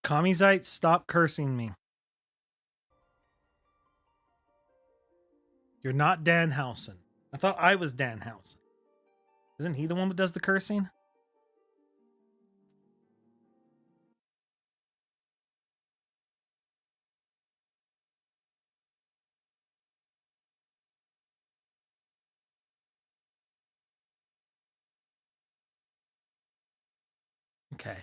Kamiite, stop cursing me. You're not Danhausen. I thought I was Danhausen. Isn't he the one that does the cursing? Okay.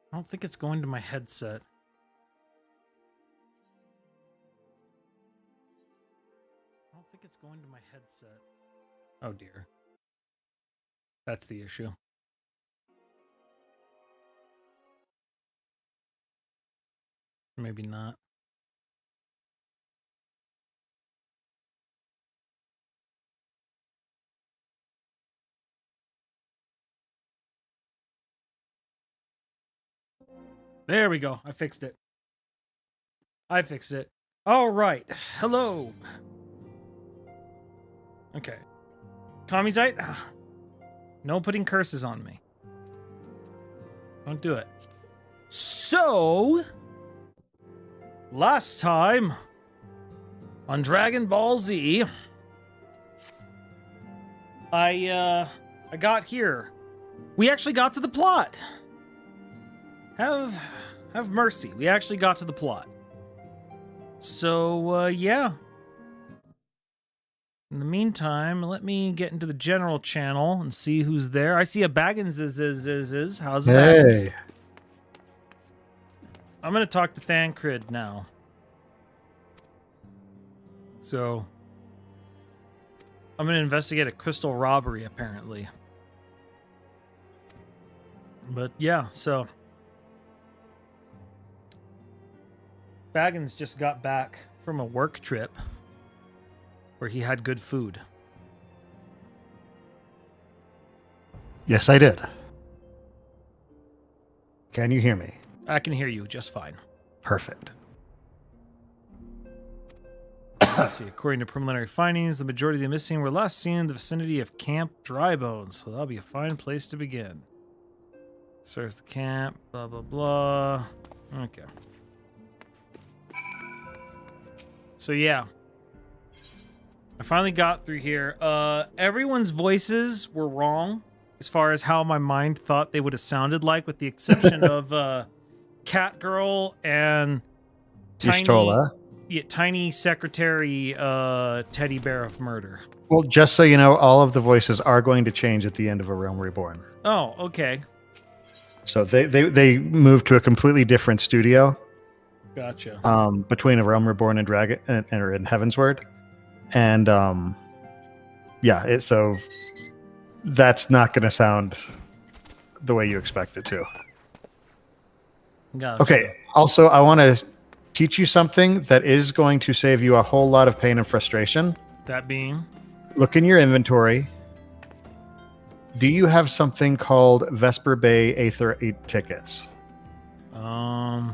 I don't think it's going to my headset. I don't think it's going to my headset. Oh dear. That's the issue. Maybe not. There we go. I fixed it. All right. Hello. Okay. Kamiite, no putting curses on me. Don't do it. So, last time on Dragon Ball Z, I got here. We actually got to the plot. Have mercy. We actually got to the plot. So, yeah. In the meantime, let me get into the general channel and see who's there. I see a Baggins is. How's it, Baggins? Hey. I'm going to talk to Thancred now. So, I'm going to investigate a crystal robbery, apparently. But, yeah, so... Baggins just got back from a work trip where he had good food. Yes, I did. Can you hear me? I can hear you just fine. Perfect. Let's see. According to preliminary findings, the majority of the missing were last seen in the vicinity of Camp Drybones, so that'll be a fine place to begin. Serves the camp, blah, blah, blah. Okay. So, yeah. I finally got through here. Everyone's voices were wrong as far as how my mind thought they would have sounded like, with the exception of Catgirl and tiny secretary teddy bear of murder. Well, just so you know, all of the voices are going to change at the end of A Realm Reborn. Oh, okay. So they moved to a completely different studio. Gotcha. Between A Realm Reborn and Dragon and Heavensward. And yeah, so that's not going to sound the way you expect it to. Gotcha. Okay. Also, I want to teach you something that is going to save you a whole lot of pain and frustration. That being? Look in your inventory. Do you have something called Vesper Bay Aether 8 tickets?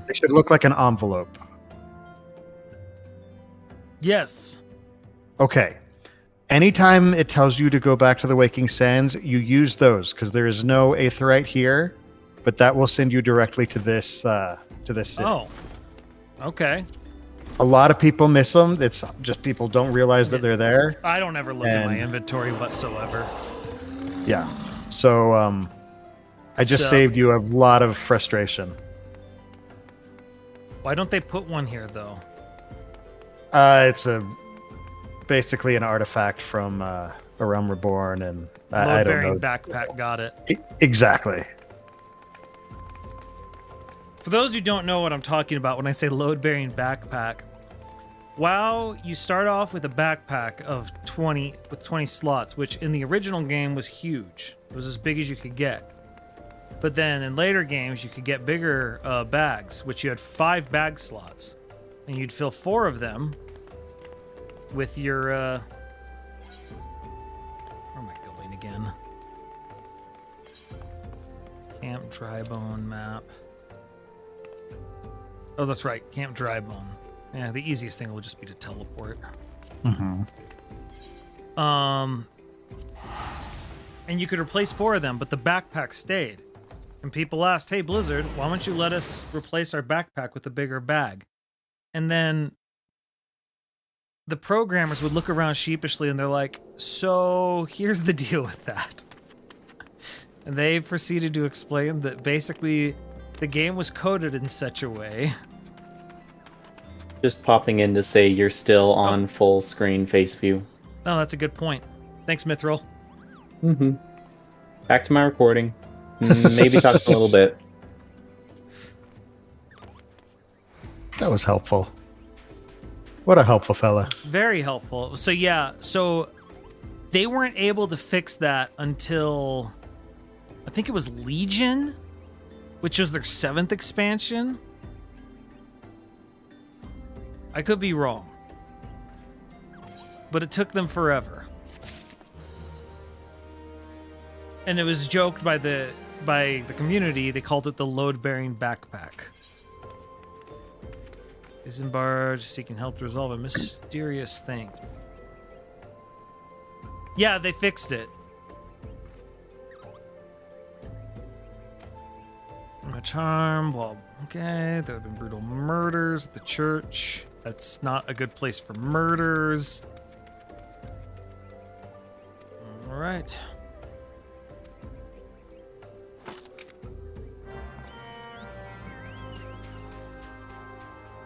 They should look like an envelope. Yes. Okay. Anytime it tells you to go back to the Waking Sands, you use those because there is no aetherite here, but that will send you directly to this city. Oh. Okay. A lot of people miss them. It's just people don't realize that they're there. I don't ever look at my inventory whatsoever. Yeah. So I just saved you a lot of frustration. Why don't they put one here, though? It's basically an artifact from A Realm Reborn, and I don't know. Backpack, got it. Exactly. For those who don't know what I'm talking about when I say load-bearing backpack, wow, you start off with a backpack of 20 slots, which in the original game was huge. It was as big as you could get. But then in later games, you could get bigger bags, which you had 5 bag slots. And you'd fill 4 of them with your... Where am I going again? Camp Drybone map. Oh, that's right. Camp Drybone. Yeah, the easiest thing will just be to teleport. Mm-hmm. And you could replace 4 of them, but the backpack stayed. And people asked, hey, Blizzard, why don't you let us replace our backpack with a bigger bag? And then the programmers would look around sheepishly and they're like, so here's the deal with that. And they proceeded to explain that basically the game was coded in such a way. Just popping in to say you're still on full screen face view. Oh, that's a good point. Thanks, Mithril. Mm-hmm. Back to my recording. Maybe talk a little bit. That was helpful. What a helpful fella. Very helpful. So yeah, so they weren't able to fix that until I think it was Legion, which was their 7th expansion. I could be wrong, but it took them forever. And it was joked by the community. They called it the load-bearing backpack. Isambard seeking help to resolve a mysterious thing. Yeah, they fixed it. My charm, blah. Okay, there have been brutal murders at the church. That's not a good place for murders. All right.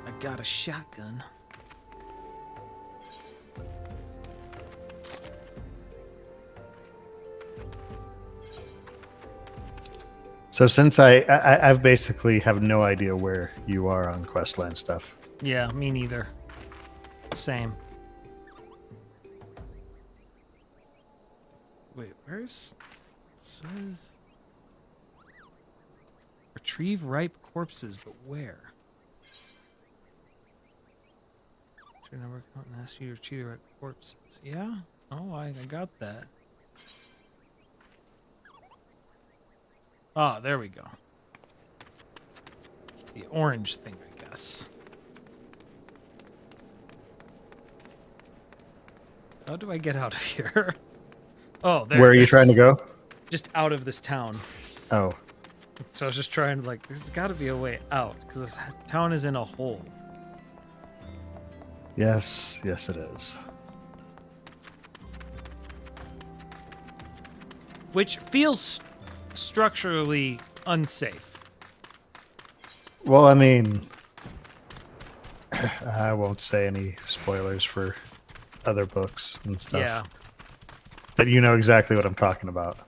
I got a shotgun. So since I've basically have no idea where you are on Questland stuff. Yeah, me neither. Same. Wait, where's... It says... Retrieve ripe corpses, but where? Your number count and ask you to retrieve ripe corpses. Yeah? Oh, I got that. Ah, there we go. The orange thing, I guess. How do I get out of here? Oh, there. Where are it you is. trying to go? Just out of this town. Oh. So I was just trying to, like, there's got to be a way out, because this town is in a hole. Yes, yes it is. Which feels structurally unsafe. Well, I mean, I won't say any spoilers for other books and stuff. Yeah. But you know exactly what I'm talking about.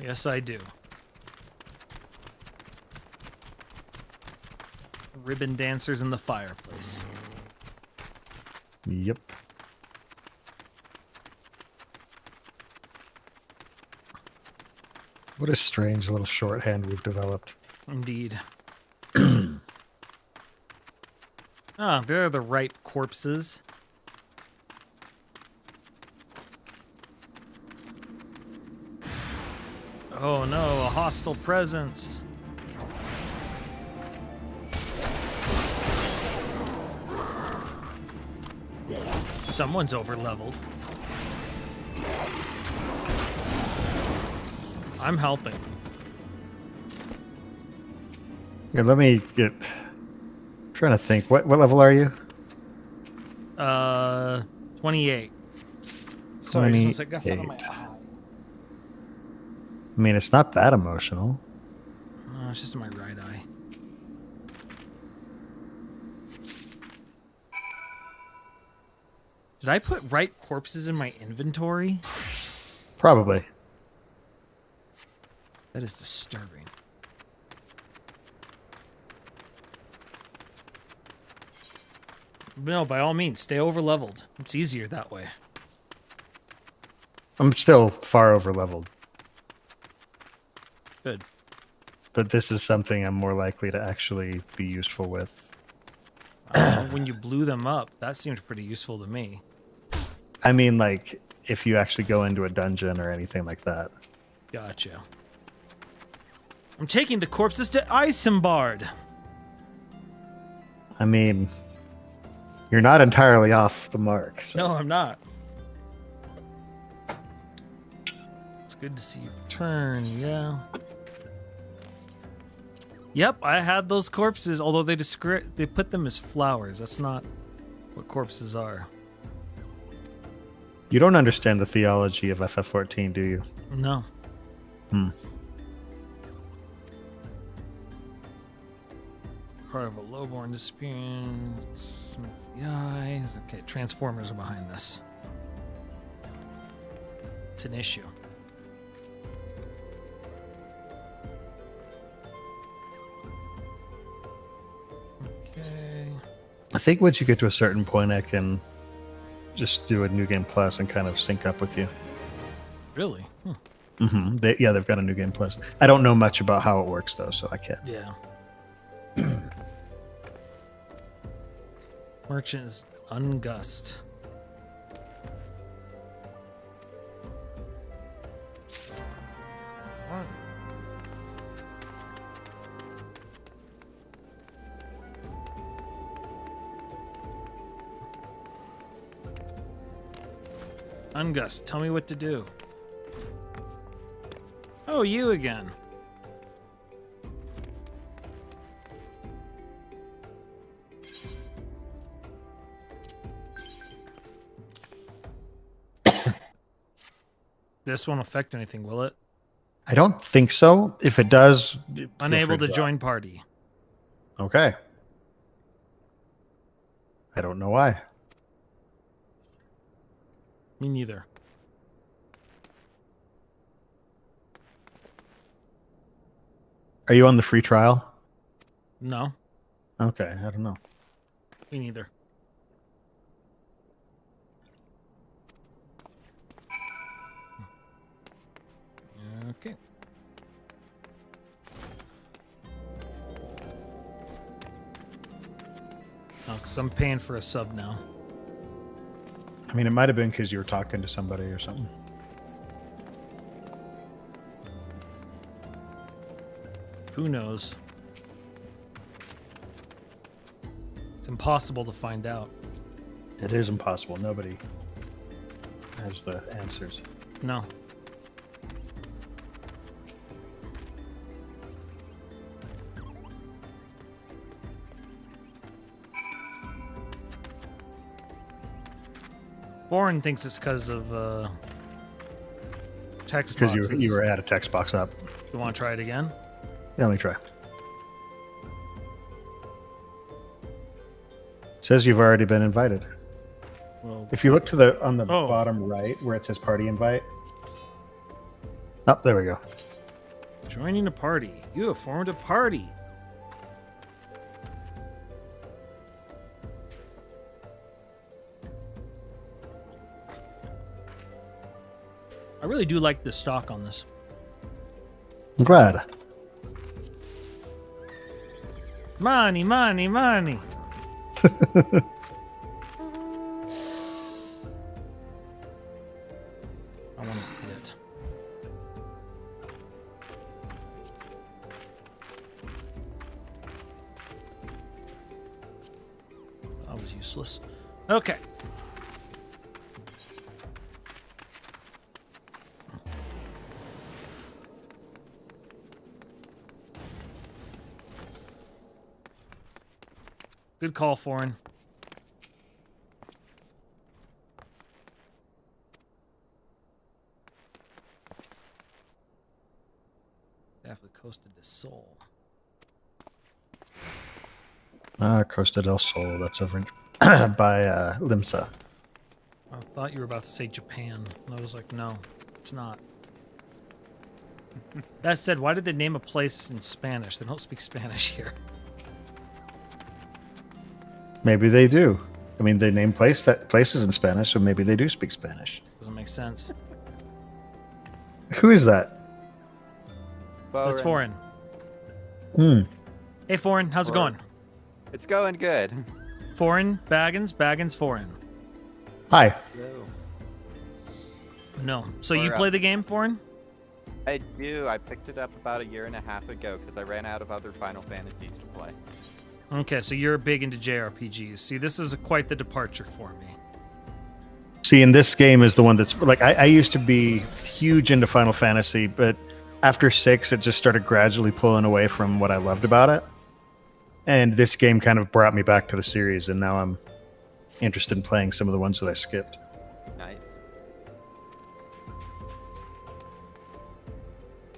Yes, I do. Ribbon dancers in the fireplace. Yep. What a strange little shorthand we've developed. Indeed. Ah, there are the ripe corpses. Oh no, a hostile presence. Someone's overleveled. I'm helping. Here, let me get... I'm trying to think. What level are you? 28. Sorry, just I got something on my 28. eye. I mean, it's not that emotional. No, it's just in my right eye. Did I put ripe corpses in my inventory? Probably. That is disturbing. No, by all means, stay overleveled. It's easier that way. I'm still far over leveled, Good. but this is something I'm more likely to actually be useful with. When you blew them up, that seemed pretty useful to me. I mean, like, if you actually go into a dungeon or anything like that. Gotcha. I'm taking the corpses to Isambard. I mean, you're not entirely off the mark. So. No, I'm not. It's good to see you return, yeah. Yep, I had those corpses, although they put them as flowers. That's not what corpses are. You don't understand the theology of FF14, do you? No. Part of a lowborn experience. Smith the eyes. Okay, Transformers are behind this. It's an issue. Okay. I think once you get to a certain point, I can just do a New Game Plus and kind of sync up with you. Really? They've got a New Game Plus. I don't know much about how it works, though, so I can't. Yeah. Merchant is Ungust. What? Ungust, tell me what to do. Oh, you again. This won't affect anything, will it? I don't think so. If it does, feel Unable free to join party. Okay. I don't know why. Me neither. Are you on the free trial? No, Okay, I don't know. me neither. Okay. Oh, 'cause I'm paying for a sub now. I mean, it might have been because you were talking to somebody or something. Who knows? It's impossible to find out. It is impossible. Nobody has the answers. No. Warren thinks it's because of text Because boxes. you were at a text box up. You want to try it again? Yeah, let me try. Says you've already been invited. Well, If you look to the on the Oh. bottom right where it says party invite. Oh, there we go. joining a party. You have formed a party. I really do like the stock on this. I'm glad. Money, money, money. I want to hit. That was useless. Okay. Good call, Foreign. Definitely coasted to Seoul. Costa del Sol. That's over in, by Limsa. I thought you were about to say Japan. And I was like, no, it's not. That said, why did they name a place in Spanish? They don't speak Spanish here. Maybe they do. I mean, they name places in Spanish, so maybe they do speak Spanish. Doesn't make sense. Who is that? That's Foreign. Hmm. Hey, Foreign, how's it going? It's going good. Foreign, Baggins, Foreign. Hi. No. So you Or, play the game, Foreign? I do. I picked it up about a year and a half ago because I ran out of other Final Fantasies to play. Okay, so you're big into JRPGs. See, this is quite the departure for me. See, and this game is the one that's like I used to be huge into Final Fantasy, but after 6, it just started gradually pulling away from what I loved about it. And this game kind of brought me back to the series, and now I'm interested in playing some of the ones that I skipped. Nice.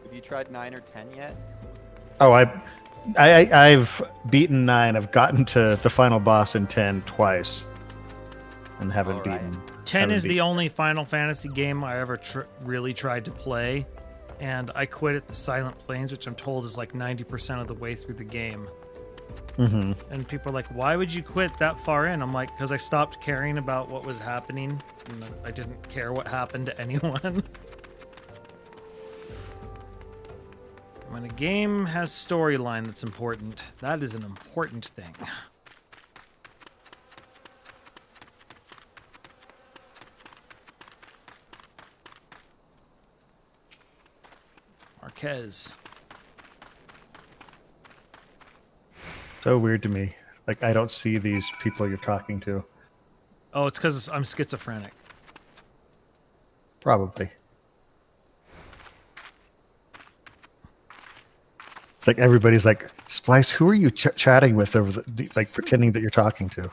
Have you tried 9 or 10 yet? Oh, I've beaten 9. I've gotten to the final boss in 10 twice, and haven't All right. beaten. 10 is the beaten. only Final Fantasy game I ever really tried to play, and I quit at the Silent Plains, which I'm told is like 90% of the way through the game. Mm-hmm. And people are like, why would you quit that far in? I'm like, because I stopped caring about what was happening, and I didn't care what happened to anyone. When a game has storyline that's important, that is an important thing. Marquez. So weird to me. Like, I don't see these people you're talking to. Oh, it's because I'm schizophrenic. Probably. It's like everybody's like, Splice, who are you chatting with over like pretending that you're talking to?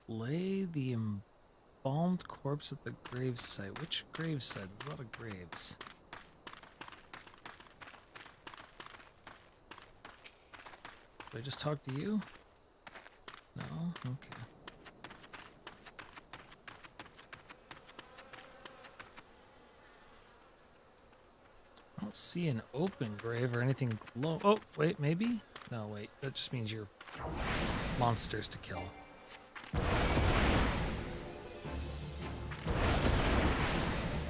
Lay the embalmed corpse at the gravesite. Which gravesite? There's a lot of graves. Did I just talk to you? No? Okay. I don't see an open grave or anything glow. Oh, wait, maybe? No, wait. That just means you're monsters to kill.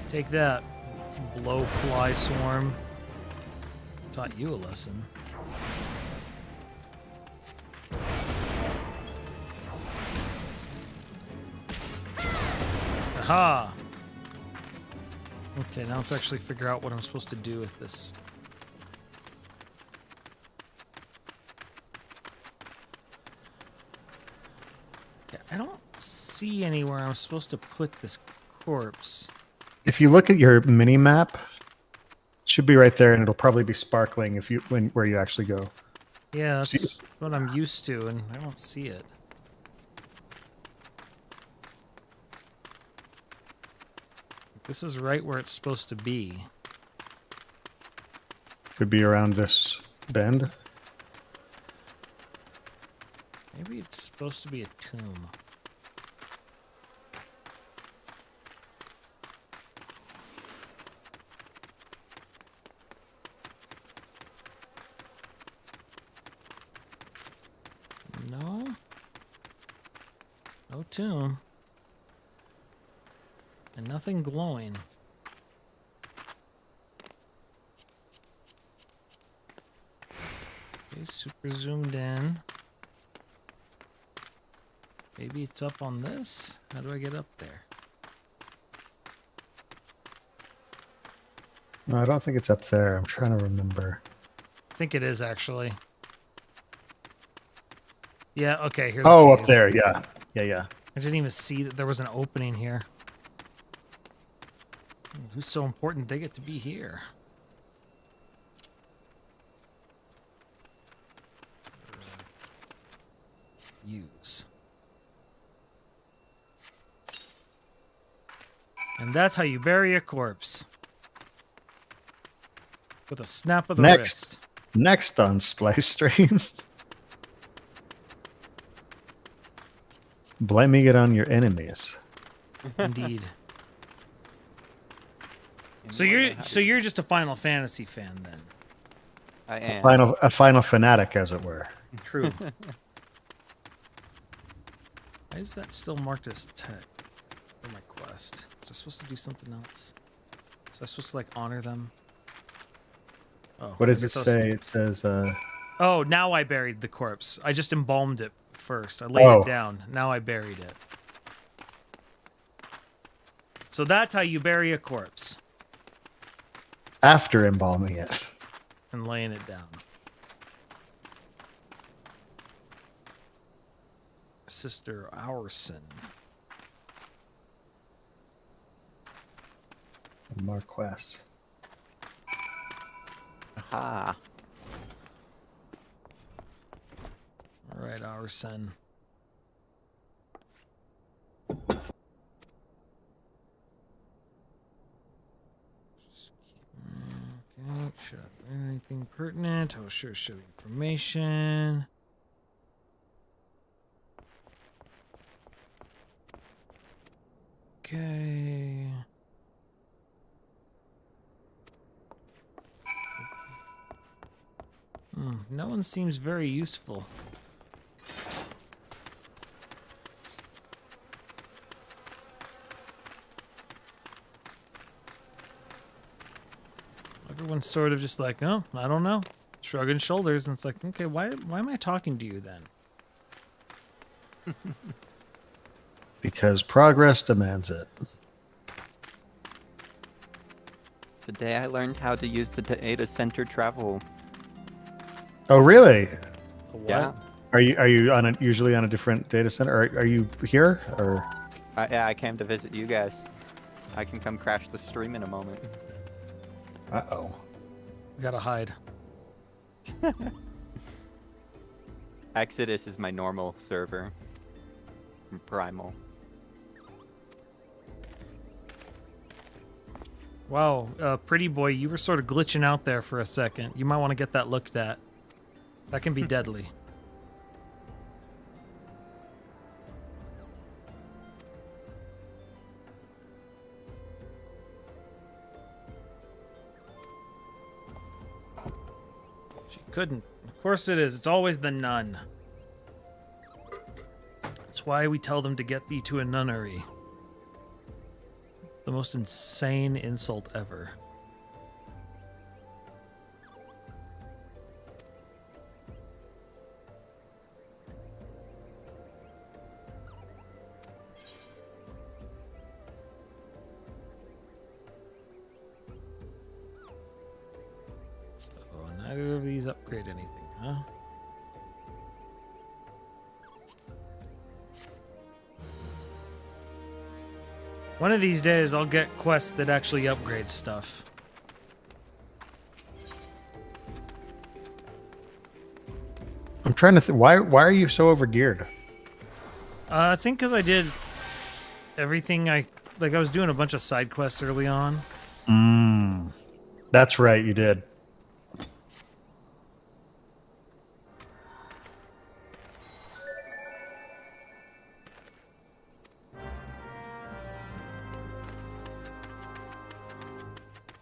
Take that, blowfly swarm. Taught you a lesson. Aha! Okay, now let's actually figure out what I'm supposed to do with this. Okay, I don't see anywhere I'm supposed to put this corpse. If you look at your mini map, it should be right there, and it'll probably be sparkling if you where you actually go. Yeah, that's what I'm used to, and I don't see it. This is right where it's supposed to be. Could be around this bend. Maybe it's supposed to be a tomb. No. No tomb. And nothing glowing. Okay, super zoomed in. Maybe it's up on this? How do I get up there? No, I don't think it's up there. I'm trying to remember. I think it is actually. Yeah, okay, here's Oh, a up cave. there. Yeah. Yeah. I didn't even see that there was an opening here. Who's so important they get to be here? Use. And that's how you bury a corpse. With a snap of the wrist. Next on Splice Stream. Blaming it on your enemies. Indeed. So you're just a Final Fantasy fan then? I am. A final fanatic, as it were. True. Why is that still marked as tech for my quest? Was I supposed to do something else? Was I supposed to like honor them? Oh, What I does it guess I was- say? It says, Oh, now I buried the corpse. I just embalmed it first. I laid it down. Now I buried it. So that's how you bury a corpse. After embalming it. And laying it down. Sister Ourson. More quests. Aha. All right, Ourson. Okay, should I learn anything pertinent? I will sure show the information. Okay. No one seems very useful. Everyone's sort of just like, oh, I don't know. Shrugging shoulders, and it's like, okay, why am I talking to you then? Because progress demands it. Today I learned how to use the data center travel. Oh, really? A what? Yeah. Are you usually on a different data center? Are you here or? Yeah, I came to visit you guys. I can come crash the stream in a moment. Uh-oh. We gotta hide. Exodus is my normal server. Primal. Wow, pretty boy, you were sort of glitching out there for a second. You might want to get that looked at. That can be deadly. She couldn't. Of course it is. It's always the nun. That's why we tell them to get thee to a nunnery. The most insane insult ever. So neither of these upgrade anything, huh? One of these days, I'll get quests that actually upgrade stuff. I'm trying to think. Why are you so overgeared? I think because I did everything I was doing a bunch of side quests early on. That's right, you did.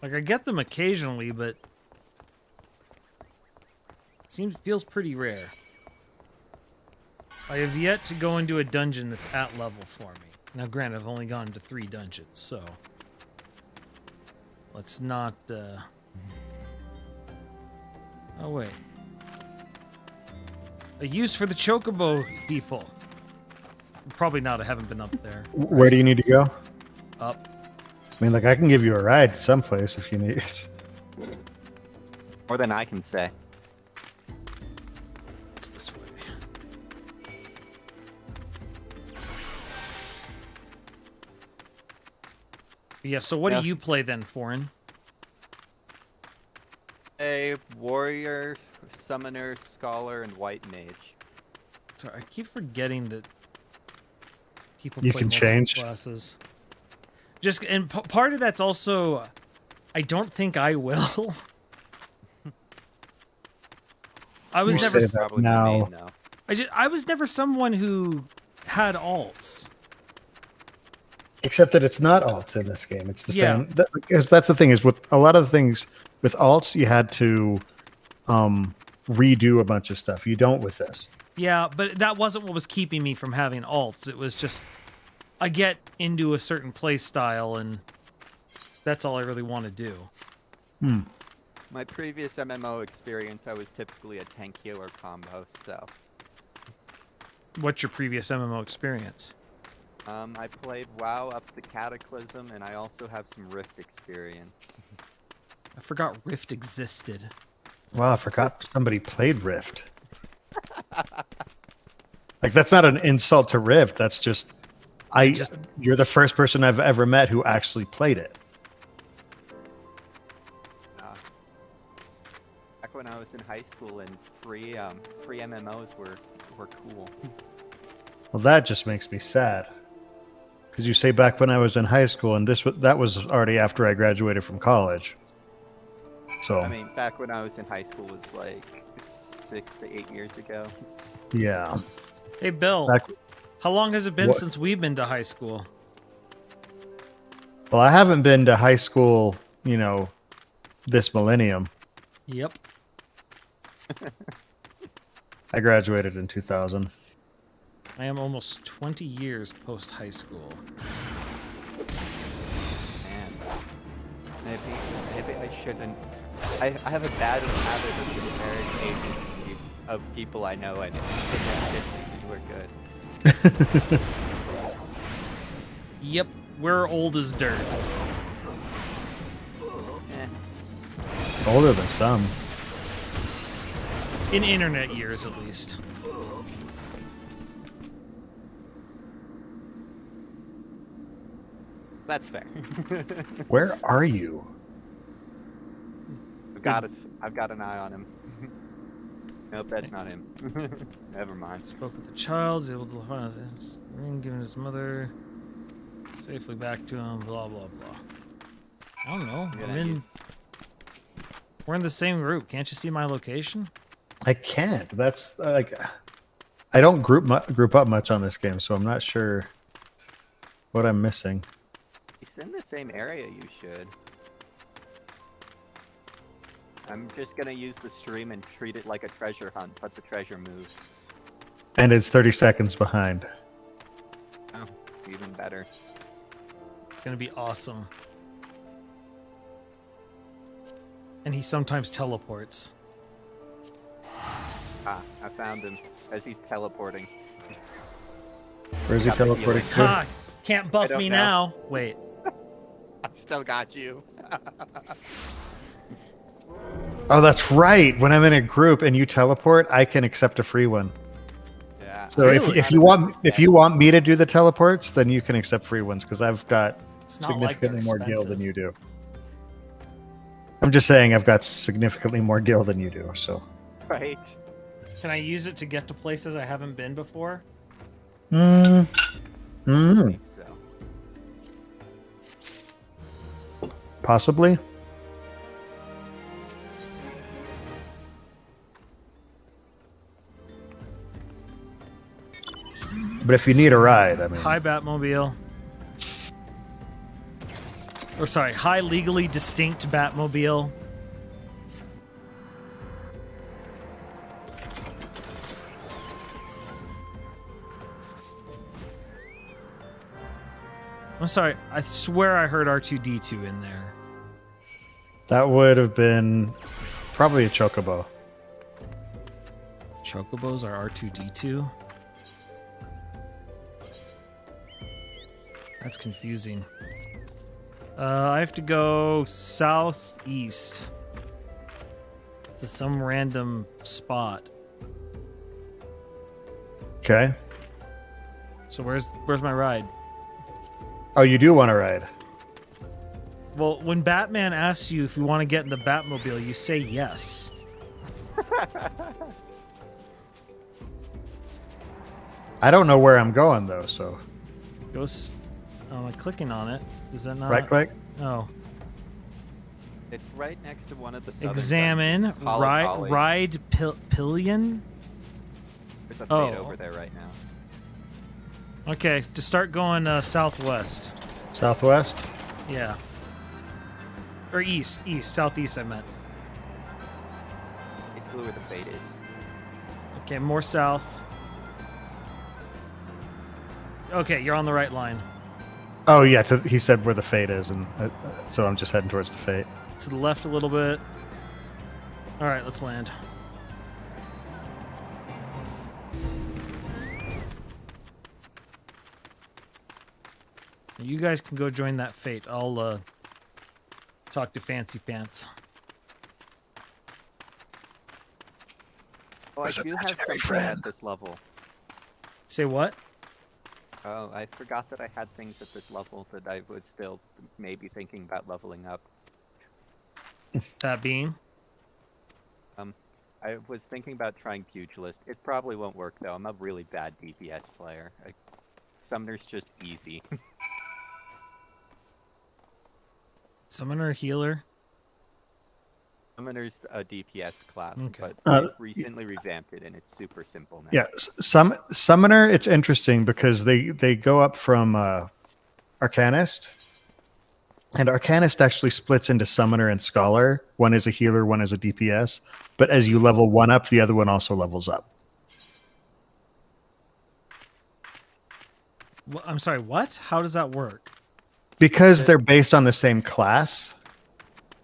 Like, I get them occasionally, but it feels pretty rare. I have yet to go into a dungeon that's at level for me. Now, granted, I've only gone to 3 dungeons, so let's not. Oh wait, a use for the chocobo people. Probably not. I haven't been up there. Where do you need to go? Up. I mean, like, I can give you a ride someplace if you need. More than I can say. It's this way. Yeah, so what do you play then, Foreign? A warrior, summoner, scholar, and white mage. Sorry, I keep forgetting that people You play can multiple change. classes. Just and part of that's also, I don't think I will. I was You never. say that Probably now. main, though. I was never someone who had alts. Except that it's not alts in this game. It's the Yeah. same. Because that's the thing is with a lot of the things with alts, you had to redo a bunch of stuff. You don't with this. Yeah, but that wasn't what was keeping me from having alts. It was just I get into a certain play style, and that's all I really want to do. My previous MMO experience, I was typically a tank healer combo, so. What's your previous MMO experience? I played WoW up to Cataclysm, and I also have some Rift experience. I forgot Rift existed. Wow, I forgot somebody played Rift. Like, that's not an insult to Rift. That's just, you're the first person I've ever met who actually played it. Back when I was in high school, and free MMOs were cool. Well, that just makes me sad. Because you say back when I was in high school, and that was already after I graduated from college. So I mean, back when I was in high school was like 6 to 8 years ago. yeah. Hey, Bill. How long has it been since we've been to high school? Well, I haven't been to high school, this millennium. Yep. I graduated in 2000. I am almost 20 years post high school. Man, maybe I shouldn't. I have a bad habit of comparing ages of people I know, and we're good. Yep, we're old as dirt. Older than some. In internet years, at least. That's fair. Where are you? I've got an eye on him. Nope, that's not him. Never mind. Spoke with the child, was able to find his ring, given his mother safely back to him, blah, blah, blah. I don't know. We're in the same group. Can't you see my location? I can't. That's like, I don't group up much on this game, so I'm not sure what I'm missing. He's in the same area you should. I'm just gonna use the stream and treat it like a treasure hunt, but the treasure moves. And it's 30 seconds behind. Oh, even better. It's gonna be awesome. And he sometimes teleports. Ah, I found him as he's teleporting. Where's he teleporting to? Ha! Can't buff me now. Wait. I still got you. Oh, that's right. When I'm in a group and you teleport, I can accept a free one. Yeah. So if you want me to do the teleports, then you can accept free ones because I've got significantly more gil than you do. I'm just saying I've got significantly more gil than you do. So. Right. Can I use it to get to places I haven't been before? I think so. Possibly. But if you need a ride, I mean... Hi, Batmobile. Or sorry, hi, legally distinct Batmobile. I'm sorry, I swear I heard R2-D2 in there. That would have been probably a chocobo. Chocobos are R2-D2? That's confusing. I have to go southeast to some random spot. Okay. So where's my ride? Oh, you do want to ride? Well, when Batman asks you if you want to get in the Batmobile, you say yes. I don't know where I'm going though, so. Go. Oh, I'm clicking on it. Does that not? Right click? Oh. It's right next to one of the southern Examine. dungeons. Hollow Collie. Ride pillion. There's a fade over there right now. Okay, to start going southwest. Southwest? Yeah. Or east. Southeast, I meant. Basically where the fade is. Okay, more south. Okay, you're on the right line. Oh yeah, he said where the fate is, and so I'm just heading towards the fate. To the left a little bit. All right, let's land. You guys can go join that fate. I'll talk to Fancy Pants. Oh, I There's a do have imaginary something friend. at this level. Say what? Oh, I forgot that I had things at this level that I was still maybe thinking about leveling up. That being? I was thinking about trying Pugilist. It probably won't work though. I'm a really bad DPS player. Summoner's just easy. Summoner, healer? Summoner's a DPS class, Okay. but they recently revamped it and it's super simple now. Yeah, summoner. It's interesting because they go up from Arcanist, and Arcanist actually splits into summoner and scholar. One is a healer, one is a DPS. But as you level one up, the other one also levels up. I'm sorry, what? How does that work? Because they're based on the same class,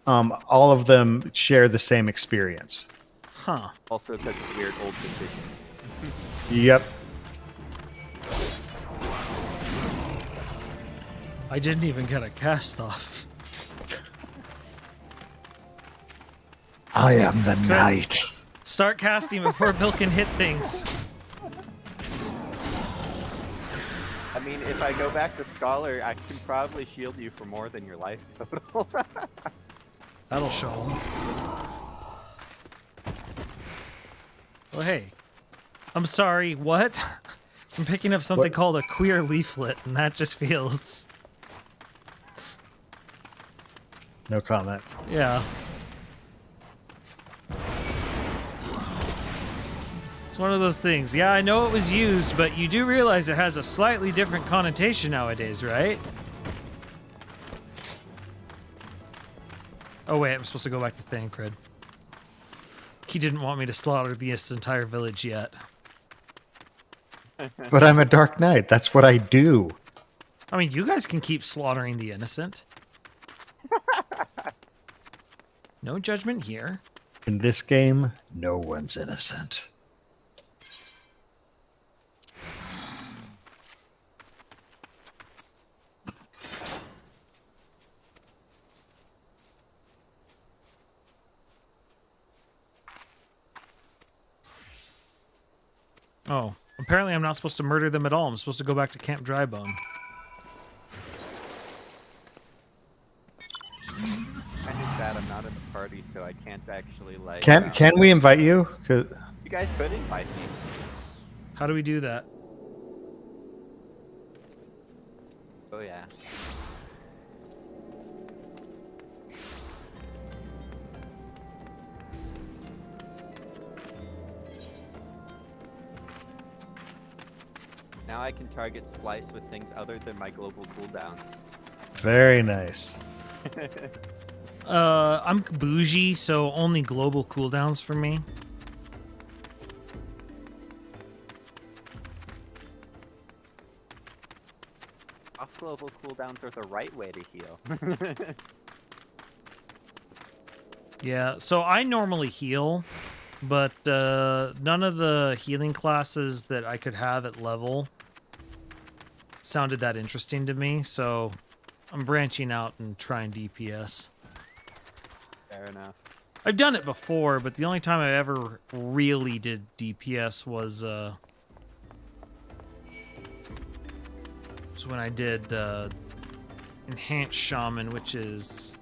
all of them share the same experience. Huh. Also because of weird old decisions. Yep. I didn't even get a cast off. I am the knight. Start casting before Bill can hit things. I mean, if I go back to Scholar, I can probably shield you for more than your life total. That'll show him. Well, hey. I'm sorry, what? I'm picking up something What? called a queer leaflet, and that just feels... No comment. Yeah. It's one of those things. Yeah, I know it was used, but you do realize it has a slightly different connotation nowadays, right? Oh wait, I'm supposed to go back to Thancred. He didn't want me to slaughter this entire village yet. But I'm a Dark Knight. That's what I do. I mean, you guys can keep slaughtering the innocent. No judgment here. In this game, no one's innocent. Oh, apparently I'm not supposed to murder them at all. I'm supposed to go back to Camp Drybone. Kind of sad I'm not in the party, so I can't actually like. Can we invite you? 'Cause You guys could invite me. How do we do that? Oh yeah. Now I can target Splice with things other than my global cooldowns. Very nice. I'm bougie, so only global cooldowns for me. Off global cooldowns are the right way to heal. Yeah, so I normally heal, but none of the healing classes that I could have at level sounded that interesting to me, so I'm branching out and trying DPS. Fair enough. I've done it before, but the only time I ever really did DPS was when I did Enhanced Shaman, which is...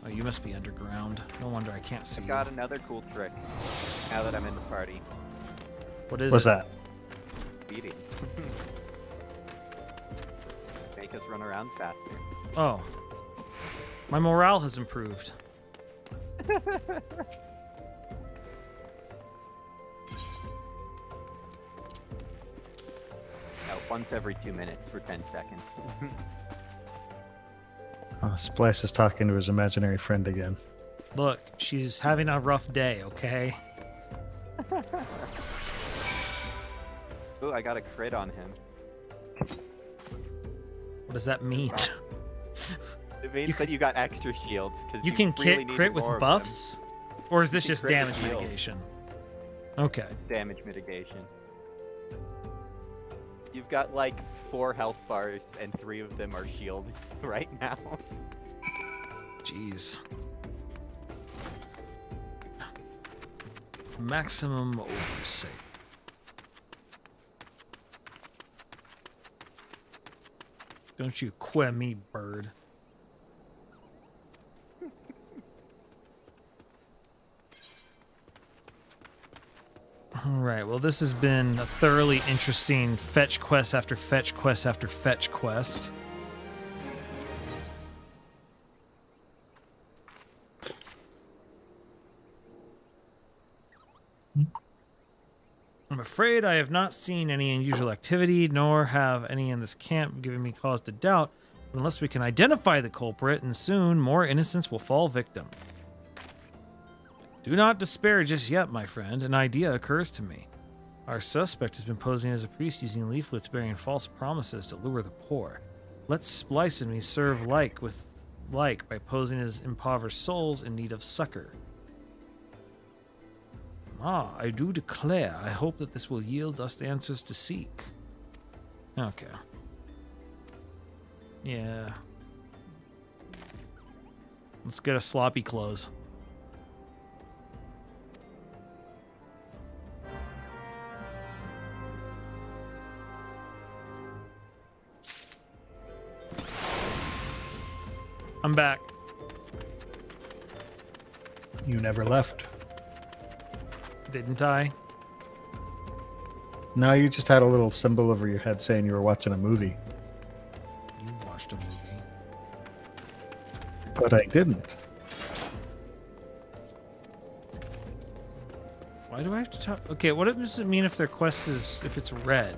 Oh, you must be underground. No wonder I can't see I you. got another cool trick now that I'm in the party. What is What's it? that? Beating. Make us run around faster. Oh. My morale has improved. Once every 2 minutes for 10 seconds. Splice is talking to his imaginary friend again. Look, she's having a rough day, okay? Ooh, I got a crit on him. What does that mean? It means that you got extra shields because You can really crit with more of them. buffs? Or is this You can just crit with damage heals. mitigation? Okay. It's damage mitigation. You've got like 4 health bars and 3 of them are shield right now. Jeez. Maximum oversight. Don't you quit me, bird. Alright, well this has been a thoroughly interesting fetch quest after fetch quest after fetch quest. I'm afraid I have not seen any unusual activity, nor have any in this camp given me cause to doubt, unless we can identify the culprit, and soon more innocents will fall victim. Do not despair just yet, my friend. An idea occurs to me. Our suspect has been posing as a priest using leaflets bearing false promises to lure the poor. Let Splice and me serve like with like by posing as impoverished souls in need of succor. Ah, I do declare, I hope that this will yield us the answers to seek. Okay. Yeah. Let's get a sloppy close. I'm back. You never left. Didn't I? No, you just had a little symbol over your head saying you were watching a movie. You watched a movie. But I didn't. Why do I have to talk? Okay, what does it mean if their quest is, if it's red?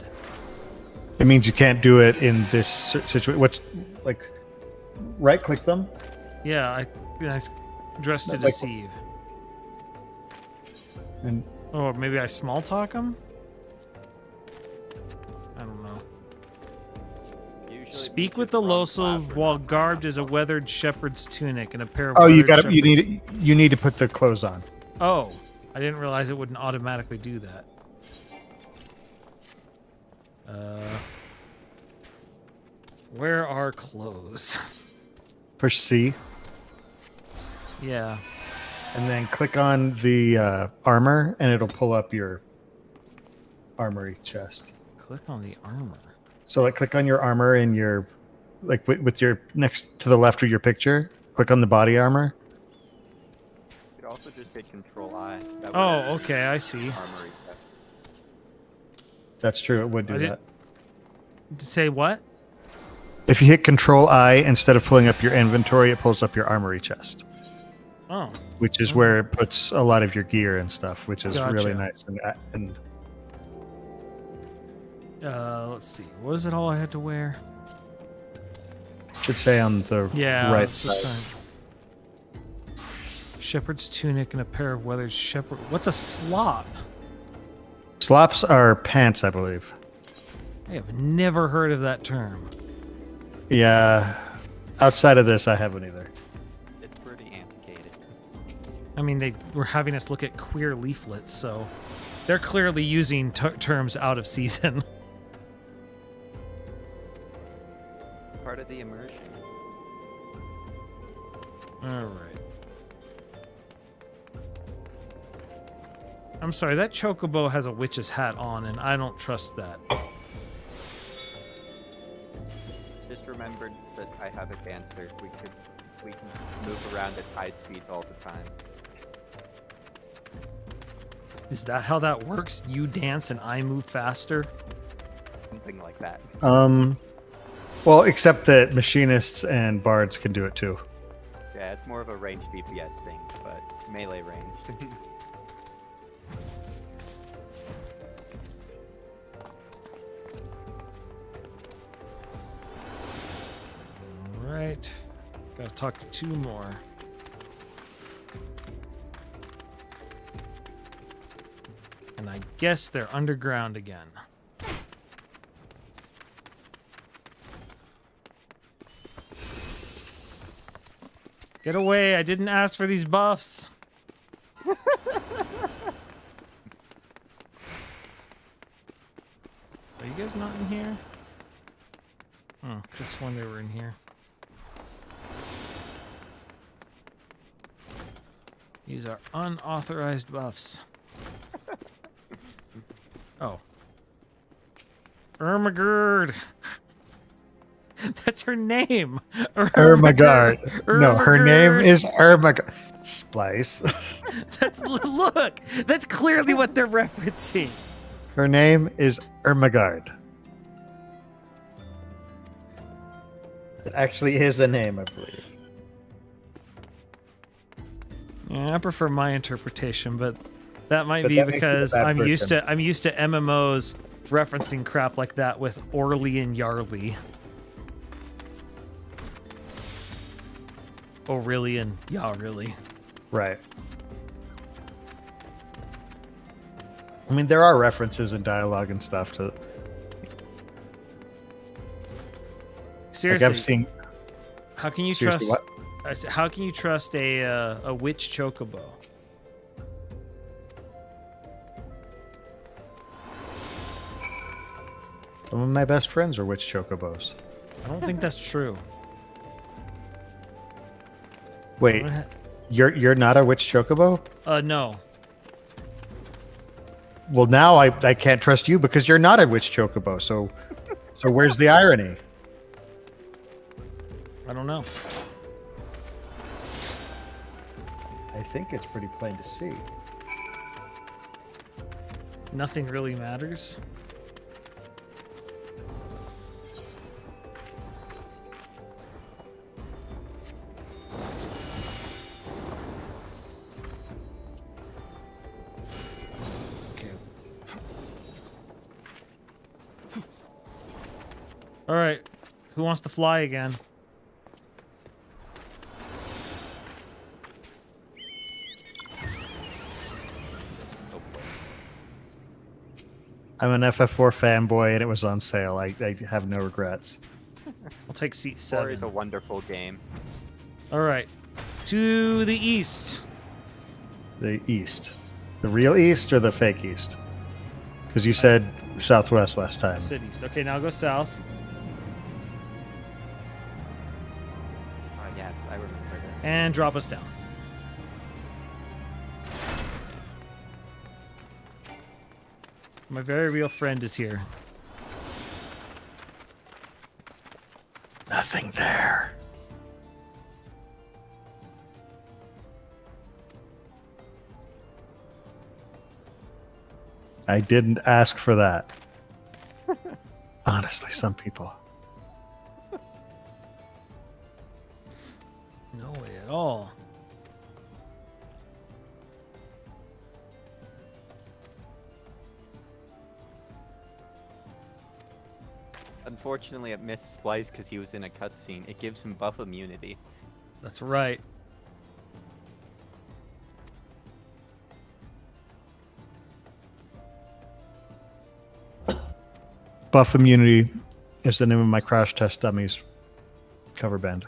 It means you can't do it in this situation. What's like, right click them? Yeah, I dress to Like- deceive. And Or maybe I small talk them? I don't know. Usually Speak means with you're the from Losel class or while not. garbed as a weathered shepherd's tunic and a pair of oh, you weathered got you shepherd's- need to put the clothes on. Oh, I didn't realize it wouldn't automatically do that. Where are clothes? Push C Yeah. and then click on the armor, and it'll pull up your armory chest. Click on the armor. So like click on your armor and your like with your next to the left of your picture. Click on the body armor. You could also just hit Control I. That Oh, would okay, I see. armory test. That's true. It would do I did- that. Say what? If you hit Control I instead of pulling up your inventory, it pulls up your armory chest, Oh, which is where it puts a lot of your gear and stuff, which is really Gotcha. nice. And let's see. What was it all I had to wear? should say on the Yeah, right it's just side. shepherd's tunic and a pair of weathered shepherd. What's a slop? Slops are pants, I believe. I have never heard of that term. Yeah. Outside of this, I haven't either. It's pretty antiquated. I mean, they were having us look at queer leaflets, so they're clearly using terms out of season. Part of the immersion. All right. I'm sorry, that chocobo has a witch's hat on, and I don't trust that. Just remembered that I have a dancer. We can move around at high speeds all the time. Is that how that works? You dance and I move faster? Something like that. Well, except that machinists and bards can do it too. Yeah, it's more of a ranged DPS thing, but melee ranged. All right. Gotta talk to 2 more. And I guess they're underground again. Get away, I didn't ask for these buffs. Are you guys not in here? Oh, just sworn they were in here. These are unauthorized buffs. Oh. Ermagerd! That's her name! Ermagerd. No, her name Ermagerd. is Ermagerd. Splice. Look! That's clearly what they're referencing. Her name is Ermagerd. It actually is a name, I believe. Yeah, I prefer my interpretation, but that might But be that makes you a because bad I'm used person. to MMOs referencing crap like that with Orly and Yarly. Oh, really? And yeah, really. Right. I mean, there are references in dialogue and stuff to. Seriously, Like I've seen. how can you Seriously, trust? what? How can you trust a witch chocobo? Some of my best friends are witch chocobos. I don't think that's true. Wait, you're not a witch chocobo? No. Well, now I can't trust you because you're not a witch chocobo. So where's the irony? I don't know. I think it's pretty plain to see. Nothing really matters. Okay. All right. Who wants to fly again? I'm an FF4 fanboy, and it was on sale. I have no regrets. I'll take seat 4 is a 7. wonderful game. All right. To the east. The east, the real east or the fake east? Because you said southwest last time. Cities. Okay, now go south. Yes, I remember this. And drop us down. My very real friend is here. Nothing there. I didn't ask for that. Honestly, some people. No way at all. Unfortunately, it missed Splice because he was in a cutscene. It gives him buff immunity. That's right. Buff Immunity is the name of my Crash Test Dummies cover band.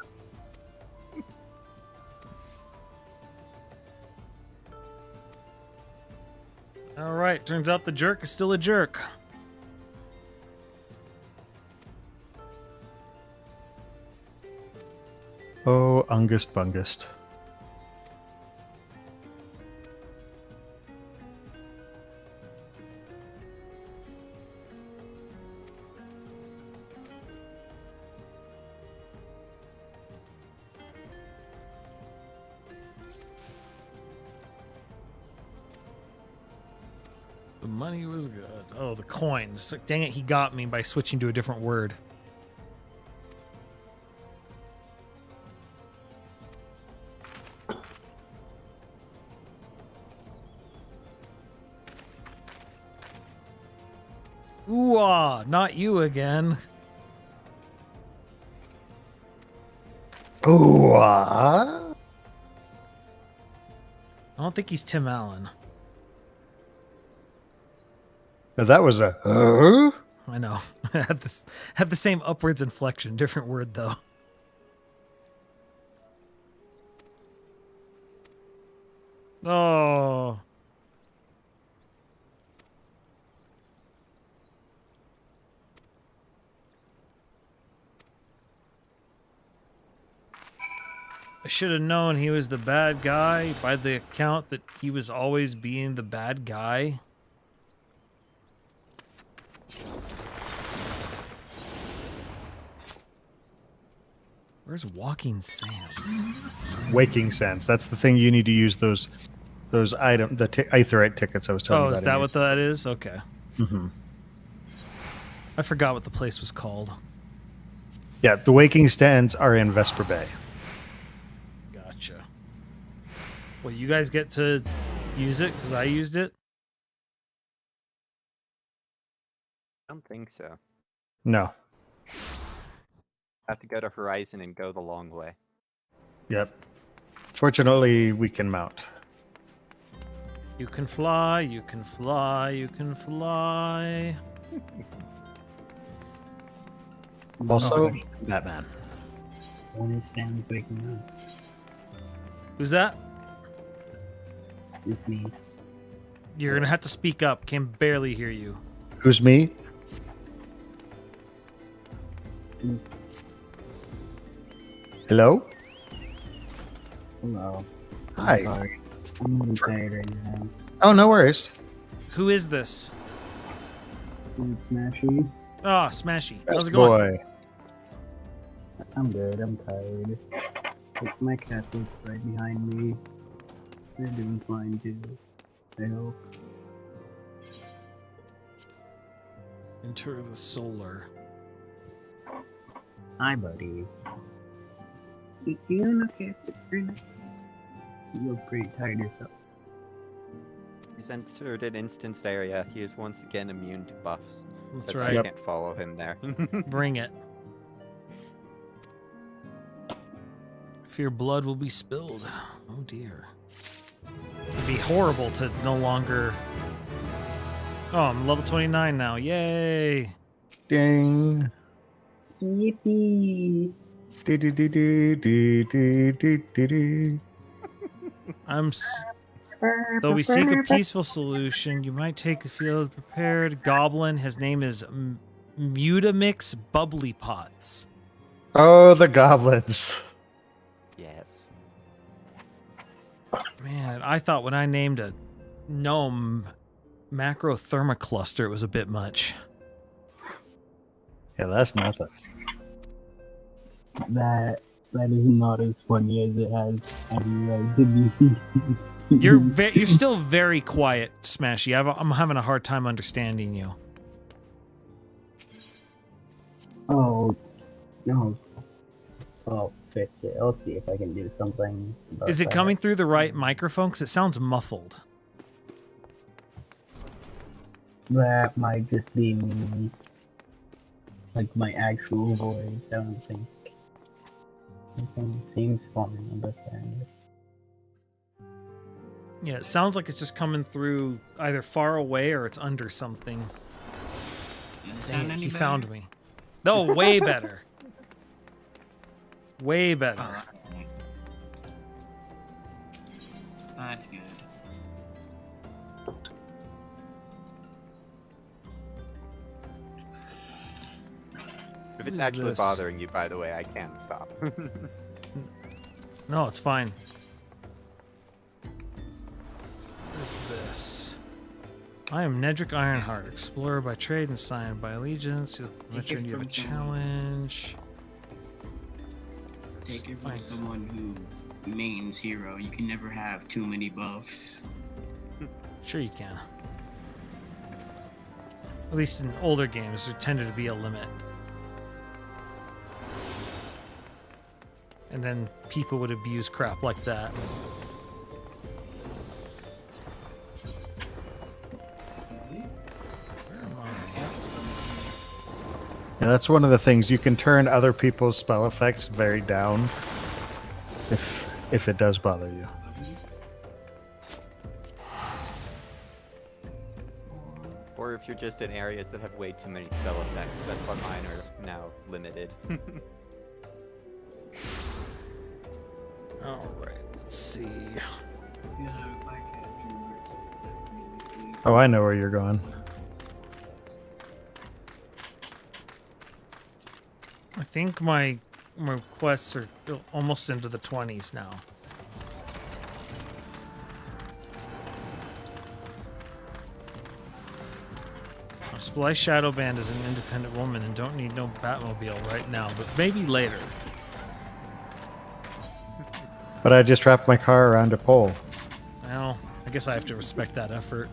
All right. Turns out the jerk is still a jerk. Oh, Ungust Bungust. The money was good. Oh, the coins. Dang it, he got me by switching to a different word. Ooh-ah, not you again. Ooh, I don't think he's Tim Allen. that was a. I know. had the same upwards inflection, different word though. Oh. should have known he was the bad guy by the account that he was always being the bad guy. Where's Walking Sands? Waking Sands. That's the thing you need to use those items, the aetherite tickets I was telling you Oh, about. is that what that is? Okay. Mm-hmm. I forgot what the place was called. Yeah, the Waking Sands are in Vesper Bay. Gotcha. Well, you guys get to use it because I used it? I don't think so. No. Have to go to Horizon and go the long way. Yep. Fortunately, we can mount. You can fly, you can fly, you can fly. Also, Batman. When is Sam's waking up? Who's that? It's me. You're gonna have to speak up. Can barely hear you. Who's me? Hello? Hello. I'm Hi. sorry. I'm really tired right now. Oh, no worries. Who is this? It's Smashy. Ah, Smashy. How's Best it going? boy. I'm good. I'm tired. Like, my cat is right behind me. They're doing fine too. I hope. Enter the solar. Hi, buddy. You doing okay? You look pretty tired yourself. He's entered an instanced area. He is once again immune to buffs. That's but right. I can't follow him there. Bring it. Fear blood will be spilled. Oh dear. It'd be horrible to no longer. Oh, I'm level 29 now. Yay! Ding. Yippee! Though we seek a peaceful solution, you might take the field prepared. Goblin, his name is Mutamix Bubbly Pots. Oh, the goblins. Yes. Man, I thought when I named a gnome macro thermocluster, it was a bit much. Yeah, that's nothing. That is not as funny as it has you guys to be. You're still very quiet, Smashy. I'm having a hard time understanding you. Oh, no. I'll fix it. I'll see if I can do something. About Is it that. coming through the right microphone? Because it sounds muffled. That might just be me. Like my actual voice. I don't think. Something seems fine on this end. Yeah, it sounds like it's just coming through either far away or it's under something. Does it Dang sound it, any he better? found me. No, way better. Way better. Alright. That's good. If it's What is actually this? bothering you, by the way, I can stop. No, it's fine. What is this? I am Nedrick Ironheart, explorer by trade and sign by allegiance. You'll Take it you have a from someone. challenge. Take it from Thanks. someone who mains hero. You can never have too many buffs. Sure you can. At least in older games, there tended to be a limit. And then people would abuse crap like that. Where am I? Yeah, that's one of the things. You can turn other people's spell effects very down if it does bother you. Or if you're just in areas that have way too many spell effects, that's why mine are now limited. Alright, let's see. Oh, I know where you're going. I think my my quests are almost into the 20s now. Splice Shadowband is an independent woman and don't need no Batmobile right now, but maybe later. But I just wrapped my car around a pole. Well, I guess I have to respect that effort.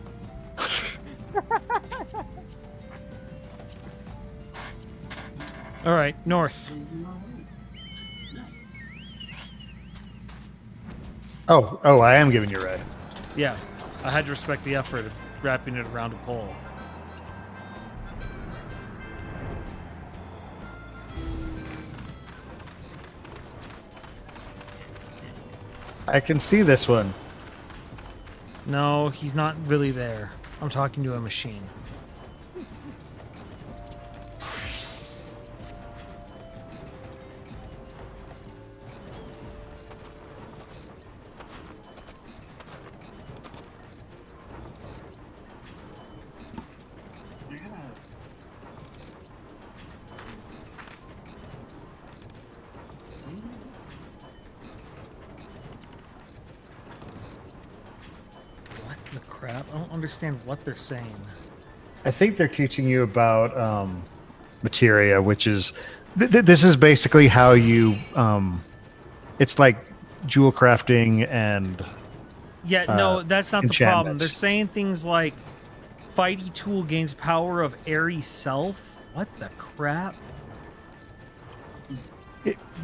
All right, north. Nice. Oh, I am giving you a ride. Yeah, I had to respect the effort of wrapping it around a pole. I can see this one. No, he's not really there. I'm talking to a machine. I gotta. What the crap? I don't understand what they're saying. I think they're teaching you about materia, which is this is basically how you. It's like jewel crafting and Yeah, no, that's not the problem. enchantments. They're saying things like fighty tool gains power of airy self. What the crap?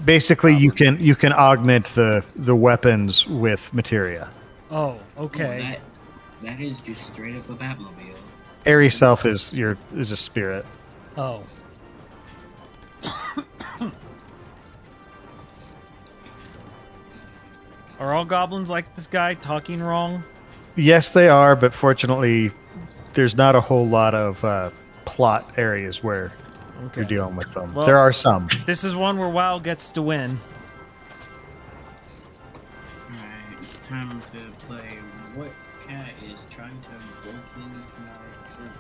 basically you can augment the weapons with materia. Oh, okay. Oh, that is just straight up a Batmobile. Airy self is a spirit. Oh. Are all goblins like this guy talking wrong? Yes, they are, but fortunately, there's not a whole lot of plot areas where Okay. you're dealing with them. Well- There are some. This is one where WoW gets to win. Alright, it's time to play What Cat is Trying to Break Into My Room.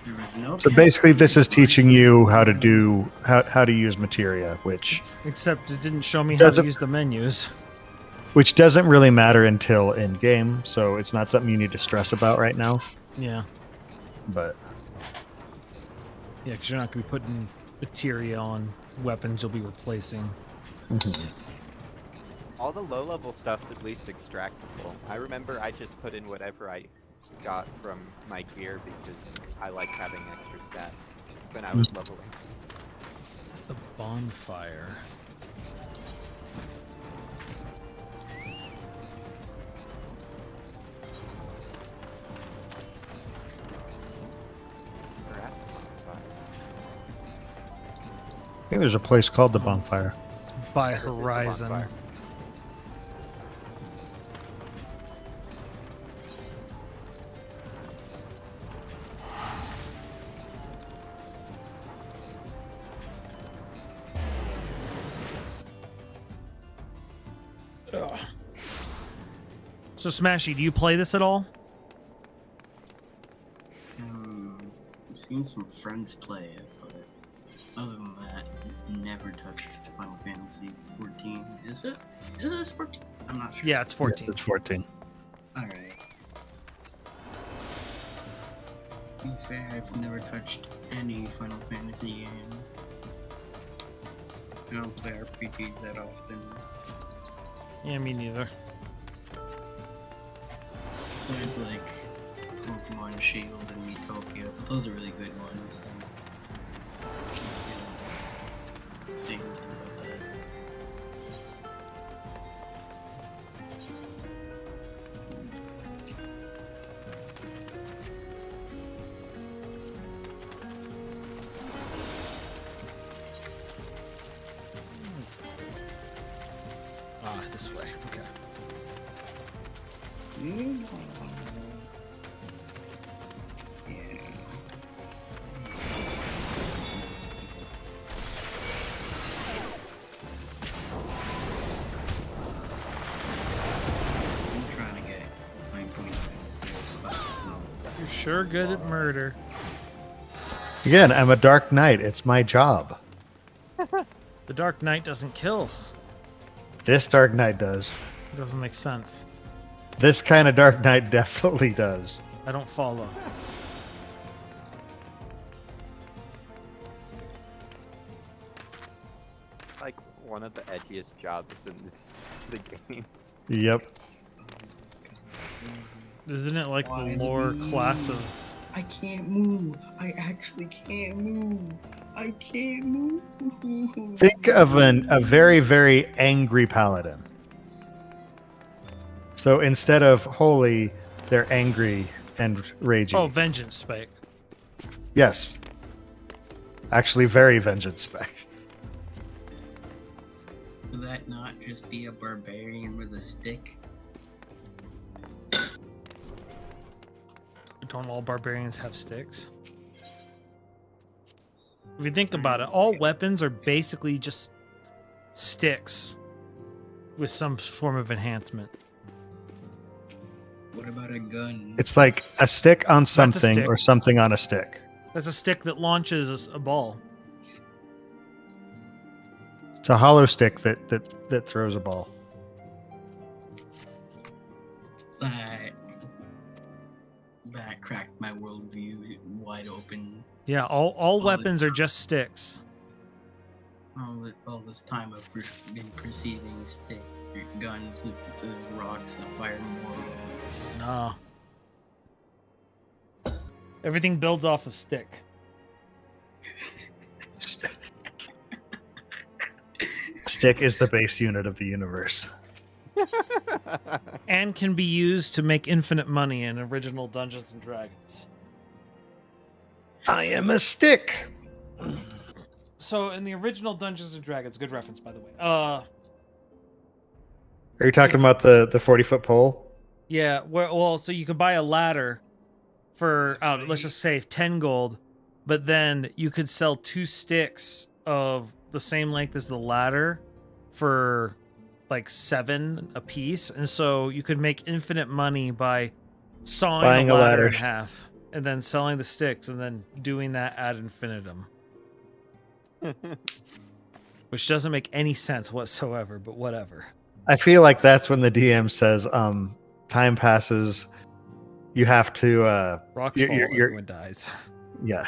There was no So cat basically, this is fight. teaching you how to use materia, which Except it didn't show me how to Doesn't- use the menus. doesn't really matter until in game. So it's not something you need to stress about right now. Yeah. But Yeah, because you're not going to be putting materia on weapons you'll be replacing. All the low-level stuff's at least extractable. I remember I just put in whatever I got from my gear because I like having extra stats when I was leveling. The bonfire. Grass is on fire. I think there's a place called the bonfire. By This is the Horizon. bonfire. So, Smashy, do you play this at all? I've seen some friends play it, but other than that, never touched Final Fantasy 14. Is it? Is this 14? I'm not sure. Yeah, it's 14. It's 14. Alright. To be fair, I've never touched any Final Fantasy game. I don't play RPGs that often. Yeah, me neither. Besides, like, Pokemon Shield and Utopia, but those are really good ones. Can't say anything about that. Ah, this way. Okay. Yeah. You're sure good at murder. Again, I'm a Dark Knight. It's my job. The Dark Knight doesn't kill. This Dark Knight does. It doesn't make sense. This kind of Dark Knight definitely does. I don't follow. Like one of the edgiest jobs in the game. Yep. Isn't it like Why the lore me? class of... I can't move. I actually can't move. I can't move. Think of a very, very angry paladin. So instead of holy, they're angry and raging. Oh, vengeance spike. Yes. Actually, very vengeance spec. Would that not just be a barbarian with a stick? Don't all barbarians have sticks? If you think about it, all weapons are basically just sticks with some form of enhancement. What about a gun? It's like a stick on something stick. or something on a stick. That's a stick that launches a ball. It's a hollow stick that throws a ball. That cracked my worldview wide open. Yeah, all the weapons are time. just sticks. All this time I've been perceiving stick guns as rocks that fire more rocks. No. Everything builds off a stick. Stick is the base unit of the universe. And can be used to make infinite money in original Dungeons and Dragons. I am a stick. So in the original Dungeons and Dragons, good reference by the way. Are you talking about the 40-foot pole? Yeah, well, so you could buy a ladder for let's just say 10 gold, but then you could sell 2 sticks of the same length as the ladder for like 7 a piece, and so you could make infinite money by sawing Buying a a ladder in ladder. half and then selling the sticks and then doing that ad infinitum, which doesn't make any sense whatsoever, but whatever. I feel like that's when the DM says, time passes, you have to, Rocks You're- fall, you're- everyone dies. yeah.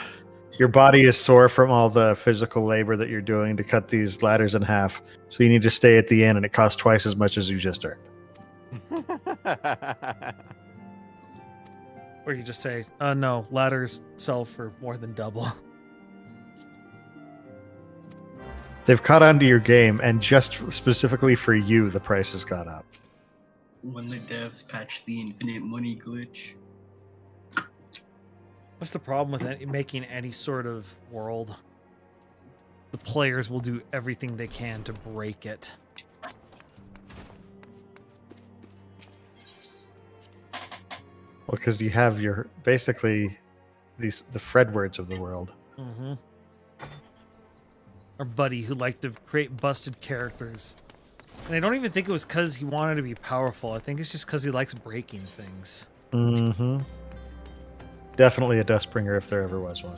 Your body is sore from all the physical labor that you're doing to cut these ladders in half, so you need to stay at the end, and it costs twice as much as you just earned. Or you just say, no, ladders sell for more than double. They've caught on to your game, and just specifically for you, the price has gone up. When the devs patched the infinite money glitch. What's the problem with making any sort of world? The players will do everything they can to break it. Well, because you have your basically the Fredwords of the world. Mm-hmm. Our buddy who liked to create busted characters. And I don't even think it was because he wanted to be powerful. I think it's just because he likes breaking things. Mm-hmm. Definitely a Dustbringer if there ever was one.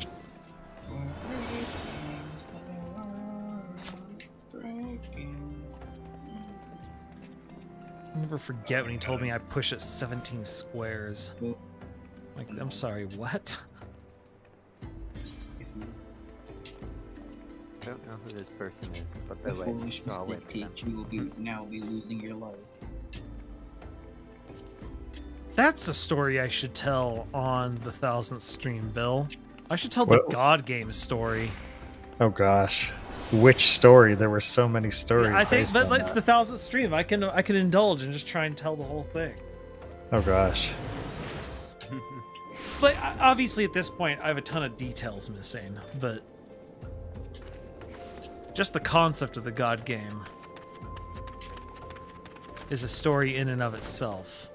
I'll never forget when he told me I push at 17 squares. Like, I'm sorry, what? I don't know who this person is, but The they're like foolish solid. mistake, Peach. You will now be losing your life. That's a story I should tell on the 1000th stream, Bill. I should tell What? the God Game story. Oh gosh, which story? There were so many stories. I think, based but on it's that. the 1000th stream. I can indulge and just try and tell the whole thing. Oh gosh. But obviously, at this point, I have a ton of details missing. But just the concept of the God Game is a story in and of itself.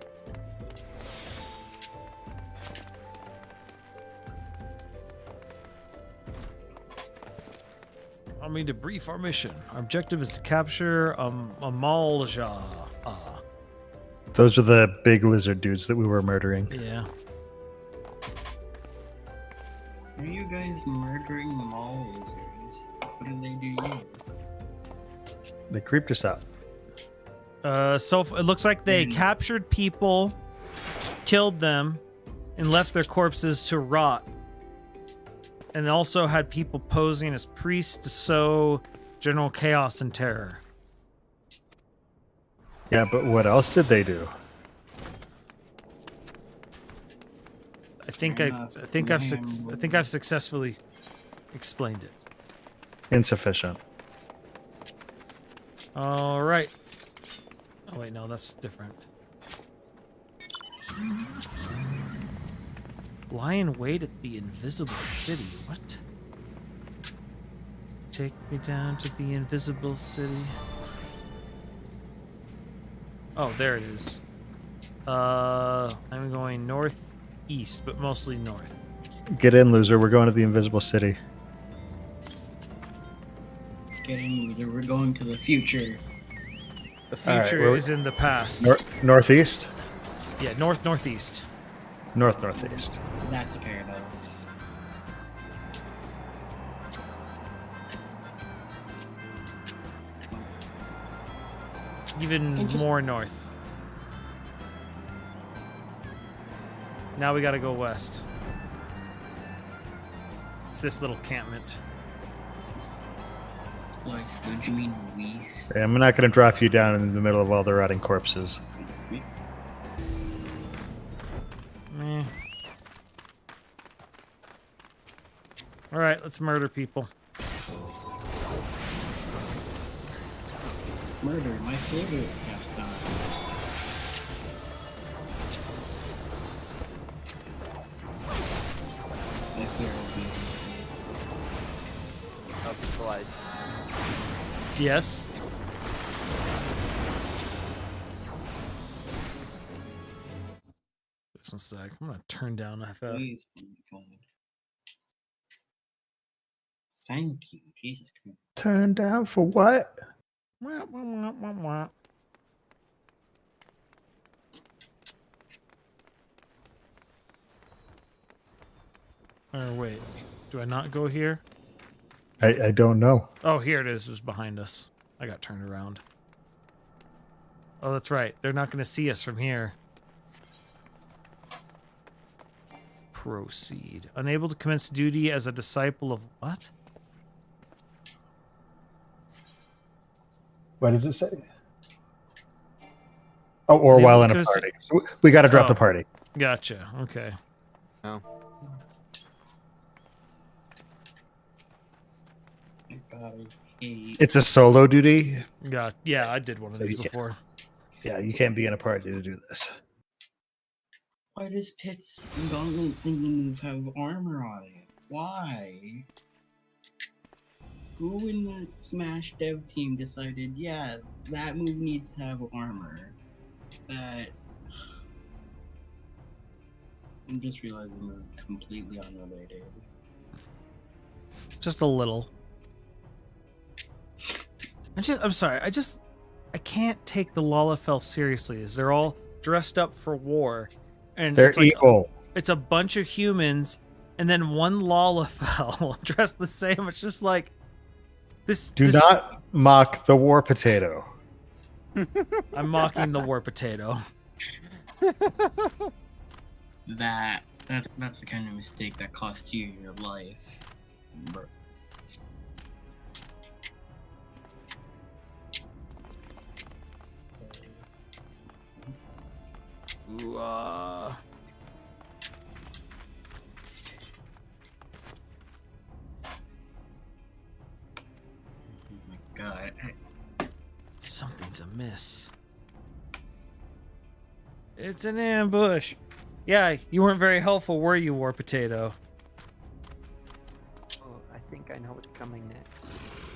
I mean, to brief our mission. Our objective is to capture a Malja. Those are the big lizard dudes that we were murdering. Yeah. Are you guys murdering mall lizards? What did they do you? They creeped us out. So it looks like they captured people, killed them, and left their corpses to rot. And they also had people posing as priests to sow general chaos and terror. Yeah, but what else did they do? I think I've successfully explained it. Insufficient. All right. Oh wait, no, that's different. Lie in wait at the invisible city. What? Take me down to the invisible city. Oh, there it is. I'm going northeast, but mostly north. Get in, loser. We're going to the invisible city. Get in, loser. We're going to the future. The All right, future is in the past. Northeast? Yeah, northeast. Northeast. That's a paradox. Even more north. Now we gotta go west. It's this little encampment. Splice, don't you mean west? I'm not going to drop you down in the middle of all the rotting corpses. Meh. Alright, let's murder people. Murder, my favorite pastime. My favorite games. Of Splice. Yes. Just one sec. I'm gonna turn down FF. Please, oh my God. Thank you, Jesus Christ. Turn down for what? Wah, wah, wah, wah, wah. Or wait, do I not go here? I don't know. Oh, here it is. It was behind us. I got turned around. Oh, that's right. They're not going to see us from here. Proceed. Unable to commence duty as a disciple of what? What does it say? Oh, or Unable while to in a commence party. So we got to drop Oh. the party. Gotcha. Okay. No. God, I hate. It's a solo duty. Yeah, I did one of So these you can't- before. Yeah, you can't be in a party to do this. Why does Pit's gauntlet thingy move have armor on it? Why? Who in the Smash dev team decided, yeah, that move needs to have armor? That. I'm just realizing this is completely unrelated. Just a little. I'm sorry. I can't take the Lalafell seriously. As they're all dressed up for war, and They're it's like evil. it's a bunch of humans, and then one Lalafell dressed the same. It's just like this. Do not mock the war potato. I'm mocking the war potato. That's the kind of mistake that costs you your life. Bro. Ooh, Oh my God. something's amiss. It's an ambush. Yeah, you weren't very helpful, were you, war potato? Oh, I think I know what's coming next.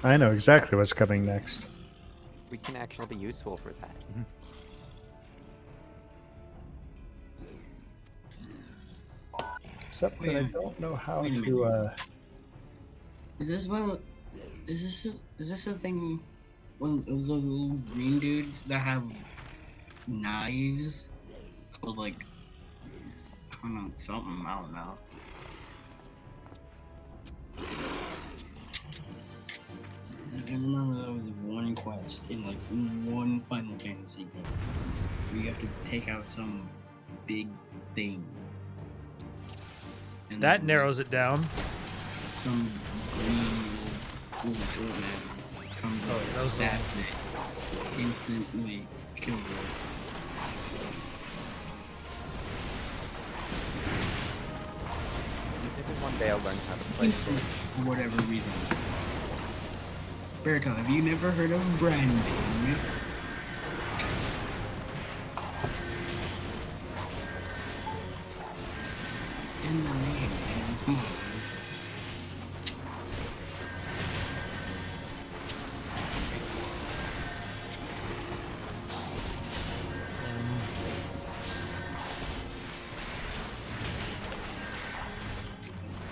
I know exactly what's coming next. We can actually be useful for that. Except that I don't know how Wait a to. Is this one? Is this a thing? One of those little green dudes that have knives called like I don't know something. I don't know. I remember there was one quest in like one Final Fantasy game where you have to take out some big thing. And That then, narrows it down. some green little short man comes Oh, up yeah, and that was the stabs it. Instantly kills it. Maybe one day I'll learn how to play For this. whatever reason. Berto, have you never heard of branding? It's in the name, man. Come on.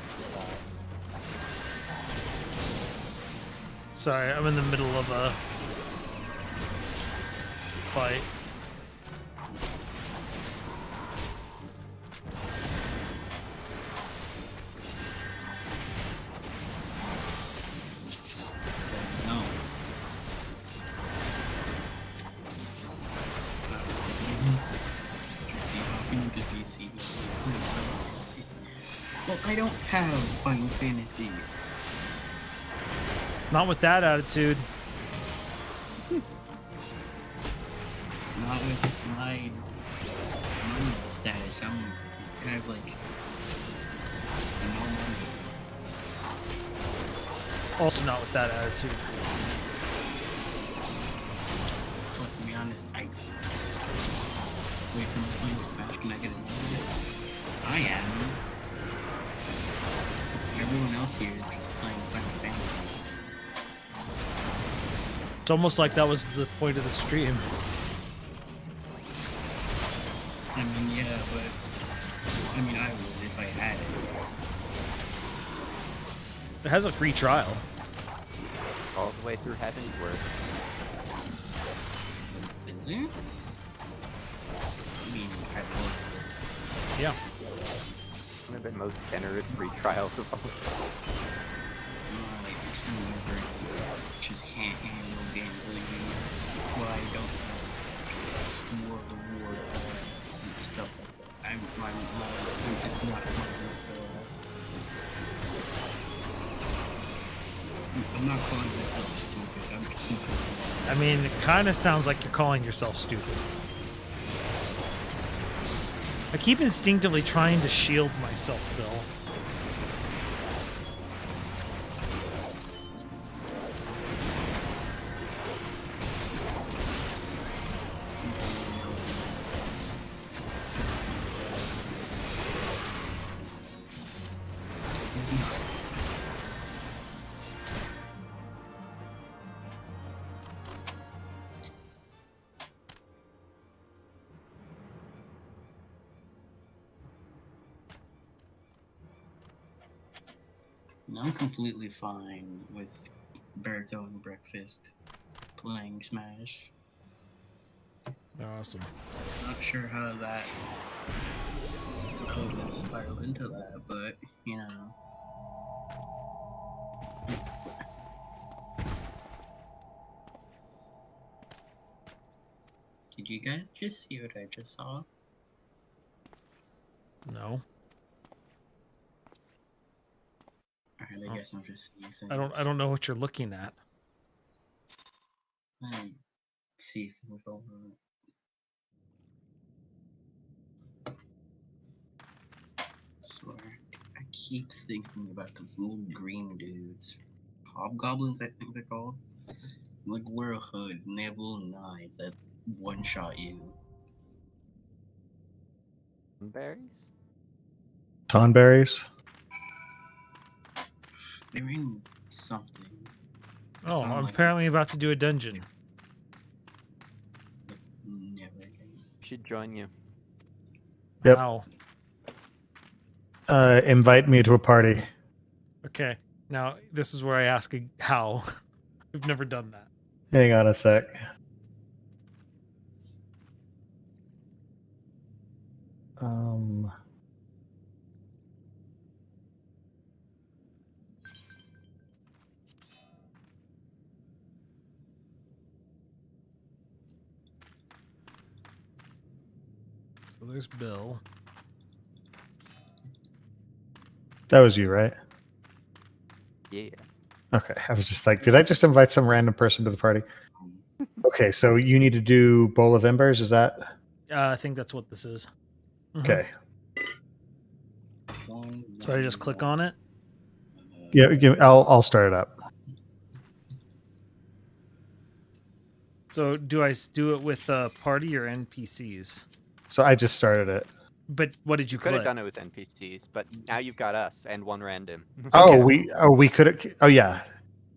Stop. Sorry, I'm in the middle of a fight. Said no. Just see how can you get PC? Well, I don't have Final Fantasy. Not with that attitude. Not with my money status. I have like no money. Also not with that attitude. Plus, to be honest, wait, someone playing Smash, can I get another? I am. Everyone else here is just playing Final Fantasy. It's almost like that was the point of the stream. I mean, yeah, but I mean, I would if I had it. It has a free trial. All the way through Heaven's Word. Is it? I mean, I love Yeah. One of the most generous free trials of all. it. My brain just can't handle games like these. That's why I don't have World of Warcraft and stuff like that. I'm just not smart enough for that. I'm not calling myself stupid. I'm super. I mean, it kind of sounds like you're calling yourself stupid. I keep instinctively trying to shield myself, Bill. I'm completely fine with Berto and Breakfast playing Smash. Awesome. Not sure how that could have spiraled into that, but you know. Did you guys just see what I just saw? No. Alright, I guess I'm just seeing things. I don't know what you're looking at. I see things over it. Swear. I keep thinking about those little green dudes. Hobgoblins, I think they're called. Like, wear a hood and they have little knives that one-shot you. Berries? Tonberries. They're in something. Oh, Sound I'm like- apparently about to do a dungeon. Never again. Should join you. Yep. Wow. Invite me to a party. Okay. Now, this is where I ask how. We've never done that. Hang on a sec. So there's Bill. That was you, right? Yeah. Okay. I was just like, did I just invite some random person to the party? Okay, so you need to do Bowl of Embers, is that? I think that's what this is. Mhm. Okay. So I just click on it. Yeah, I'll start it up. So do I do it with party or NPCs? So I just started it. But what did you Could have click? done it with NPCs, but now you've got us and one random. Oh, Okay. we could. Oh, yeah.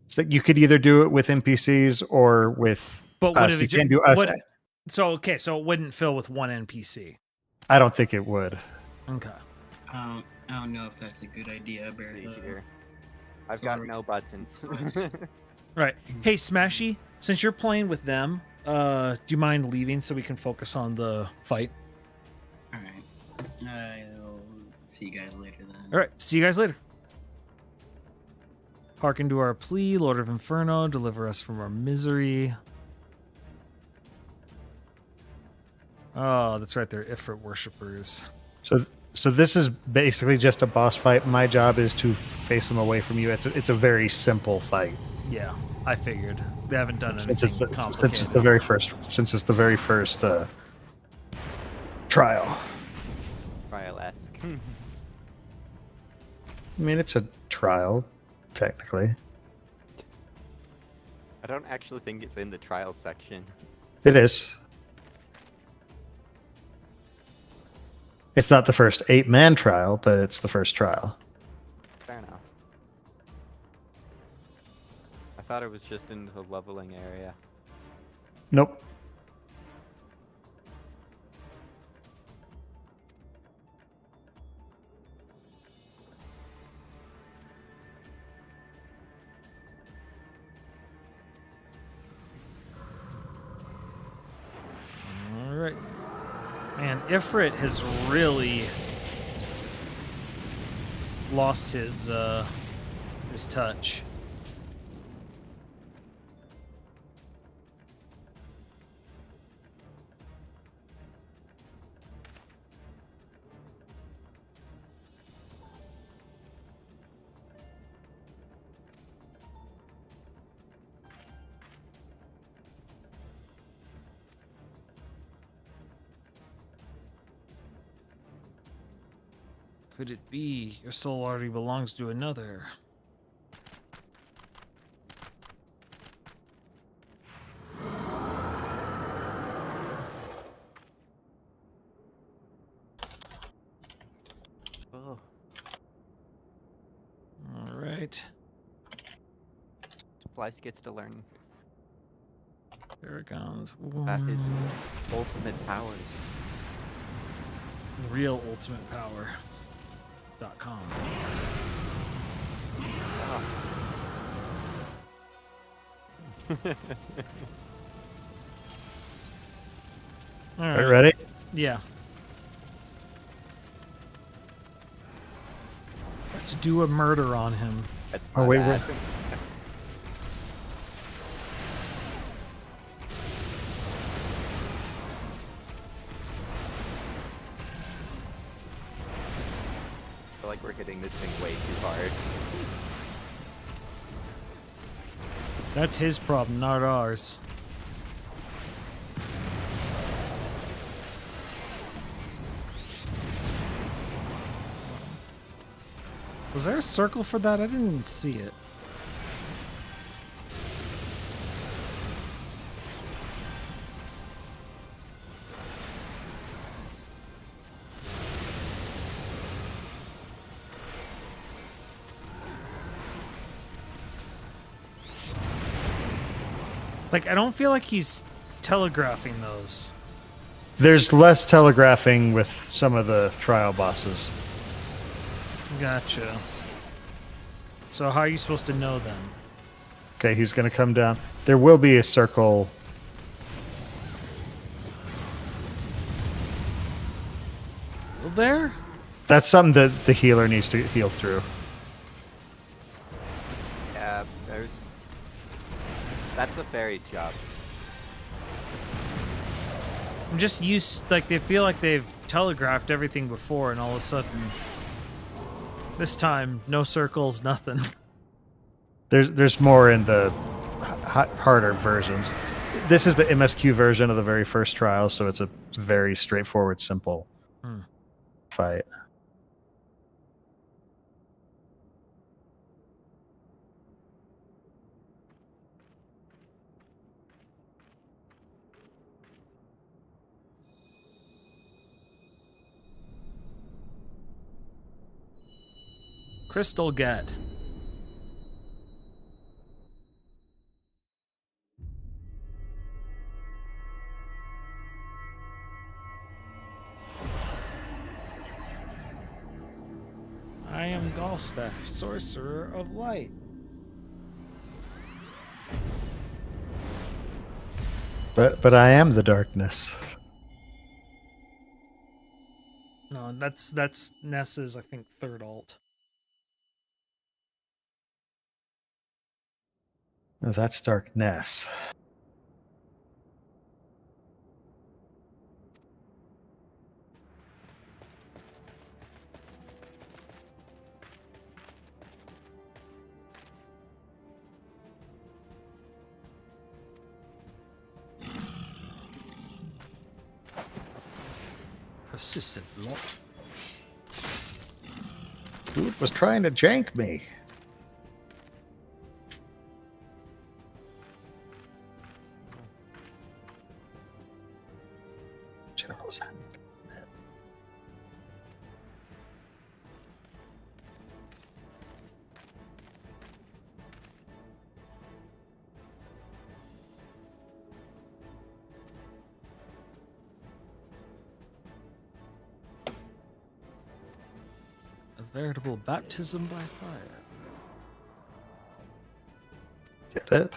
So you could either do it with NPCs or with But what us. if You it can't do us. So okay, so it wouldn't fill with one NPC. I don't think it would. Okay. I don't know if that's a good idea, Let's see Bertha. here. I've got Sorry. no buttons. Right. Hey, Smashy, since you're playing with them, do you mind leaving so we can focus on the fight? Alright. I'll see you guys later then. All right. See you guys later. Hearken to our plea, Lord of Inferno, deliver us from our misery. Oh, that's right. They're Ifrit worshippers. So this is basically just a boss fight. My job is to face them away from you. It's a very simple fight. Yeah, I figured. They haven't done Since it's anything complicated. the very first trial. Trial-esque. I mean, it's a trial, technically. I don't actually think it's in the trial section. It is. It's not the first 8-man trial, but it's the first trial. Fair enough. I thought it was just in the leveling area. Nope. All right. Man, Ifrit has really lost his touch. Could it be your soul already belongs to another? Oh, All right. Splice gets to learn Paragon's about his Wound. ultimate powers. Real ultimate power.com. Ah. All Right, right. ready? Yeah. Let's do a murder on him. That's Oh, my wait, bad. I feel like we're hitting this thing way too hard. That's his problem, not ours. Was there a circle for that? I didn't even see it. Like, I don't feel like he's telegraphing those. There's less telegraphing with some of the trial bosses. Gotcha. So how are you supposed to know them? Okay, he's going to come down. There will be a circle. Well, there? That's something that the healer needs to heal through. Yeah, that's the fairy's job. I'm just used, like, they feel like they've telegraphed everything before, and all of a sudden, this time, no circles, nothing. There's more in the harder versions. This is the MSQ version of the very first trial, so it's a very straightforward, simple fight. Crystal Get. I am Galstaff, Sorcerer of Light. But I am the darkness. No, that's Ness's, I think, third alt. No, that's darkness. Persistent block. Dude was trying to jank me. General's hand. A veritable baptism by fire. Get it?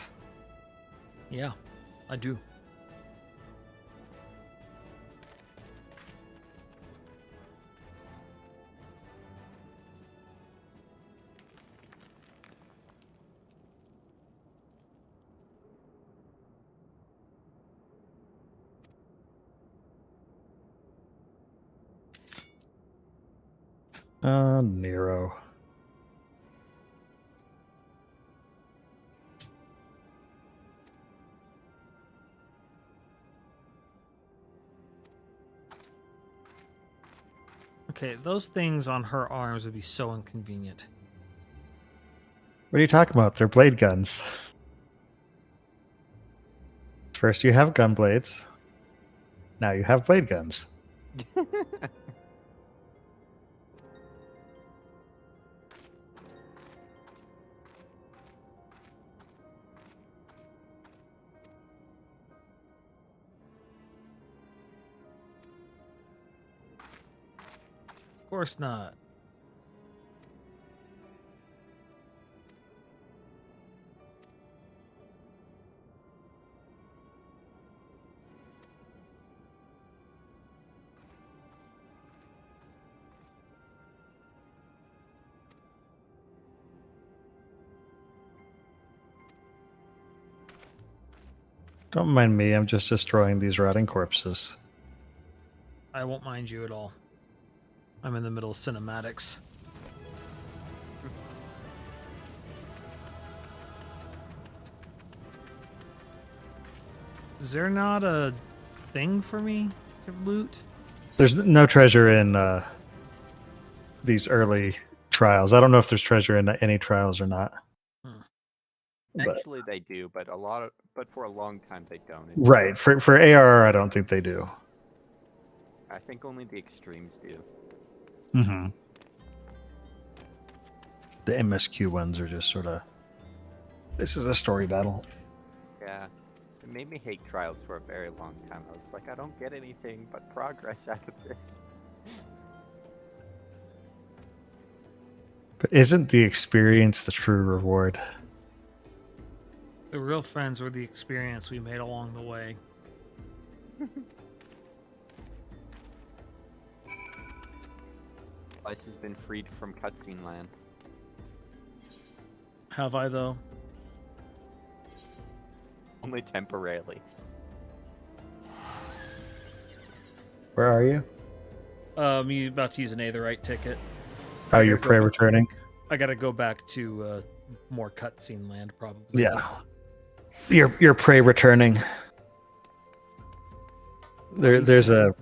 Yeah, I do. Nero. Okay, those things on her arms would be so inconvenient. What are you talking about? They're blade guns. First you have gun blades. Now you have blade guns. Of course not. Don't mind me, I'm just destroying these rotting corpses. I won't mind you at all. I'm in the middle of cinematics. Is there not a thing for me to loot? There's no treasure in these early trials. I don't know if there's treasure in any trials or not. But, Actually, they do, but for a long time they don't. right. For ARR, I don't think they do. I think only the extremes do. Mm-hmm. The MSQ ones are just sort of. This is a story battle. Yeah. It made me hate trials for a very long time. I was like, I don't get anything but progress out of this. But isn't the experience the true reward? The real friends were the experience we made along the way. Splice has been freed from cutscene land. Have I, though? Only temporarily. Where are you? You about to use an Aetherite ticket. Oh, I you're gotta go prey back- returning? I gotta go back to more cutscene land, probably. Yeah. You're prey returning. There's a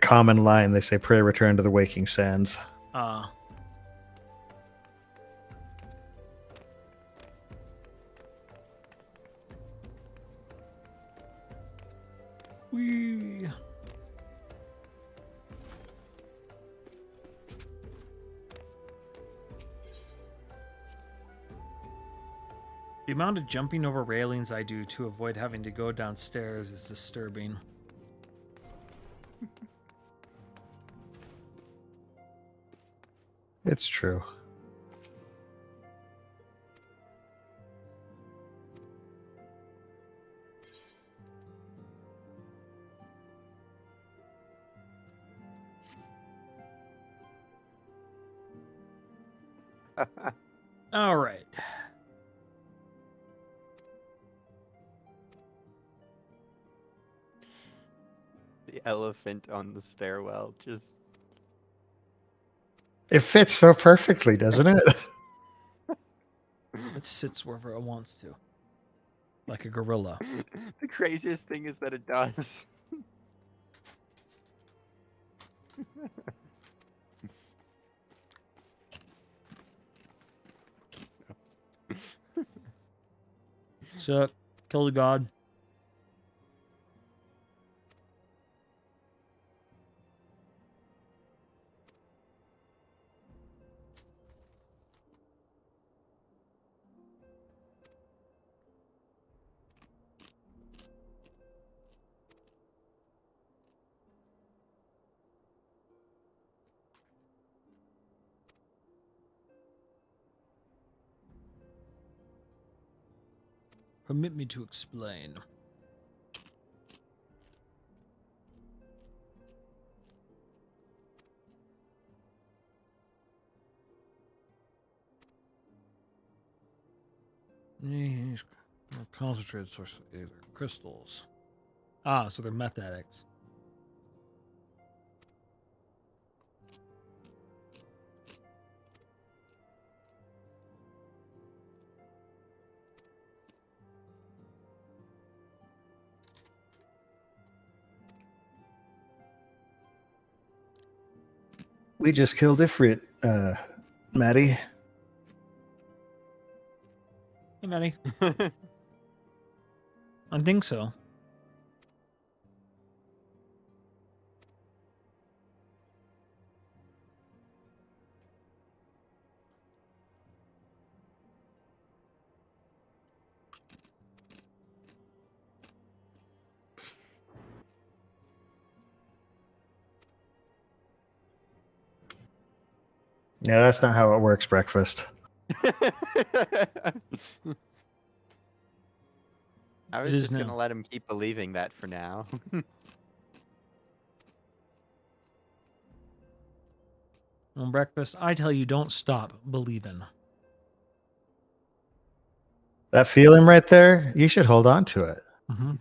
common line. They say prey return to the waking sands. Wee. The amount of jumping over railings I do to avoid having to go downstairs is disturbing. It's true. All right. The elephant on the stairwell just It fits so perfectly, doesn't it? It sits wherever it wants to. Like a gorilla. the craziest thing is that it does. Suck. Kill the god. Permit me to explain. These are concentrated source of either crystals. Ah, so they're meth addicts. We just killed Ifrit, Maddie. Hey, Maddie. I think so. Yeah, that's not how it works, breakfast. I It was is just now. gonna let him keep believing that for now. On breakfast, I tell you, don't stop believing. That feeling right there, you should hold on to it. Mm-hmm.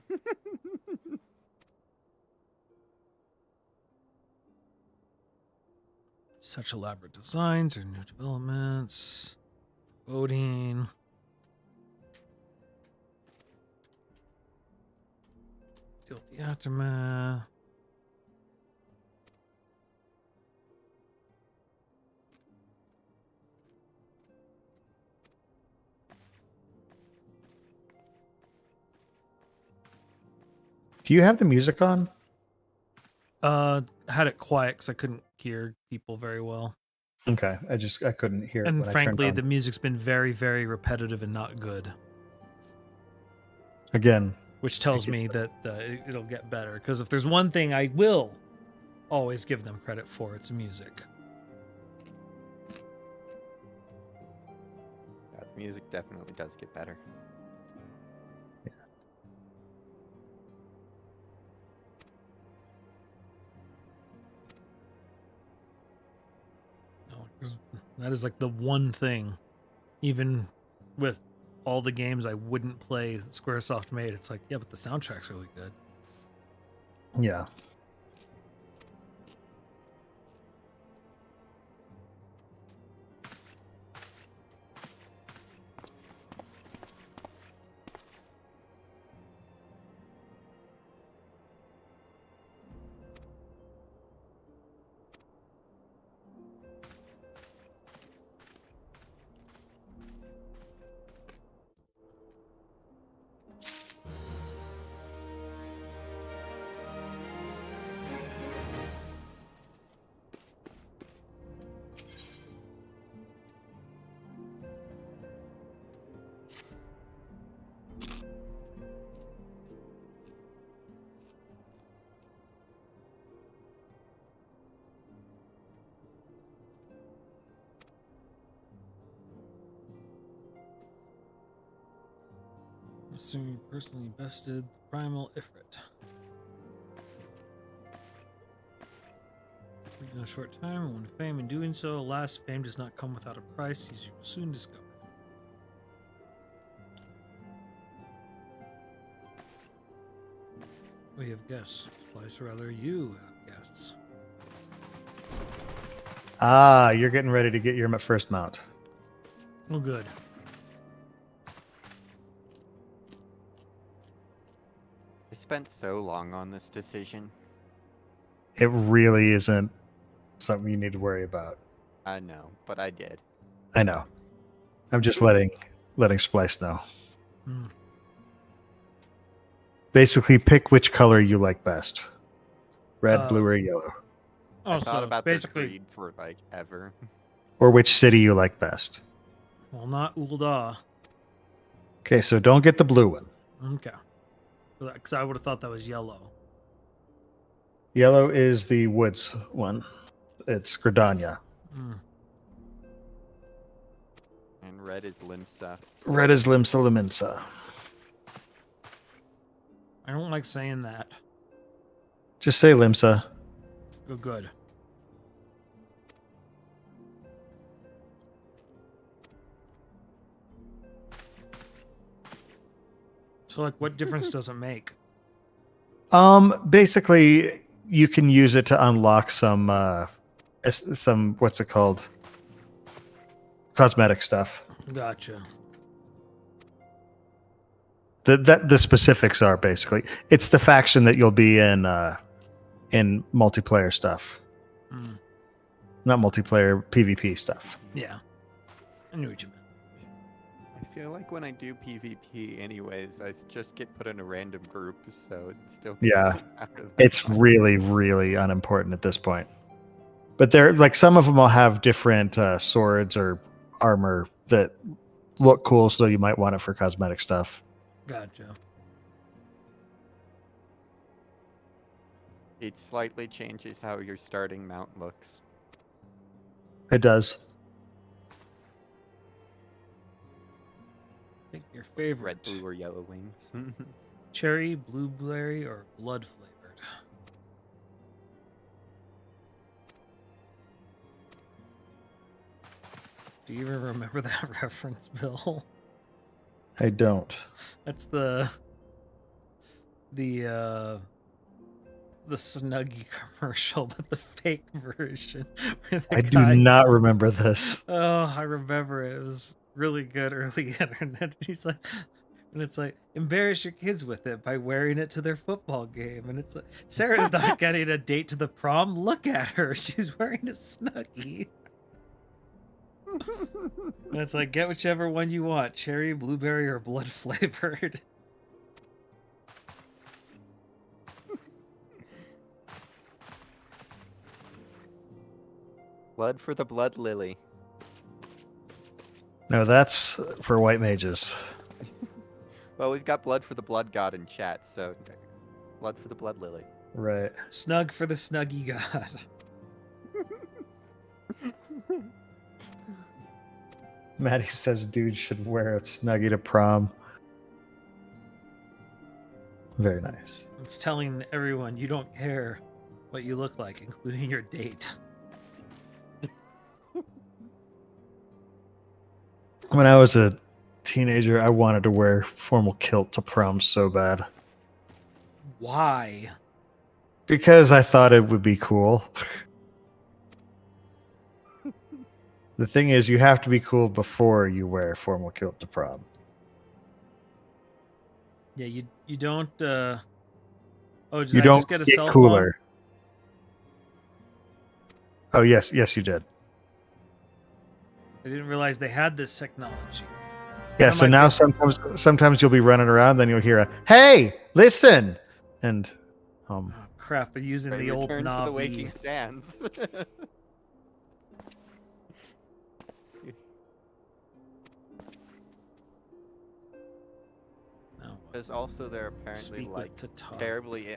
Such elaborate designs or new developments. Voting. Deal with the aftermath. Do you have the music on? Had it quiet because I couldn't hear people very well. Okay, I couldn't hear it. And when I frankly, turned the on. music's been very, very repetitive and not good. Again, Which tells get me that it'll get better. Because if there's one thing I will always give them credit for, it's music. Yeah, the music definitely does get better. No, 'cause that is like the one thing, even with all the games I wouldn't play that Squaresoft made, it's like, yeah, but the soundtrack's really good. yeah. Assuming you personally bested Primal Ifrit. In a short time, and won fame in doing so. Alas, fame does not come without a price, as you will soon discover. We have guests. Splice, or rather, you have guests. Ah, you're getting ready to get your first mount. Oh, good. I spent so long on this decision. It really isn't something you need to worry about. I know, but I did. I know. I'm just letting Splice know. Hmm. Basically, pick which color you like best. Red, blue, or yellow. Oh, I thought so about this basically, breed for like ever. Or which city you like best. well, not Ul'dah. Okay, so don't get the blue one. Okay. Because I would have thought that was yellow. Yellow is the woods one. It's Gridania. Hmm. And red is Limsa. Red is Limsa Liminsa. I don't like saying that. Just say Limsa. Oh, good. So, like, what difference does it make? Basically, you can use it to unlock some what's it called? Cosmetic stuff. Gotcha. The specifics are basically it's the faction that you'll be in multiplayer stuff. Hmm. Not multiplayer, PvP stuff. Yeah. I knew what you meant. I feel like when I do PvP anyways, I just get put in a random group, so it still Yeah. doesn't matter that It's much. really, really unimportant at this point. But they're like some of them will have different swords or armor that look cool, so you might want it for cosmetic stuff. Gotcha. It slightly changes how your starting mount looks. It does. Pick your favorite. Red, blue, or yellow wings. Cherry, blueberry, or blood flavored? Do you even remember that reference, Bill? I don't. That's the Snuggie commercial, but the fake version. where the I do guy- not remember this. Oh, I remember it. It was really good early internet. He's like, and it's like, embarrass your kids with it by wearing it to their football game. And it's like, Sarah's not getting a date to the prom. Look at her. She's wearing a Snuggie. And it's like, get whichever one you want, cherry, blueberry, or blood flavored. Blood for the blood lily. No, that's for white mages. Well, we've got blood for the blood god in chat, so blood for the blood lily. Right. Snug for the Snuggie god. Maddie says dude should wear a Snuggie to prom. Very nice. It's telling everyone you don't care what you look like, including your date. When I was a teenager, I wanted to wear formal kilt to prom so bad. Why? Because I thought it would be cool. The thing is, you have to be cool before you wear formal kilt to prom. Yeah, you don't. Oh, did You I don't just get a get cell cooler. Oh yes, yes you did. phone? I didn't realize they had this technology. Yeah. That So might now be- sometimes you'll be running around, then you'll hear a "Hey, listen," and Oh, crap! They're using Right, the old return to the waking Navi. sands. No, Because also they're apparently speak like with Tatar. terribly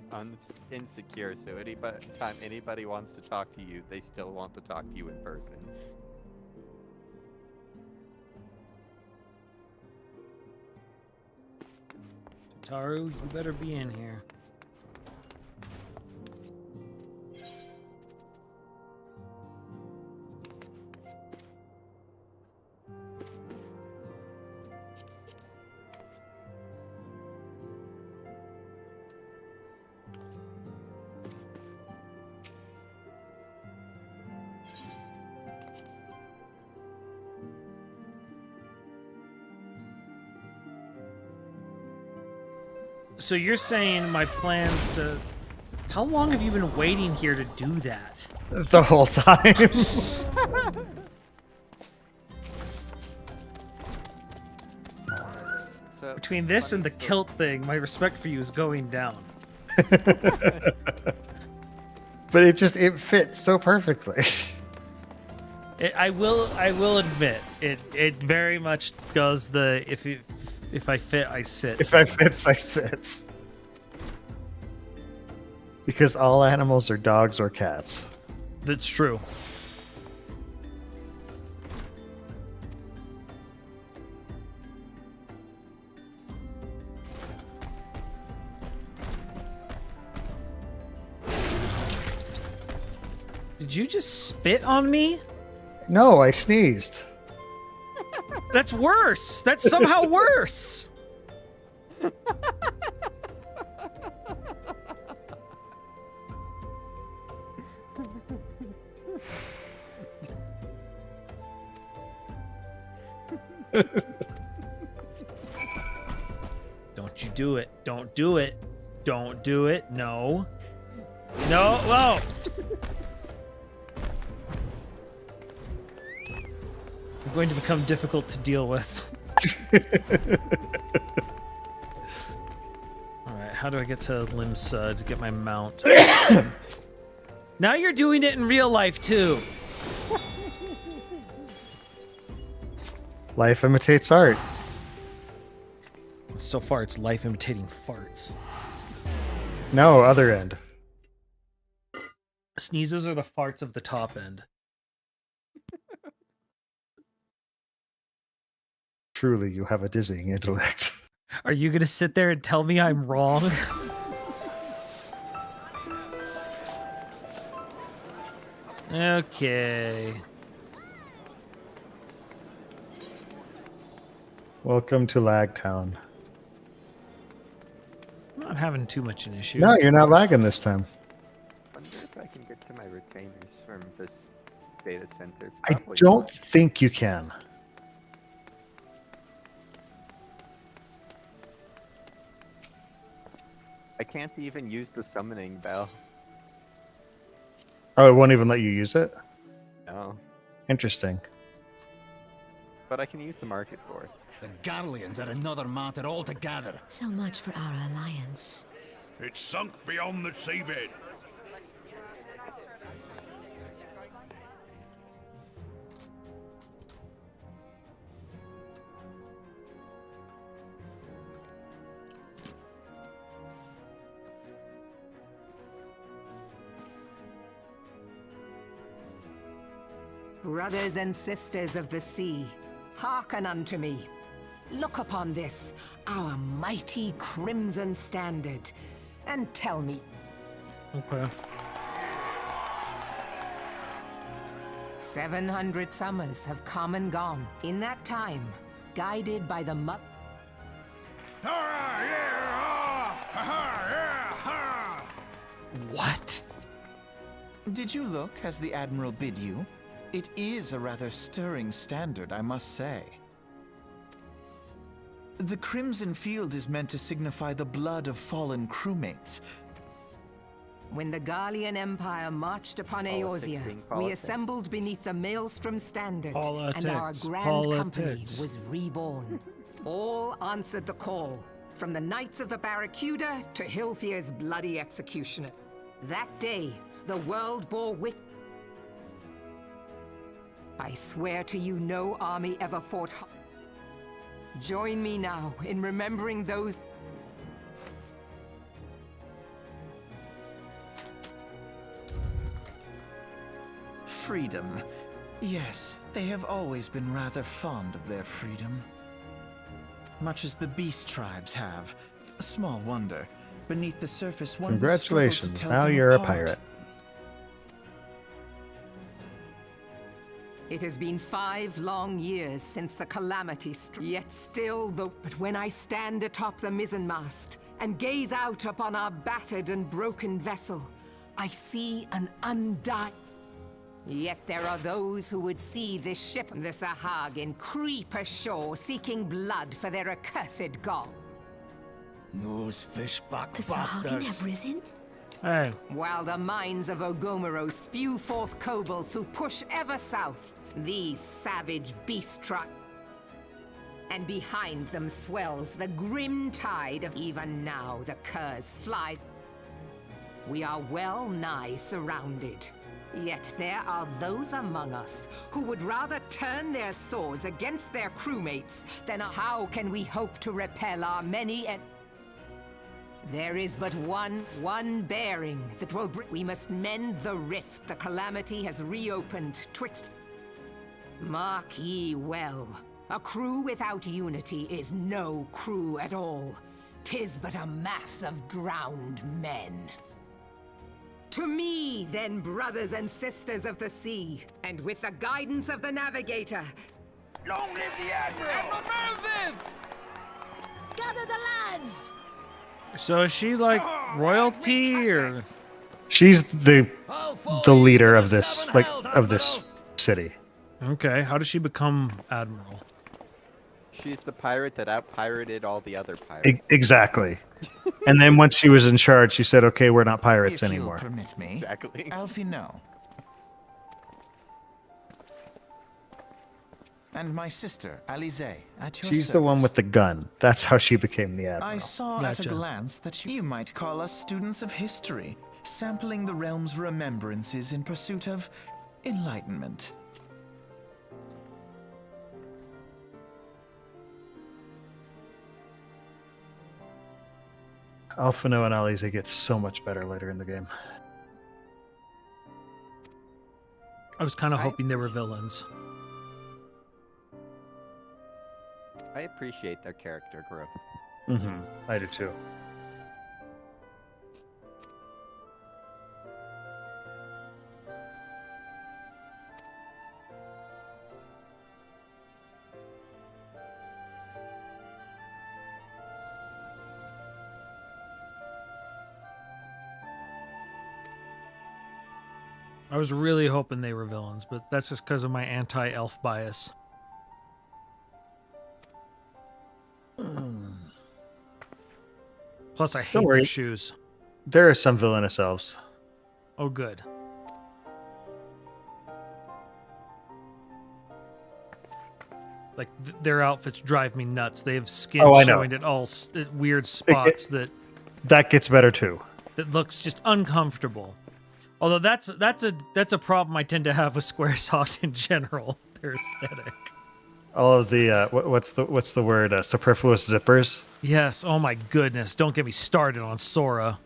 insecure, so anytime anybody wants to talk to you, they still want to talk to you in person. Taru, you better be in here. So you're saying my plans to... How long have you been waiting here to do that? The whole time. So, Between this and the funny story- kilt thing, my respect for you is going down. But it fits so perfectly. I will admit, it very much goes the if I fit, I sit. If I fits, I sits. Because all animals are dogs or cats. That's true. Did you just spit on me? No, I sneezed. That's worse. That's somehow worse. Don't you do it. Don't do it. Don't do it. No. No. Whoa. I'm going to become difficult to deal with. Alright, how do I get to Limsa to get my mount? Now you're doing it in real life too. Life imitates art. So far it's life imitating farts. No, other end. Sneezes are the farts of the top end. Truly, you have a dizzying intellect. Are you gonna sit there and tell me I'm wrong? Okay. Welcome to Lag Town. I'm not having too much an issue. No, you're not lagging this time. Wonder if I can get to my retainers from this data center. I Probably don't not. think you can. I can't even use the summoning bell. Oh, it won't even let you use it? No. Interesting. But I can use the market for it. The Garleans are another matter altogether. So much for our alliance. It's sunk beyond the seabed. Brothers and sisters of the sea, hearken unto me. Look upon this, our mighty crimson standard, and tell me, Okay. 700 summers have come and gone. In that time, guided by the What? Did you look as the Admiral bid you? It is a rather stirring standard, I must say. The Crimson Field is meant to signify the blood of fallen crewmates. When the Garlean Empire marched upon Politics Eorzea, being we politics. assembled beneath the Maelstrom standard, and our Politics, grand company politics. was reborn. All answered the call, from the Knights of the Barracuda to Hilthier's bloody executioner. That day, the world bore witness. I swear to you, no army ever fought. Join me now in remembering those. Freedom. Yes, they have always been rather fond of their freedom. Much as the beast tribes have. Small wonder. Beneath the surface, one would struggle to Congratulations. tell Now them you're a apart. pirate. It has been 5 long years since the calamity struck. Yet still But when I stand atop the mizzenmast and gaze out upon our battered and broken vessel, I see an undying... Yet there are those who would see this ship, the Sahagin, creep ashore seeking blood for their accursed god. Those fishback The Sahagin bastards. have risen? Hey, While the mines of Ogomoro spew forth kobolds who push ever south, these savage beast tribes. And behind them swells the grim tide of even now the curs fly. We are well nigh surrounded. Yet there are those among us who would rather turn their swords against their crewmates than how can we hope to repel our many and... There is but one bearing that will we must mend the rift the calamity has reopened twixt... Mark ye well, a crew without unity is no crew at all. 'Tis but a mass of drowned men. To me, then, brothers and sisters of the sea, and with the guidance of the navigator... Long live the Admiral! Admiral Melvin! Gather the lads! so is she like royalty or? She's the I'll follow the you leader to of the this seven hells, of this Admiral. city. Okay, how does she become admiral? She's the pirate that out-pirated all the other pirates. Exactly. And then once she was in charge, she said, "Okay, we're not pirates If you'll anymore." permit me. Exactly. Alfie, no. And my sister, Alize, at your She's the one service. with the gun. That's how she became the I admiral. saw at Gotcha. a glance that you might call us students of history, sampling the realm's remembrances in pursuit of enlightenment. Alphino and Alize get so much better later in the game. I was kind of hoping they were villains. I appreciate their character growth. I do too. I was really hoping they were villains, but that's just because of my anti-elf bias. Plus, I hate worry. their shoes. There are some villainous elves. Oh, good. Like, their outfits drive me nuts. They have skin Oh, I know. showing at all at weird spots that That gets better too. looks just uncomfortable. Although that's a problem I tend to have with Squaresoft in general. Their aesthetic. All of the what's the word? Superfluous zippers. Yes. Oh my goodness. Don't get me started on Sora.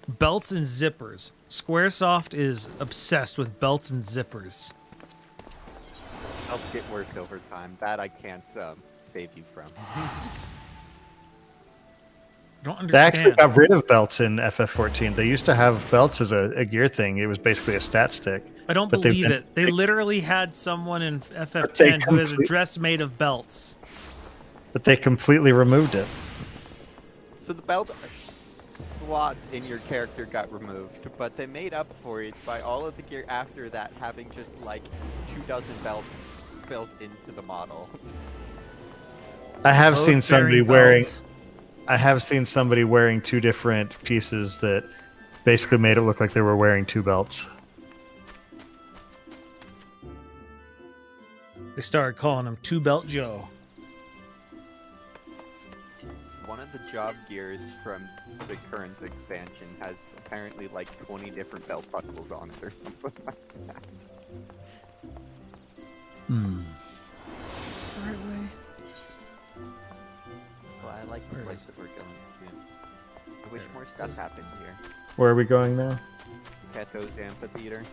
Belts and zippers. Squaresoft is obsessed with belts and zippers. They'll get worse over time. That I can't save you from. I don't They actually understand. got rid of belts in FF14. They used to have belts as a gear thing. It was basically a stat stick. I don't but they've believe been- it. They literally had someone in FF10 they who has a complete- dress made of belts. But they completely removed it. So the belt slot in your character got removed, but they made up for it by all of the gear after that having just like 24 belts built into the model. I have seen somebody Load-bearing wearing. belts. I have seen somebody wearing two different pieces that basically made it look like they were wearing two belts. They started calling him Two Belt Joe. One of the job gears from the current expansion has apparently like 20 different belt buckles on it or something like that. Just the right way. Well, I like the Where place is that we're going to. I wish more stuff happened here. Where are we going now? Keto's Amphitheater.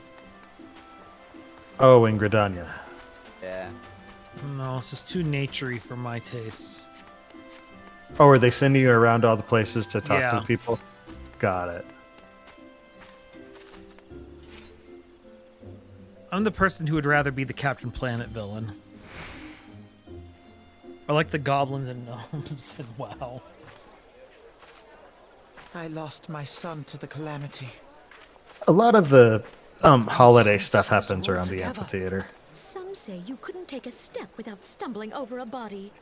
Oh, in Gridania. Yeah. No, this is too naturey for my tastes. Oh, are they sending you around all the places to talk to Yeah. the people? Got it. I'm the person who would rather be the Captain Planet villain. I like the goblins and gnomes and WoW. I lost my son to the calamity. A lot of the holiday stuff happens around the amphitheater. Some say you couldn't take a step without stumbling over a body.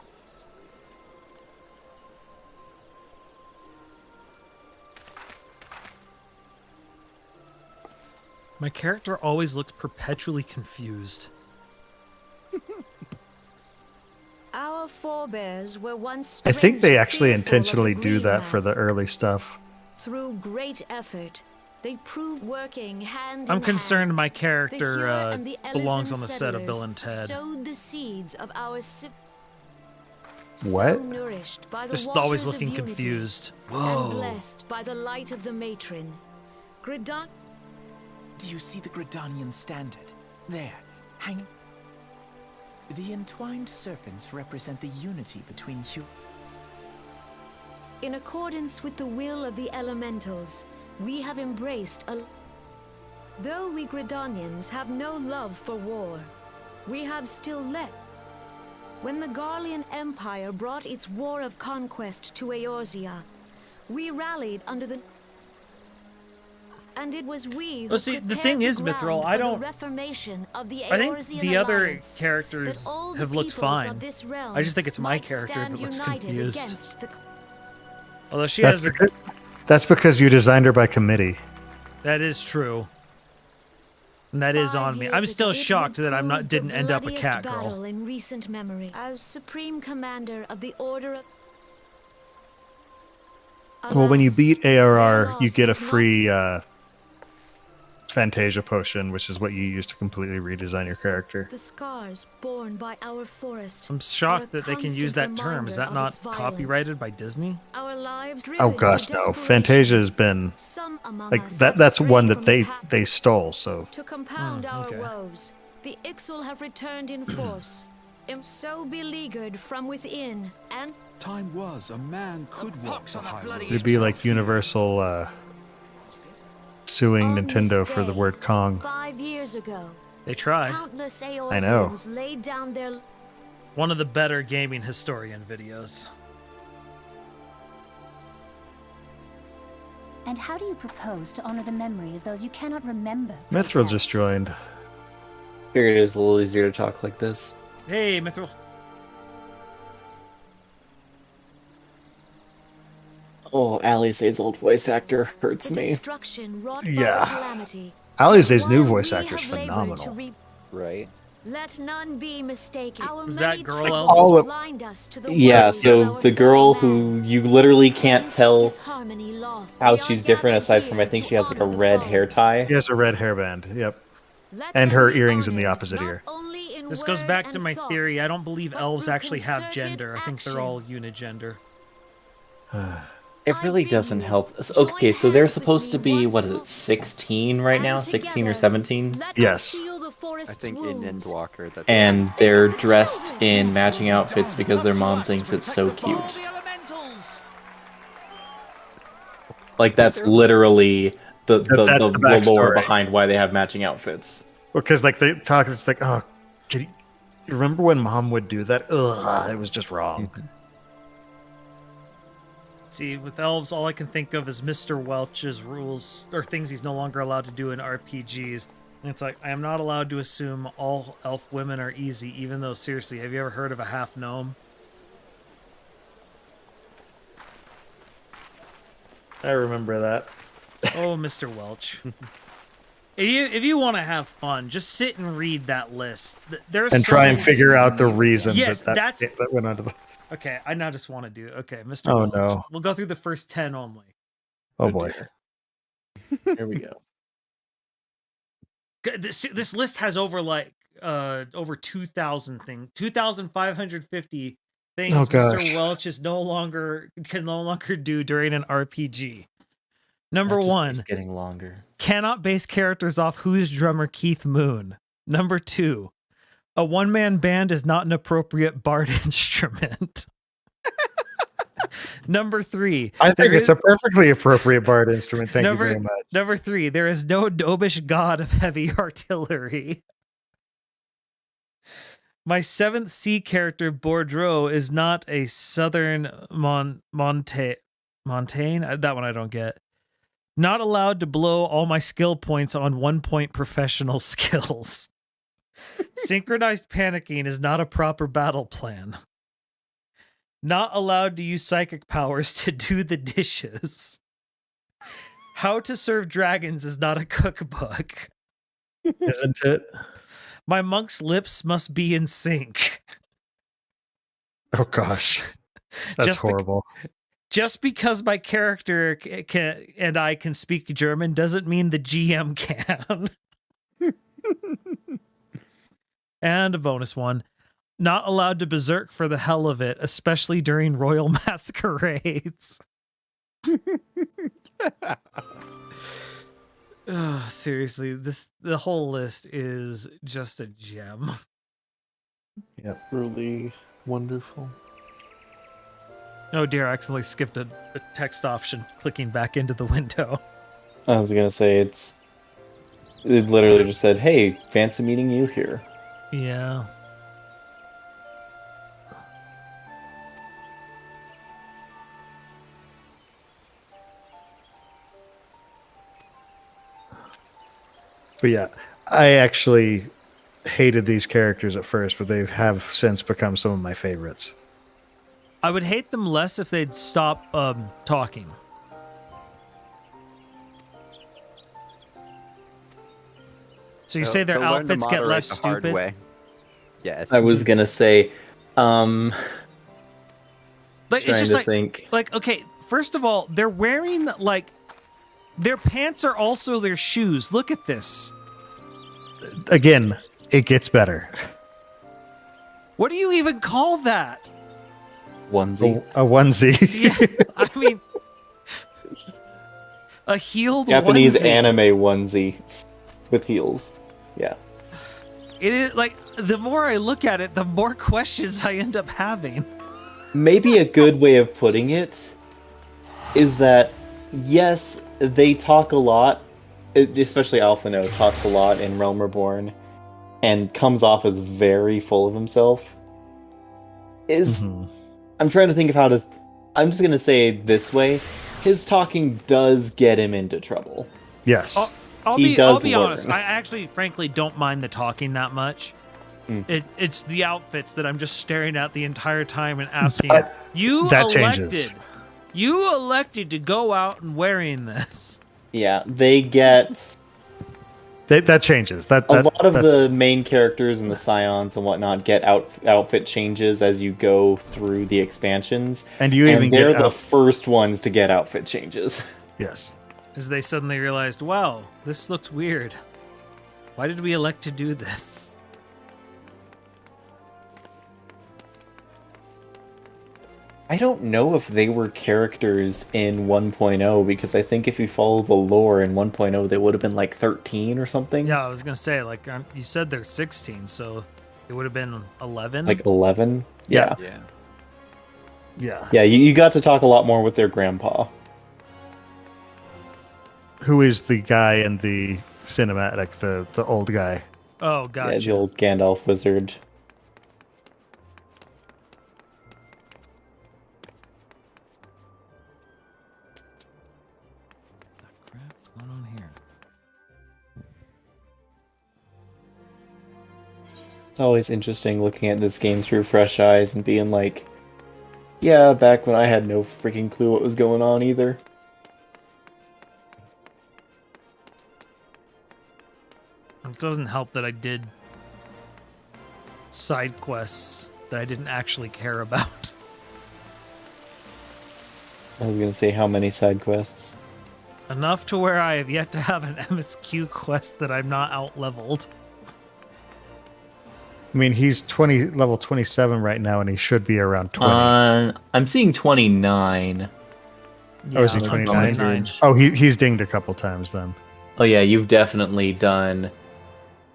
My character always looks perpetually confused. Our forebears were once I think they strangely actually fearful of the intentionally do green that for math. the early stuff. Through great effort, they proved working hand I'm in concerned hand. my The character Hura and the belongs Ellison on the set of settlers Bill and Ted. sowed the seeds of our What? So nourished by the Just waters always of looking unity confused. And blessed by the light of the matron. Gridon Do you see the Gridanian standard? There, hanging. The entwined serpents represent the unity between humans. In accordance with the will of the elementals, we have embraced a... Though we Gridanians have no love for war, we have still let... When the Garlean Empire brought its war of conquest to Eorzea, we rallied under the... And it was we who Well, see, the prepared thing is, ground Mithril, for I the don't... reformation of the I think Eorzean the other alliance, characters that all the have looked peoples of fine. this realm I just think it's my might character stand that looks united confused. against the... Although she That's has a... because, that's because you designed her by committee. That is true. And that is 5 on me. years I'm still ago, it shocked would that I'm prove not didn't the end up a bloodiest cat battle girl. in recent memory. As supreme commander of the Order of... Well, when you Alas, beat their ARR, you loss get a was not- free Fantasia potion, which is what you use to completely redesign your character. The scars borne by our forest. I'm are a shocked that they can use constant that term. Is that reminder of not its violence. copyrighted by Disney? Our lives Oh driven to gosh, no. desperation. Fantasia has been Some among like us that. have That's one strayed that from the path. they stole. So To compound our okay. woes, the Ixal have returned in force, so beleaguered from within, and Time was a man could walk the high road. it'd be like Universal suing on Nintendo this for the day, word Kong. 5 years ago, They tried. countless know. Eorzeans laid down their... One of the better gaming historian videos. And how do you propose to honor the memory of those you cannot remember? Mithril just joined. Figured it was a little easier to talk like this. Hey, Mithril. Oh, Alice's old voice actor hurts the me. destruction wrought by Yeah. the calamity. Alize's new While voice we actor is have labored to phenomenal. Right? Let none be mistaken. Our Is that many girl troubles elf? All of- blind us to the Yeah, ways so of our the girl fellow man. who you literally can't Hence tell is harmony lost. how We are she's different gathered aside from I here think to she has like a honor the red fallen. hair tie. He has a red hairband. Yep. Let and them her be earrings in the honored, opposite not ear. only in This goes word back to and my thought, theory. I don't believe but elves through actually have concerted gender. I think they're action. all unigender. It really doesn't help. Okay, so they're supposed to be, what is it, 16 right now? 16 or 17? Let us Yes. heal the I forest's think in wounds. Endwalker that And they're dressed in matching outfits because their mom thinks it's so cute. Like, that's literally the That's the lore backstory. behind why they have matching outfits. Because like they talk, it's like, oh, you remember when Mom would do that? Ugh, it was just wrong. See, with elves, all I can think of is Mr. Welch's rules, or things he's no longer allowed to do in RPGs. And it's like, I am not allowed to assume all elf women are easy, even though, seriously, have you ever heard of a half gnome? I remember that. Oh, Mr. Welch. If you want to have fun, just sit and read that list. There's And so try and many- figure out the reason Yes, that that's... went onto the. Okay, I now just want to do... Okay, Mr. Oh, Welch. no. We'll go through the first 10 only. Oh boy. Here we go. This list has over over 2,000 things, 2,550 things Oh, gosh. Mr. Welch can no longer do during an RPG. Number That just one, keeps getting longer. cannot base characters off Who's drummer Keith Moon. Number two, a one-man band is not an appropriate bard instrument. Number 3. I think there it's a perfectly appropriate bard instrument. Thank you very much. Number 3. There is no gnomish god of heavy artillery. My 7th C character, Bourdreau, is not a southern Montaigne. That one I don't get. Not allowed to blow all my skill points on 1-point professional skills. Synchronized panicking is not a proper battle plan. Not allowed to use psychic powers to do the dishes. How to serve dragons is not a cookbook. Isn't it? My monk's lips must be in sync. Oh gosh, that's horrible. Just because my character and I can speak German doesn't mean the GM can. And a bonus one. Not allowed to berserk for the hell of it, especially during royal masquerades. Ugh, seriously, the whole list is just a gem. Yeah, really wonderful. Oh dear, I accidentally skipped a text option, clicking back into the window. I was gonna say it literally just said, "Hey, fancy meeting you here." Yeah. But yeah, I actually hated these characters at first, but they have since become some of my favorites. I would hate them less if they'd stop talking. So you say their outfits get less stupid? Way. Yes. I was gonna say, like it's just like, think. like, okay, first of all, they're wearing like their pants are also their shoes. Look at this. Again, it gets better. What do you even call that? Onesie. A onesie. Yeah, I mean, a heeled Japanese onesie. anime onesie with heels. Yeah. It is like the more I look at it, the more questions I end up having. Maybe a good way of putting it is that yes, they talk a lot, especially Alphino talks a lot in Realm Reborn and comes off as very full of himself. I'm trying to think of how to... I'm just going to say it this way. His talking does get him into trouble. Yes. I'll be honest. I actually, frankly, don't mind the talking that much. It's the outfits that I'm just staring at the entire time and asking, you elected to go out and wearing this. Yeah, they get... That changes. A lot of the main characters and the scions and whatnot get outfit changes as you go through the expansions. And they're the first ones to get outfit changes. Yes. As they suddenly realized, wow, this looks weird. Why did we elect to do this? I don't know if they were characters in 1.0 because I think if you follow the lore in 1.0 they would have been like 13 or something. Yeah, I was going to say, like, you said they're 16, so it would have been 11? Like 11? Yeah. Yeah. Yeah, you got to talk a lot more with their grandpa. Who is the guy in the cinematic, the old guy? Oh, gotcha. Yeah, the old Gandalf wizard. What's going on here? It's always interesting looking at this game through fresh eyes and being like, yeah, back when I had no freaking clue what was going on either. It doesn't help that I did side quests that I didn't actually care about. I was gonna say, how many side quests? Enough to where I have yet to have an MSQ quest that I'm not out-leveled. I mean, he's level 27 right now, and he should be around 20. I'm seeing 29. Yeah, is he 29? Oh, he's dinged a couple times then. Oh yeah, you've definitely done...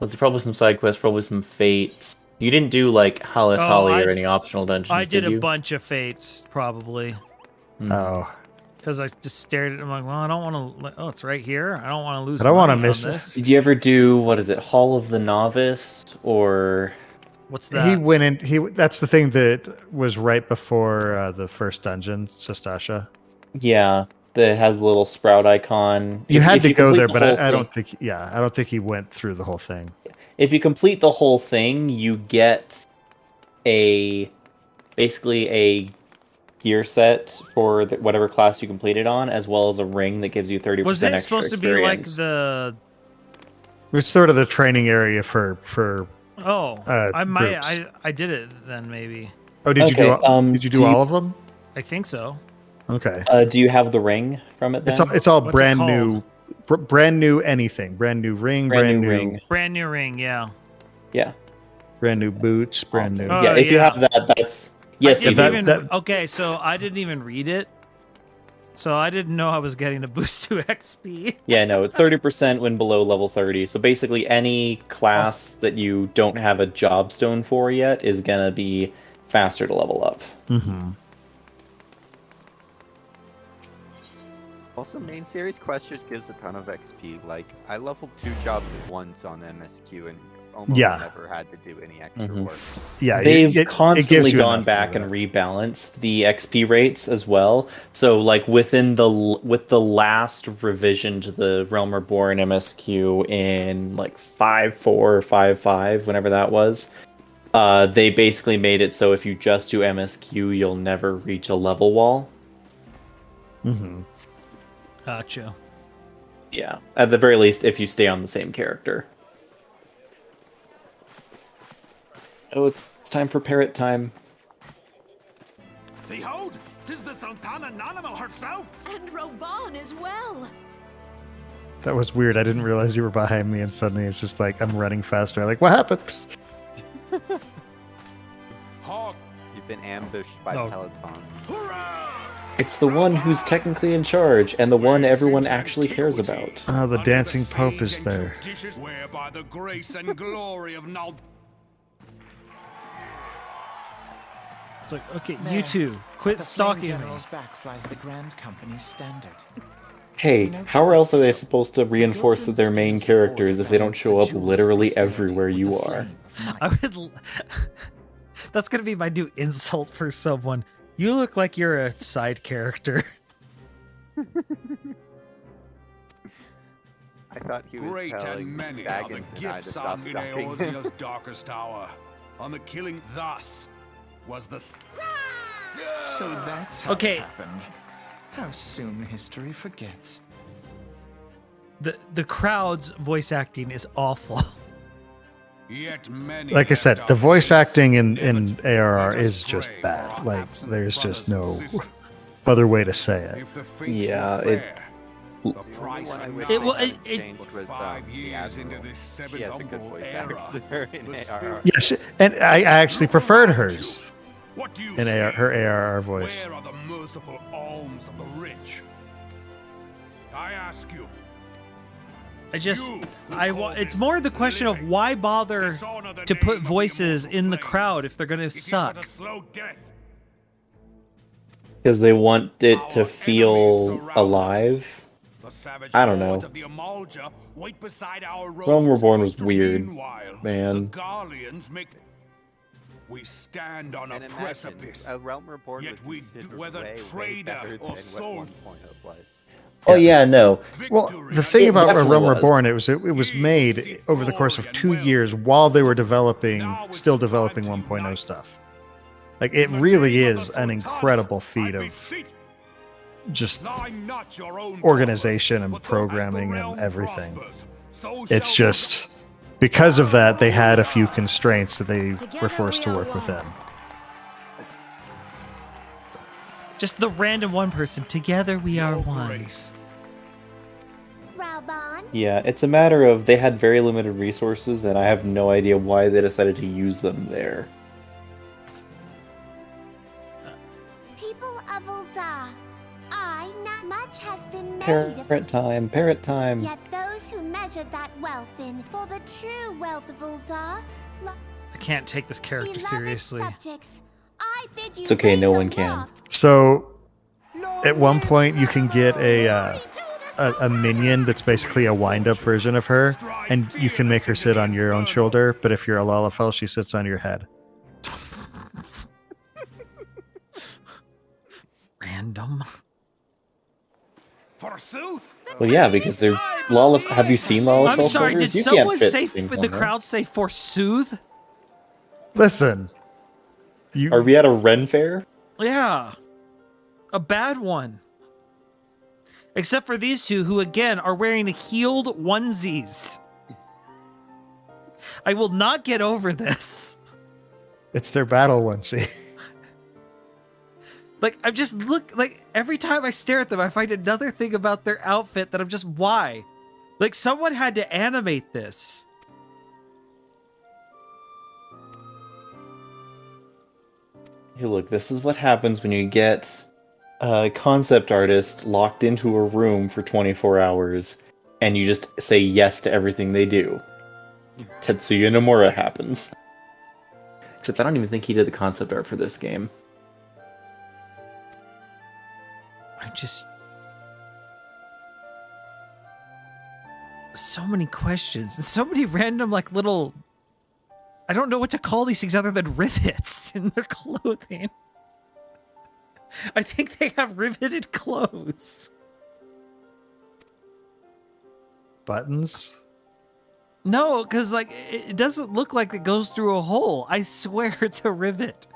Let's probably some side quests, probably some fates. You didn't do like Halatali or any optional dungeons, I did you? a bunch of fates, probably. Oh. Because I just stared at it. I'm like, well, I don't want to. Oh, it's right here. I don't want to lose. I don't want to money miss on it. this. Did you ever do what is it, Hall of the Novice or? What's that? He went in. That's the thing that was right before the first dungeon, Sastasha. Yeah, that had the little sprout icon. You had to go there, but whole I don't thing- think. Yeah, I don't think he went through the whole thing. If you complete the whole thing, you get basically a gear set for whatever class you completed on, as well as a ring that gives you 30% Was it extra supposed to experience. be like the? It's sort of the training area for. Oh, I might. groups. I did it then maybe. Oh, did you do? Okay, Did you do all of them? I think so. Okay. Do you have the ring from it then? It's all What's it brand called? new, brand new anything, brand new ring, brand new ring. Brand new ring. Yeah. Yeah. brand new boots, brand new. Oh, Yeah, if you yeah. have that, that's yes. I You didn't do. even, okay, so I didn't even read it. So I didn't know I was getting a boost to XP. Yeah, no, it's 30% when below level 30. So basically, any class that you don't have a job stone for yet is gonna be faster to level up. Mm-hmm. Also, main series quest just gives a ton of XP. Like, I leveled 2 jobs at once on MSQ and almost Yeah. never had to do any extra Mhm. work. Yeah, They've it constantly gives you gone enough back to and do rebalanced the XP rates as well. So, like with the last revision to the Realm Reborn MSQ in like 5.4 or 5.5, whenever that was, they basically made it so if you just do MSQ, you'll never reach a level wall. that. Mm-hmm. Gotcha. Yeah, at the very least, if you stay on the same character. Oh, it's time for parrot time. Behold, 'tis the Sultana Nanimo herself! And Roban as well. That was weird. I didn't realize you were behind me, and suddenly it's just like I'm running faster. Like, what happened? You've been ambushed by Oh. Peloton. It's the one who's technically in charge, and the one everyone actually cares about. Oh, the dancing pope is there. Whereby the grace and glory of Nald. It's like, okay, There, you two, quit at the stalking Flame me. General's back flies the Grand Company's standard. Hey, how else are they supposed to reinforce that they're main characters if they don't show up literally everywhere you are? I would. That's gonna be my new insult for someone. You look like you're a side character. I thought he was Great and telling many are the Baggins and I to gifts stop on stalking. Gineosia's darkest hour. On the killing thus was the... So that's how Okay. it happened. How soon history forgets. The crowd's voice acting is awful. Yet many Like I said, left the our voice faith, acting in never ARR let us is just pray bad. for our Like, absent there's just brothers no and sisters. other way to say it. If the fates Yeah, were it- fair, the The only price one I had wish not they It- well, hadn't it- changed was 5 the years into Admiral. this She seventh has a good humble voice era. actor in The ARR. spirit- Yes, and I actually preferred hers What do you in say? her ARR voice. Where are the merciful alms of the rich? I ask you. It's more the question of why bother to put voices in the crowd if they're gonna suck. Because they want it to feel alive. I don't know. Realm Reborn was weird, man. We stand on a And imagine, precipice. Realm Reborn Yet was we, considered whether way trader better than or what soldier. 1.0 was. Oh yeah, no. Well, the thing It about definitely Realm was. Reborn, it was made over the course of 2 years while they were still developing 1.0 stuff. Like, it really is an incredible feat of just organization and programming and everything. It's just because of that they had a few constraints that they were forced to work within. Just the random one person. Together we are one. Raban, Yeah, it's a matter of they had very limited resources, and I have no idea why they decided to use them there. people of Ul'dah, not much has been made Parrot time, parrot time. Yet those who measured that wealth in, for the true wealth of Ul'dah, I can't take this character beloved seriously. subjects, I bid you It's okay, no raise one a can. loft. So At one point, you can get a minion that's basically a wind-up version of her, and you can make her sit on your own shoulder. But if you're a Lalafell, she sits on your head. Random. Forsooth. Well, yeah, because they're Have you seen Lalafell? I'm sorry. Did soldiers? You can't someone fit say ping in pong, the right? crowd say forsooth? Listen, Are we at a Ren fair? Yeah, a bad one. Except for these two, who again are wearing healed onesies. I will not get over this. it's their battle onesie. Like, I'm just like every time I stare at them, I find another thing about their outfit that I'm just, why? Like, someone had to animate this. Hey, look, this is what happens when you get a concept artist locked into a room for 24 hours and you just say yes to everything they do. Tetsuya Nomura happens. Except I don't even think he did the concept art for this game. I'm just... So many questions. And so many random, like, little... I don't know what to call these things other than rivets in their clothing. I think they have riveted clothes. Buttons? No, because, like, it doesn't look like it goes through a hole. I swear it's a rivet.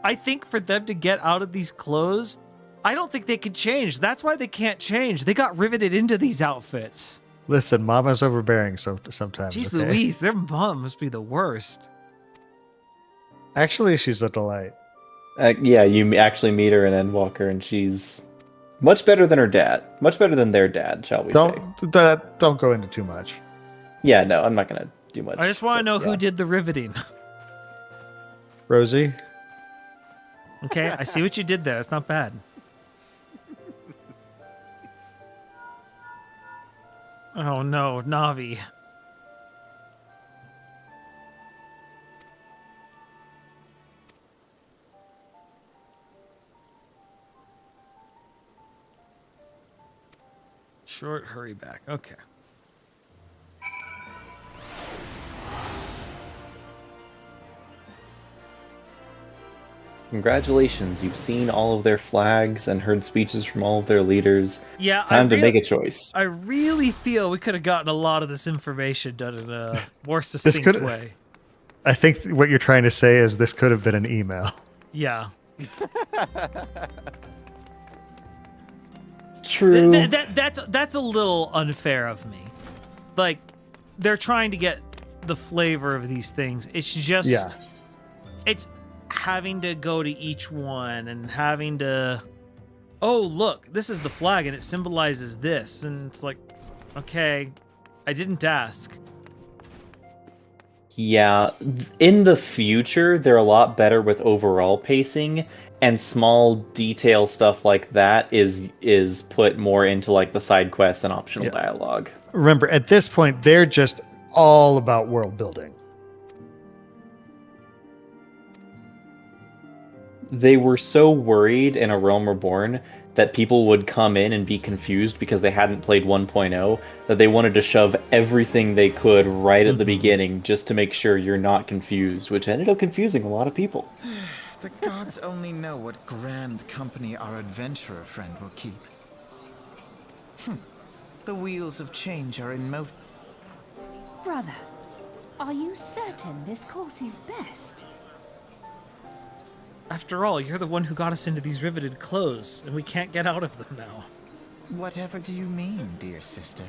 I think for them to get out of these clothes, I don't think they can change. That's why they can't change. They got riveted into these outfits. Listen, Mama's overbearing sometimes. Jeez okay? Louise, their mom must be the worst. Actually, she's a delight. Yeah, you actually meet her in Endwalker, and she's much better than her dad. Much better than their dad, shall we say. Don't go into too much. Yeah, no, I'm not going to do much. I just want to know who did the riveting. Rosie? Okay, I see what you did there. It's not bad. Oh no, Navi. Short hurry back. Okay. Congratulations, you've seen all of their flags and heard speeches from all of their leaders. Yeah, Time to make a choice. I really feel we could have gotten a lot of this information done in a more succinct way. I think what you're trying to say is this could have been an email. Yeah. True. That's a little unfair of me. Like, they're trying to get the flavor of these things. It's just... Yeah. It's having to go to each one and having to... Oh, look, this is the flag and it symbolizes this. And it's like, okay, I didn't ask. Yeah, in the future, they're a lot better with overall pacing, and small detail stuff like that is put more into like the side quests and optional dialogue. Remember, at this point, they're just all about world building. They were so worried in a Realm Reborn that people would come in and be confused because they hadn't played 1.0, that they wanted to shove everything they could right at the beginning just to make sure you're not confused, which ended up confusing a lot of people. The gods only know what grand company our adventurer friend will keep. The wheels of change are in motion. Brother, are you certain this course is best? After all, you're the one who got us into these riveted clothes, and we can't get out of them now. Whatever do you mean, dear sister?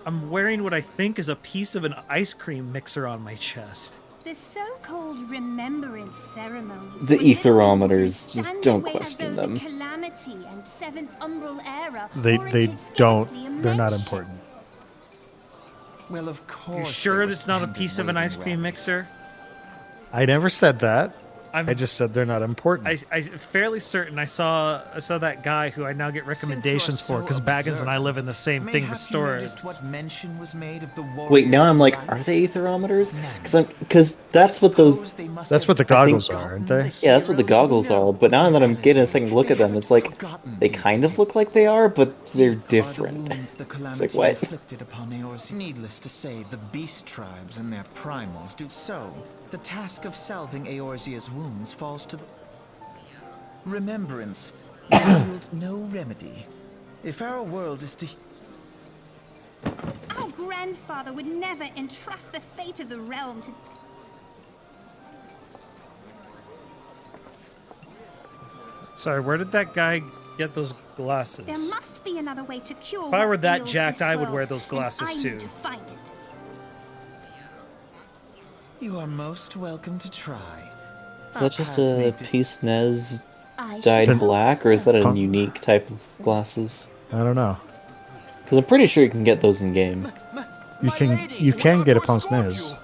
I'm wearing what I think is a piece of an ice cream mixer on my chest. The so-called remembrance ceremonies. The etherometers, just don't question them. Calamity and Seventh Umbral Era They don't. They're not important. Well, of course. You sure that's not a piece of an ice cream mixer? I never said that. I just said they're not important. I'm fairly certain I saw that guy who I now get recommendations for because Baggins and I live in the same thing to store it. What mention was made of the Wait, now I'm like, are they aetherometers? Because that's what those. That's what the goggles are, aren't they? Yeah, that's what the goggles are. But now that I'm getting a second look at them, it's like they kind of look like they are, but they're different. It's like what? Needless to say, the beast tribes and their primals do so. The task of salving Eorzea's wounds falls to the remembrance. Yield no remedy. If our world is to Our grandfather would never entrust the fate of the realm to... Sorry, where did that guy get those glasses? There must be another way to cure. If I were what that ails jacked, this I would world, wear those glasses and I too. need to find it. You are most welcome to try. Is that just a piece Nez I dyed shall black, or is that a Huh? unique type of glasses? I don't know. Because I'm pretty sure you can get those in game. You can get a Ponce Nez.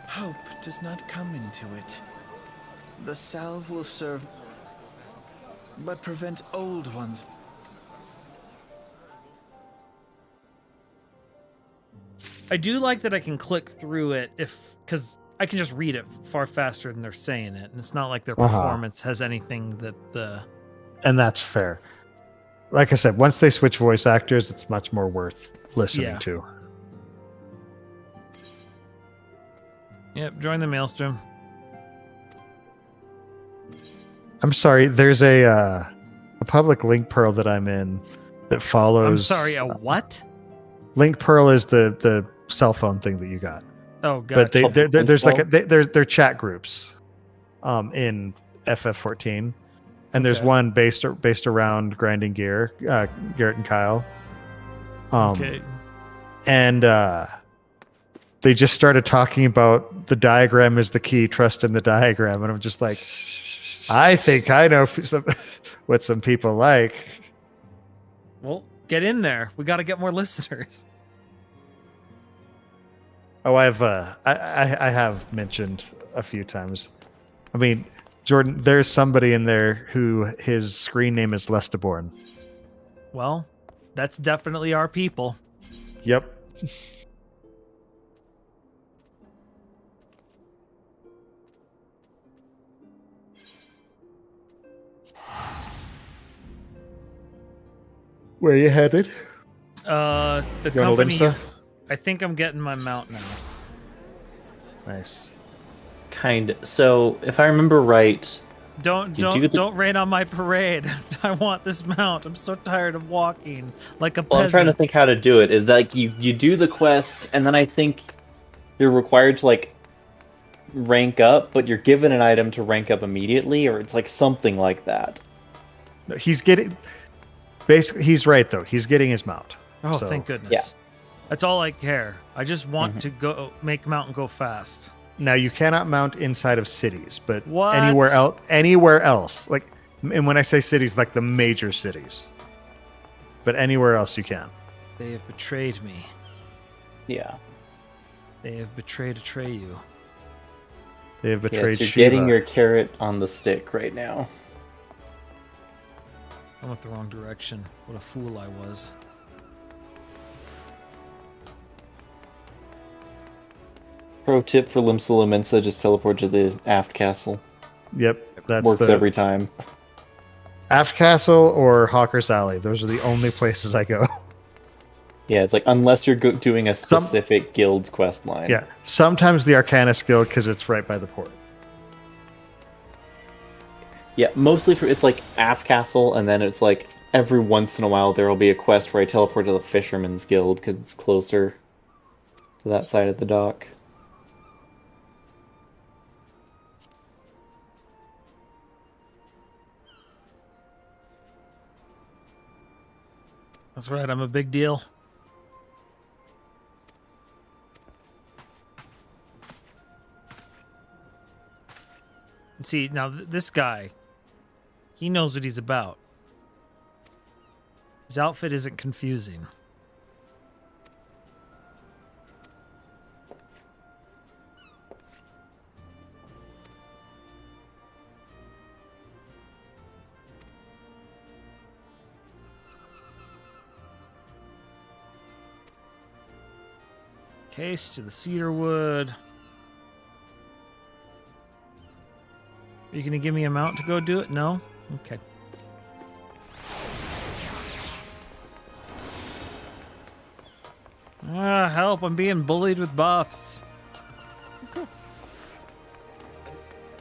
Hope does not come into it. The salve will serve, but prevent old ones. I do like that I can click through it because I can just read it far faster than they're saying it, and it's not like their performance has anything that the. And that's fair. Like I said, once they switch voice actors, it's much more worth listening to. Yep, join the Maelstrom. I'm sorry, there's a public link pearl that I'm in that follows. I'm sorry, a what? Link pearl is the cell phone thing that you got. Oh, gotcha. But there's like they're chat groups, in FF14, and there's one based around grinding gear, Garrett and Kyle. Okay. And they just started talking about the diagram is the key, trust in the diagram, and I'm just like, I think I know what some people like. Well, get in there. We got to get more listeners. Oh, I have mentioned a few times. I mean, Jordan, there's somebody in there who his screen name is Lestaborn. Well, that's definitely our people. Yep. Where are you headed? The You wanna company. Limsa? I think I'm getting my mount now. Nice. So, if I remember right, Don't rain on my parade. I want this mount. I'm so tired of walking like a peasant. Well, I'm trying to think how to do it. Is that like you do the quest, and then I think you're required to like rank up, but you're given an item to rank up immediately, or it's like something like that. No, he's getting. Basically, he's right though. He's getting his mount. Oh, So- thank goodness. Yeah. That's all I care. I just want to go make mountain go fast. Now you cannot mount inside of cities, but What? anywhere else, like, and when I say cities, like the major cities, but anywhere else you can. They have betrayed me. Yeah. They have betrayed Atreyu. They have betrayed Yes, you're Shiva. getting your carrot on the stick right now. I went the wrong direction. What a fool I was. Pro tip for Limsa Lominsa, just teleport to the aft castle. Yep, that's Works the every time. Aft Castle or Hawker's Alley. Those are the only places I go. Yeah, it's like unless you're doing a specific guild's quest line. Yeah, sometimes the Arcanist Guild because it's right by the port. Yeah, mostly it's like aft castle, and then it's like every once in a while there will be a quest where I teleport to the Fisherman's Guild because it's closer to that side of the dock. That's right, I'm a big deal. See, now this guy, he knows what he's about. His outfit isn't confusing. Case to the cedar wood. Are you gonna give me a mount to go do it? No? Okay. Ah, help, I'm being bullied with buffs.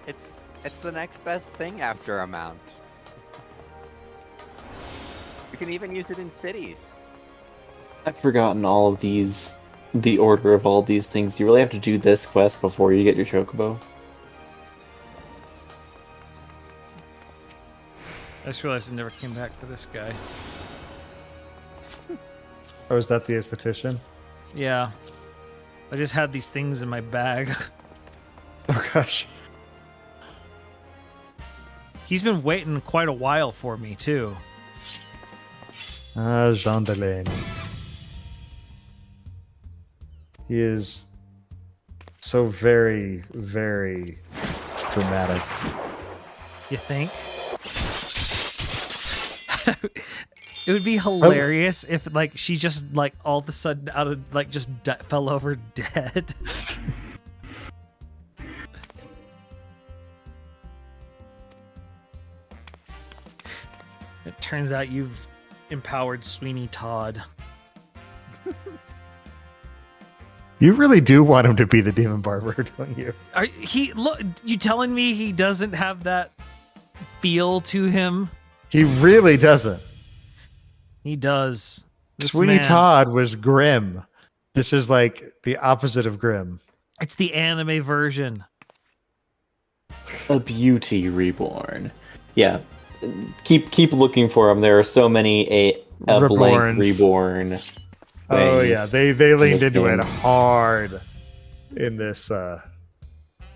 It's the next best thing after a mount. You can even use it in cities. I've forgotten all of these, the order of all these things. You really have to do this quest before you get your chocobo. I just realized I never came back for this guy. Oh, is that the esthetician? Yeah. I just had these things in my bag. Oh gosh. He's been waiting quite a while for me, too. Ah, Jean Delaney. He is so very, very dramatic. You think? It would be hilarious if, like, she just, like, all of a sudden out of, like, just fell over dead. It turns out you've empowered Sweeney Todd. You really do want him to be the demon barber, don't you? Look, you telling me he doesn't have that feel to him? He really doesn't. He does. This Sweeney man, Todd was grim. This is like the opposite of grim. it's the anime version. A beauty reborn. Yeah. Keep looking for them. There are so many a blank reborn. Oh yeah, they leaned into it hard in this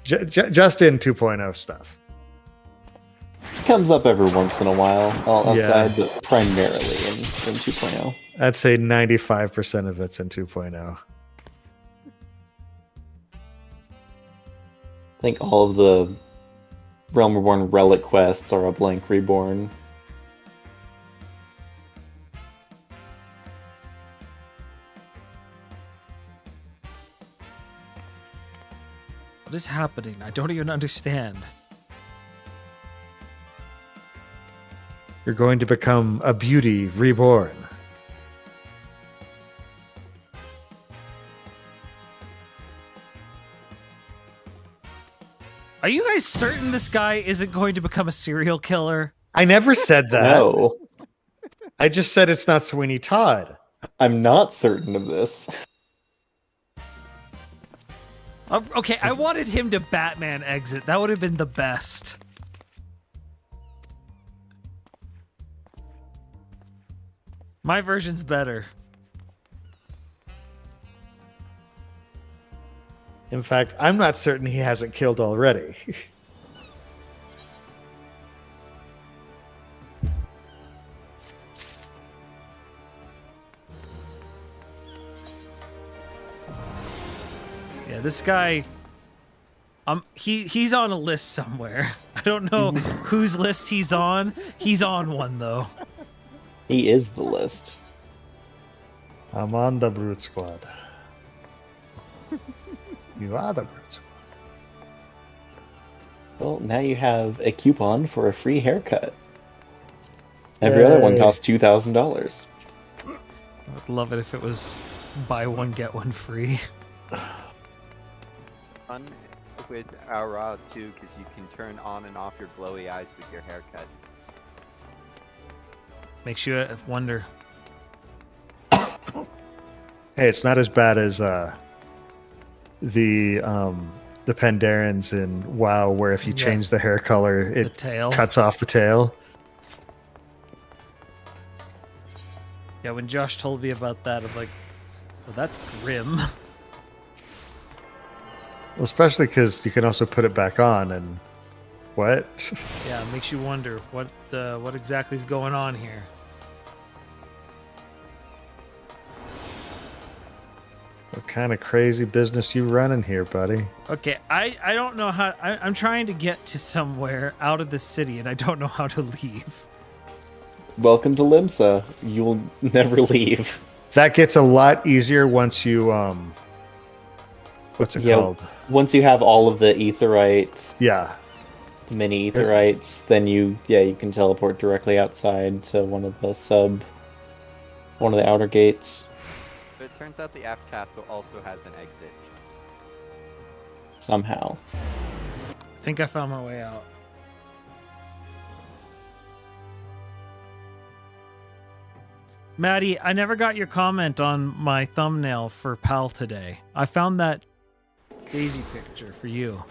just in 2.0 stuff. Comes up every once in a while, outside, but primarily in 2.0. I'd say 95% of it's in 2.0. I think all of the Realm Reborn relic quests are a blank reborn. What is happening? I don't even understand. You're going to become a beauty reborn. Are you guys certain this guy isn't going to become a serial killer? I never said that. No. I just said it's not Sweeney Todd. I'm not certain of this. Okay, I wanted him to Batman exit. That would have been the best. My version's better. In fact, I'm not certain he hasn't killed already. Yeah, this guy, he's on a list somewhere. I don't know whose list he's on. He's on one though. He is the list. I'm on the Brute Squad. You are the Brute Squad. Well, now you have a coupon for a free haircut. Every other one costs $2,000. I would love it if it was buy one get one free. Fun with Aura too, because you can turn on and off your glowy eyes with your haircut. Makes you wonder. Hey, it's not as bad as the Pandarans in WoW, where if you change the hair color, it cuts off the tail. Yeah, when Josh told me about that, I'm like, well, that's grim. Well, especially because you can also put it back on, and what? Yeah, it makes you wonder what exactly is going on here. What kind of crazy business you running here, buddy? Okay, I don't know how. I'm trying to get to somewhere out of the city, and I don't know how to leave. Welcome to Limsa. You'll never leave. That gets a lot easier once you What's it Yeah, called? once you have all of the aetherites, Yeah. the mini aetherites, then you can teleport directly outside to one of the outer gates. But it turns out the aft castle also has an exit. Somehow. I think I found my way out. Maddie, I never got your comment on my thumbnail for PAL today. I found that Daisy picture for you.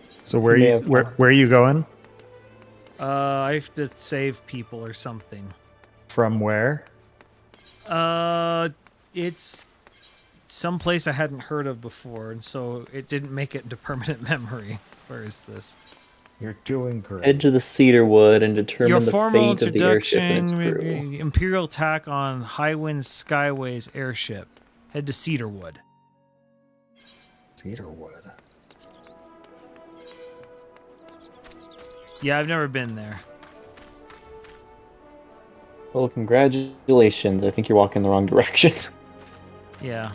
So where are you going? I have to save people or something. From where? It's someplace I hadn't heard of before, and so it didn't make it into permanent memory. Where is this? You're doing great. Head to the Cedarwood and determine Your the formal fate of the airship and its introduction, crew. Imperial attack on Highwind Skyways airship. Head to Cedarwood. Cedarwood. Yeah, I've never been there. Well, congratulations. I think you're walking the wrong direction. Yeah.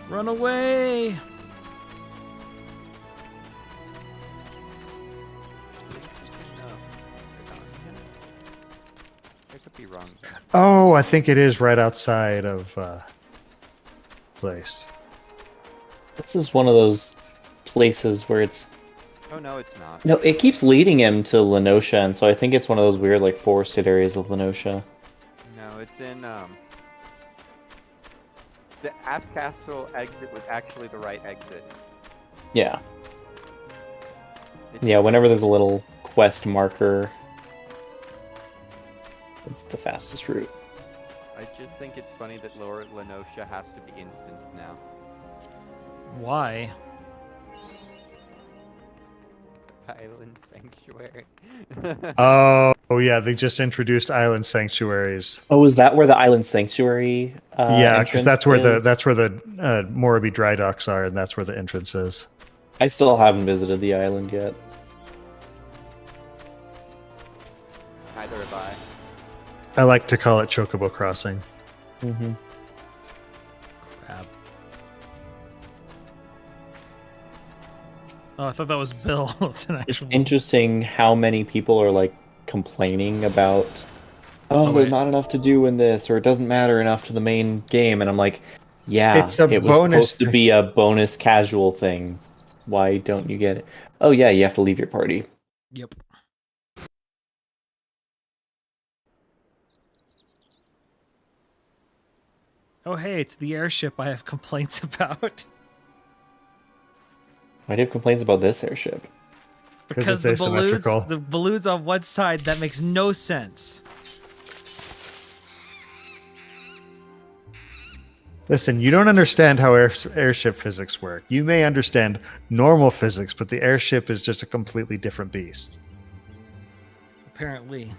Run away! I could be wrong. Oh, I think it is right outside of place. This is one of those places where it's... Oh no, it's not. No, it keeps leading him to Lenosha, and so I think it's one of those weird, like, forested areas of Lenosha. No, it's in, the aft castle exit was actually the right exit. Yeah. Yeah, whenever there's a little quest marker, it's the fastest route. I just think it's funny that Lower Lenosha has to be instanced now. Why? Island Sanctuary. Oh, yeah, they just introduced island sanctuaries. Oh, is that where the Island Sanctuary yeah, because that's where is? the Morobe dry docks are, and that's where the entrance is. I still haven't visited the island yet. Neither have I. I like to call it Chocobo Crossing. Mm-hmm. Crap. Oh, I thought that was Bill. It's an It's actual... interesting how many people are like complaining about, there's wait. not enough to do in this, or it doesn't matter enough to the main game, and I'm like, yeah, It's a it was bonus supposed to be a bonus casual thing. Why don't you get it? Oh yeah, you have to leave your party. Yep. Oh hey, it's the airship I have complaints about. Why do you have complaints about this airship? Because the balloons on one side, that makes no sense. Listen, you don't understand how airship physics work. You may understand normal physics, but the airship is just a completely different beast. Apparently.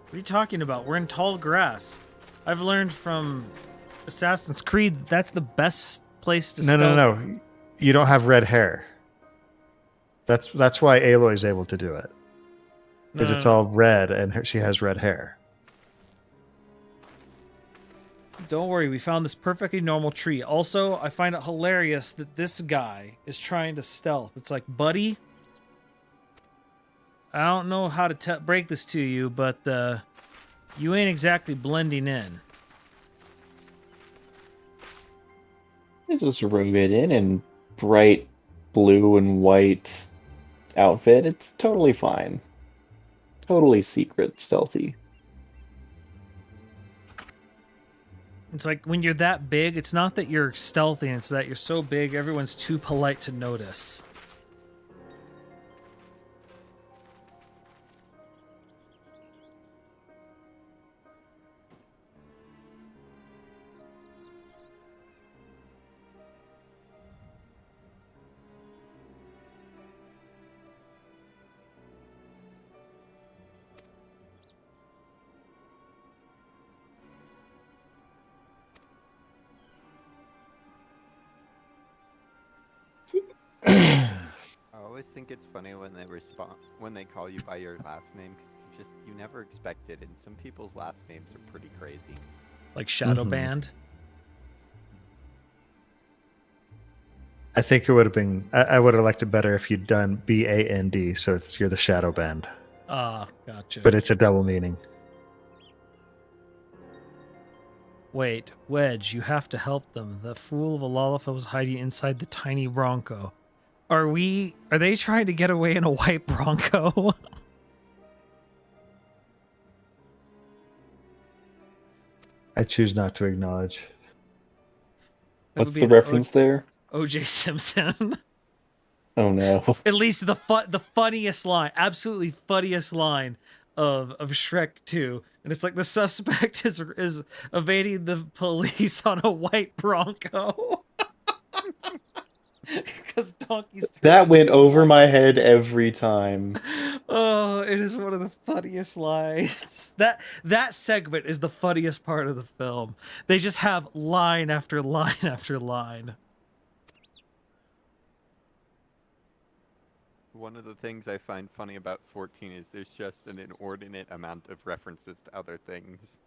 What are you talking about? We're in tall grass. I've learned from Assassin's Creed that's the best place to stealth. No. You don't have red hair. That's why Aloy's able to do it. Because it's all red and she has red hair. Don't worry, we found this perfectly normal tree. Also, I find it hilarious that this guy is trying to stealth. It's like, buddy, I don't know how to break this to you, but you ain't exactly blending in. It's just rooted in bright blue and white outfit. It's totally fine. Totally secret, stealthy. It's like when you're that big, it's not that you're stealthy, it's that you're so big, everyone's too polite to notice. always think it's funny when they call you by your last name, because you never expect it, and some people's last names are pretty crazy. Like Shadow Band. I think it would have been. I would have liked it better if you'd done BAND, so you're the Shadow Band. Ah, gotcha. But it's a double meaning. Wait, Wedge, you have to help them. The fool of a Lalafell was hiding inside the tiny Bronco. Are they trying to get away in a white Bronco? I choose not to acknowledge. What's the reference there? O.J. Simpson. Oh no. At least the funniest line, absolutely funniest line of Shrek 2. And it's like the suspect is evading the police on a white Bronco. Because donkeys. That went over my head every time. Oh, it is one of the funniest lines. That segment is the funniest part of the film. They just have line after line after line. One of the things I find funny about 14 is there's just an inordinate amount of references to other things.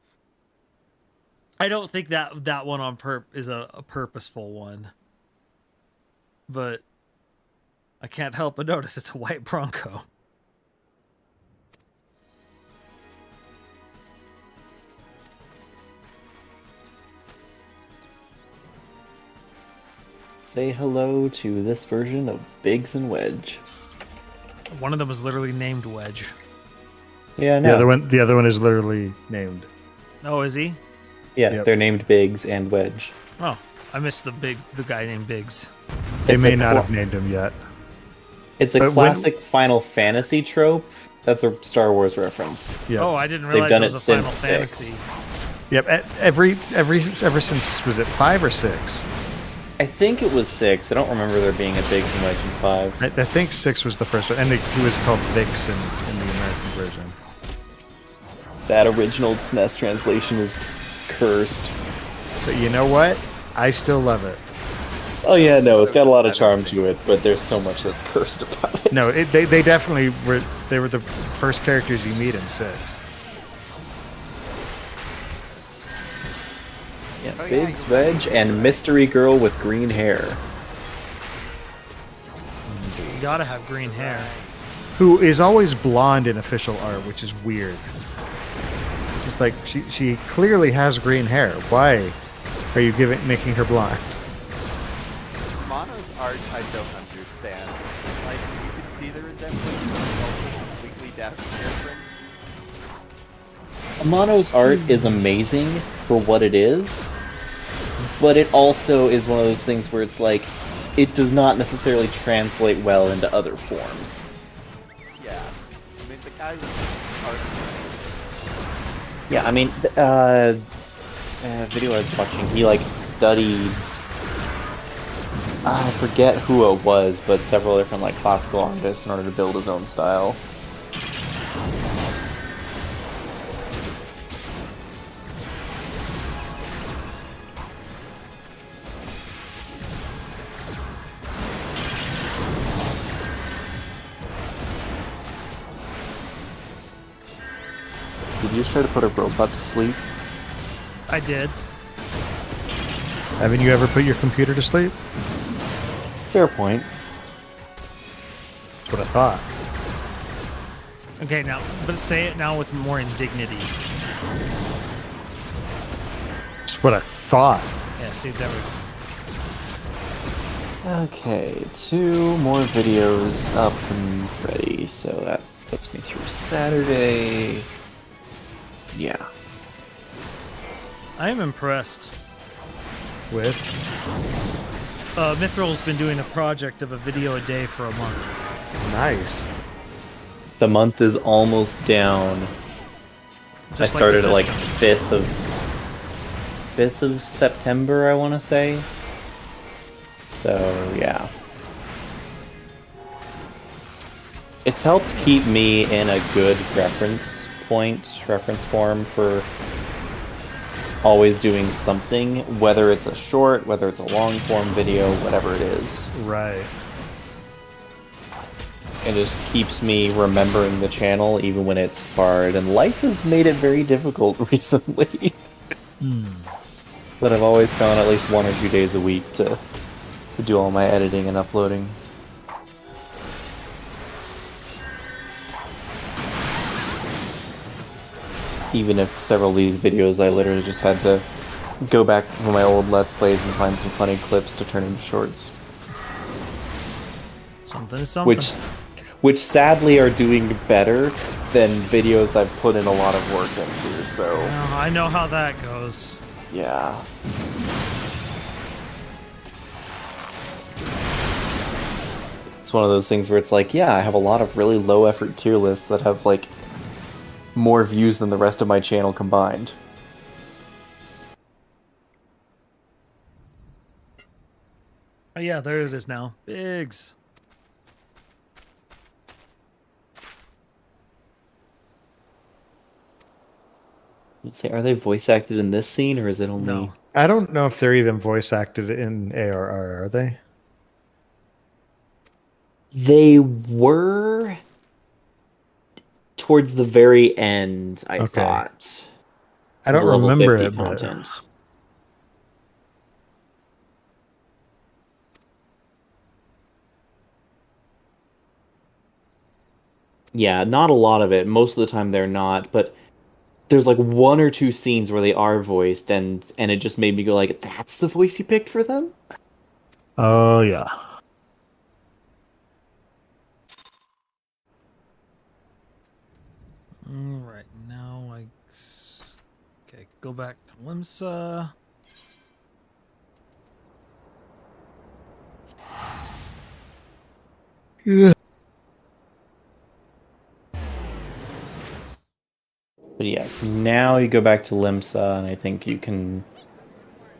I don't think that one is a purposeful one. But I can't help but notice it's a white Bronco. Say hello to this version of Biggs and Wedge. One of them was literally named Wedge. Yeah, no. The other one is literally named. Oh, is he? Yeah, Yep. They're named Biggs and Wedge. Oh, I missed the guy named Biggs. They may not have named him yet. It's a classic Final Fantasy trope. That's a Star Wars reference. Yep. Oh, I didn't They've realize done it was it a Final since Fantasy. 6. Yep. Ever since, was it 5 or 6? I think it was 6. I don't remember there being a Biggs and Wedge in 5. I think 6 was the first one, and he was called Vix in the American version. That original SNES translation is cursed. But you know what? I still love it. Oh yeah, no, it's got a lot of charm to it, but there's so much that's cursed about it. No, they definitely were. They were the first characters you meet in 6. Yeah, Biggs, Wedge, and Mystery Girl with green hair. You gotta have green hair. Who is always blonde in official art, which is weird. It's just like she clearly has green hair. Why are you making her blonde? Mono's art, I don't understand. Like, you can see the resemblance, but it's also completely different. Amano's art is amazing for what it is, but it also is one of those things where it's like, it does not necessarily translate well into other forms. Yeah. I mean, the guy's art. Yeah, I mean, video I was watching, he like studied, I forget who it was, but several different like classical artists in order to build his own style. Did you just try to put a robot to sleep? I did. Haven't you ever put your computer to sleep? Fair point. That's what I thought. Okay, now, but say it now with more indignity. That's what I thought. Yeah, see, there we go. Okay, 2 more videos up and ready, so that puts me through Saturday. Yeah. I am impressed. With? Mithril's been doing a project of a video a day for a month. Nice. The month is almost down. Just I started like at the like 5th of September, I want to say. So, yeah. It's helped keep me in a good reference form for always doing something, whether it's a short, whether it's a long form video, whatever it is. Right. It just keeps me remembering the channel even when it's hard, and life has made it very difficult recently. But I've always found at least 1 or 2 days a week to do all my editing and uploading. Even if several of these videos I literally just had to go back to some of my old Let's Plays and find some funny clips to turn into shorts. Something is something. Which sadly are doing better than videos I've put in a lot of work into, so... Well, I know how that goes. Yeah. It's one of those things where it's like, yeah, I have a lot of really low effort tier lists that have, like, more views than the rest of my channel combined. Oh yeah, there it is now. Biggs. Say, are they voice acted in this scene, or is it only... No. I don't know if they're even voice acted in ARR, are they? They were towards the very end, I thought. I don't level remember 50 it, but... content. Yeah, not a lot of it. Most of the time they're not, but there's like 1 or 2 scenes where they are voiced, and it just made me go like, that's the voice you picked for them? Oh, yeah. Alright, now okay, go back to Limsa. Yeah. But yes, now you go back to Limsa, and I think you can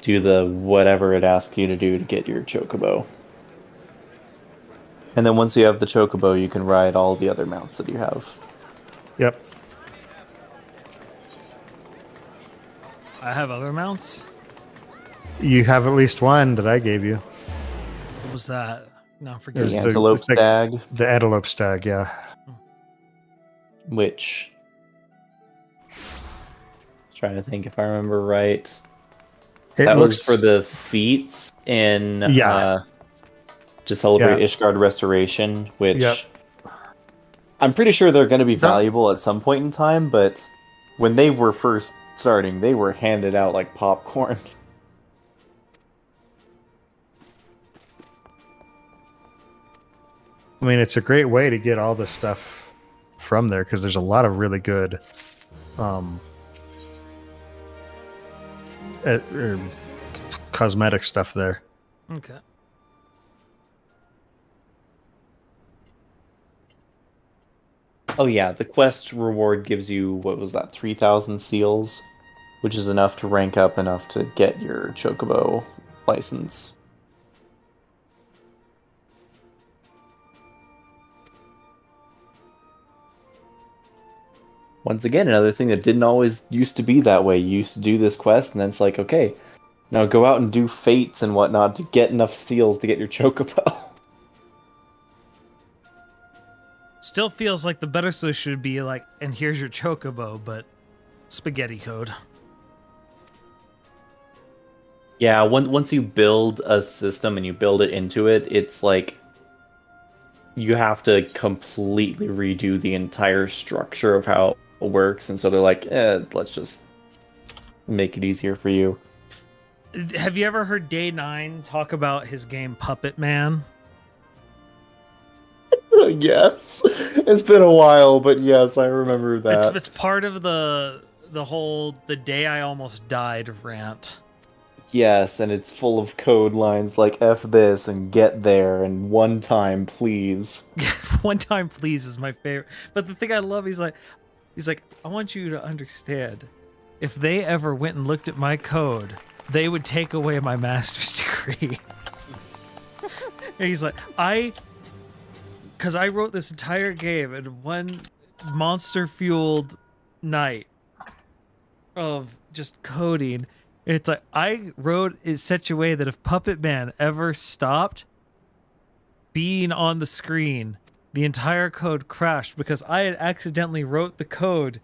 do the whatever it asks you to do to get your chocobo. And then once you have the chocobo, you can ride all the other mounts that you have. Yep. I have other mounts? You have at least one that I gave you. What was that? No, forget The it. antelope stag. The antelope stag, yeah. Which... Trying to think if I remember right. That was for the feats in to celebrate Ishgard Restoration, which I'm pretty sure they're going to be valuable at some point in time, but when they were first starting, they were handed out like popcorn. I mean, it's a great way to get all the stuff from there, because there's a lot of really good cosmetic stuff there. Okay. Oh yeah, the quest reward gives you, what was that, 3,000 seals, which is enough to rank up enough to get your chocobo license. Once again, another thing that didn't always used to be that way. You used to do this quest, and then it's like, okay, now go out and do fates and whatnot to get enough seals to get your chocobo. Still feels like the better solution would be like, and here's your chocobo, but spaghetti code. Yeah, once you build a system and you build it into it, it's like you have to completely redo the entire structure of how it works, and so they're like, let's just make it easier for you. Have you ever heard Day 9 talk about his game Puppet Man? Yes. It's been a while, but yes, I remember that. It's part of the whole "the day I almost died" rant. Yes, and it's full of code lines like F this and get there and one time please. One time please is my favorite. But the thing I love, he's like, I want you to understand, if they ever went and looked at my code, they would take away my master's degree. And he's like, because I wrote this entire game in one monster-fueled night of just coding. And it's like, I wrote it such a way that if Puppet Man ever stopped being on the screen, the entire code crashed because I had accidentally wrote the code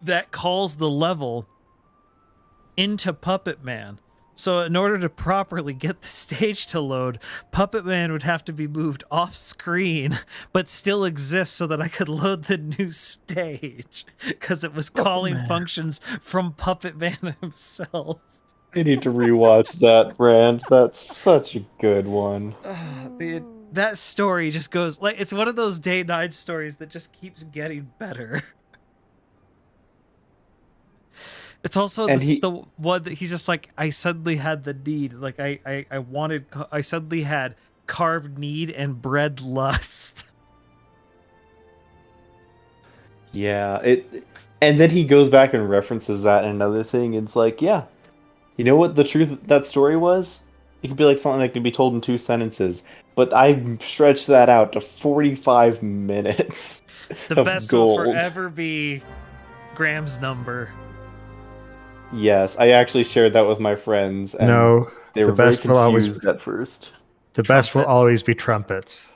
that calls the level into Puppet Man. So in order to properly get the stage to load, Puppet Man would have to be moved off screen, but still exist so that I could load the new stage, because it was calling functions from Puppet Man himself. I need to rewatch that, Brand. That's such a good one. That story just goes, like, it's one of those day night stories that just keeps getting better. It's also the one that he's just like, I suddenly had the need, like I suddenly had carb need and bread lust. Yeah, and then he goes back and references that in another thing. It's like, yeah, you know what the truth of that story was? It could be like something that could be told in 2 sentences, but I stretched that out to 45 minutes. The best will forever be Graham's number. Yes, I actually shared that with my friends. And No, they were very confused at first. The best will always be trumpets.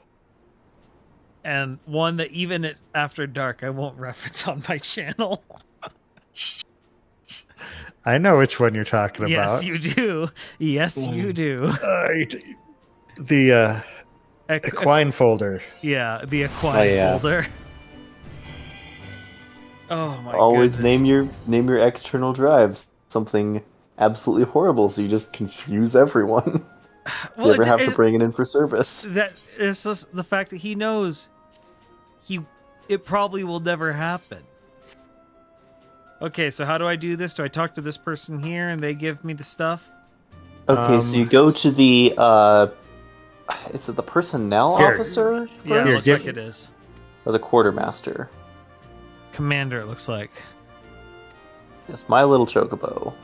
And one that even after dark I won't reference on my channel. I know which one you're talking about. Yes, you do. Yes, you do. The equine folder. Yeah, the equine folder. Oh my Always goodness. name your external drives something absolutely horrible, so you just confuse everyone. Well, you ever have to bring it in for service. That is just the fact that he knows it probably will never happen. Okay, so how do I do this? Do I talk to this person here and they give me the stuff? Okay, so you go to the is it the personnel officer first? Yeah, it looks like it is. Or the quartermaster. Commander, it looks like. Yes, my little chocobo.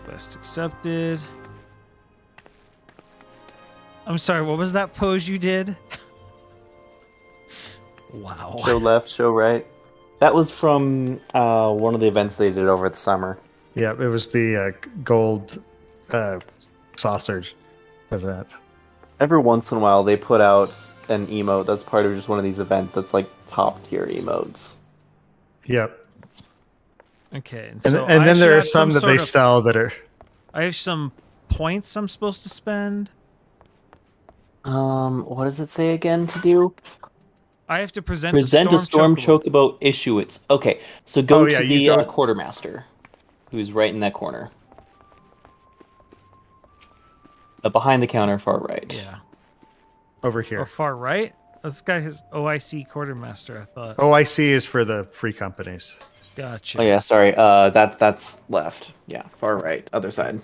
Quest accepted. I'm sorry, what was that pose you did? Wow. Show left, show right. That was from one of the events they did over the summer. Yeah, it was the gold saucer event. Every once in a while, they put out an emote that's part of just one of these events that's like top tier emotes. Yep. Okay, And so then there are some that they sell that are. I have some points I'm supposed to spend. What does it say again to do? I have to present a storm chocobo issue. It's okay. So go to the quartermaster, who's right in that corner. Behind the counter, far right. Yeah. Over here. Or far right? This guy has OIC quartermaster, I thought. OIC is for the free companies. Gotcha. Oh yeah, sorry. That's left. Yeah, far right, other side.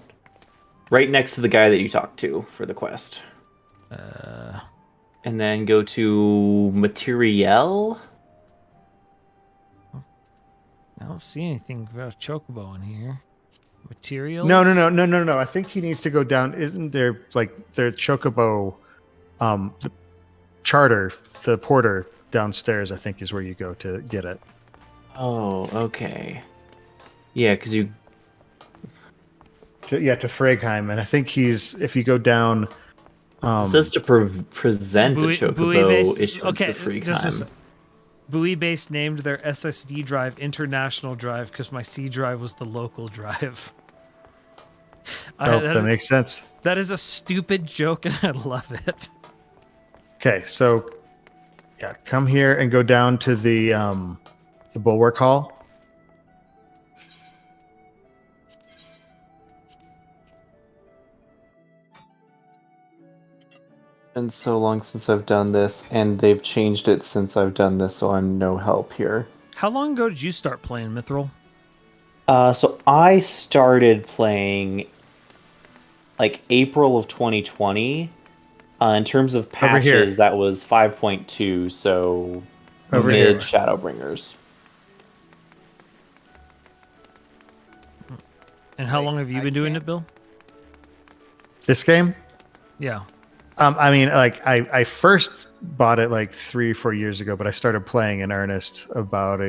Right next to the guy that you talked to for the quest. And then go to Materiel. I don't see anything about Chocobo in here. Materials? No. I think he needs to go down. Isn't there like the Chocobo, the charter, the porter downstairs? I think is where you go to get it. Oh, okay. Yeah, because you. To Fragheim, and I think if you go down. It says to present a Chocobo issuance to Fragheim. Buoy Base named their SSD drive International Drive because my C drive was the local drive. That makes sense. That is a stupid joke, and I love it. Okay, so come here and go down to the Bulwark Hall. Been so long since I've done this, and they've changed it since I've done this, so I'm no help here. How long ago did you start playing Mithril? So I started playing like April of 2020. In terms of patches, that was 5.2, so mid Shadowbringers. And how long have you been doing it, Bill? This game? Yeah. I mean, like I first bought it like 3 or 4 years ago, but I started playing in earnest about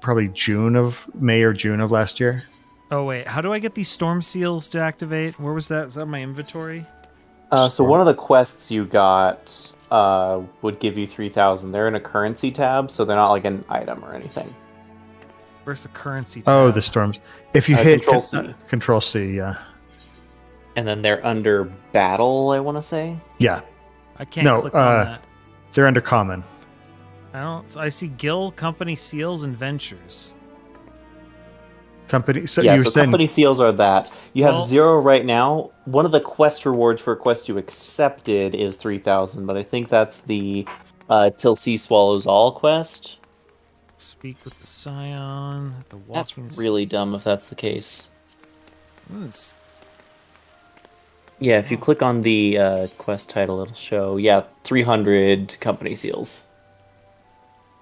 probably May or June of last year. Oh wait, how do I get these storm seals to activate? Where was that? Is that my inventory? So one of the quests you got would give you 3,000. They're in a currency tab, so they're not like an item or anything. Where's the currency tab? Oh, the storms. If you hit Control C. Control C, yeah. And then they're under battle, I want to say. Yeah. I can't click on that. They're under common. I don't. So I see guild, company, seals, and ventures. Company. So Yeah, you so saying, company seals are that. You have Well- 0 right now. One of the quest rewards for a quest you accepted is 3,000, but I think that's the Till Sea Swallows All quest. Speak with the Scion. The That's walking. really dumb if that's the case. It's- Yeah, if you click on the quest title, it'll show, 300 company seals.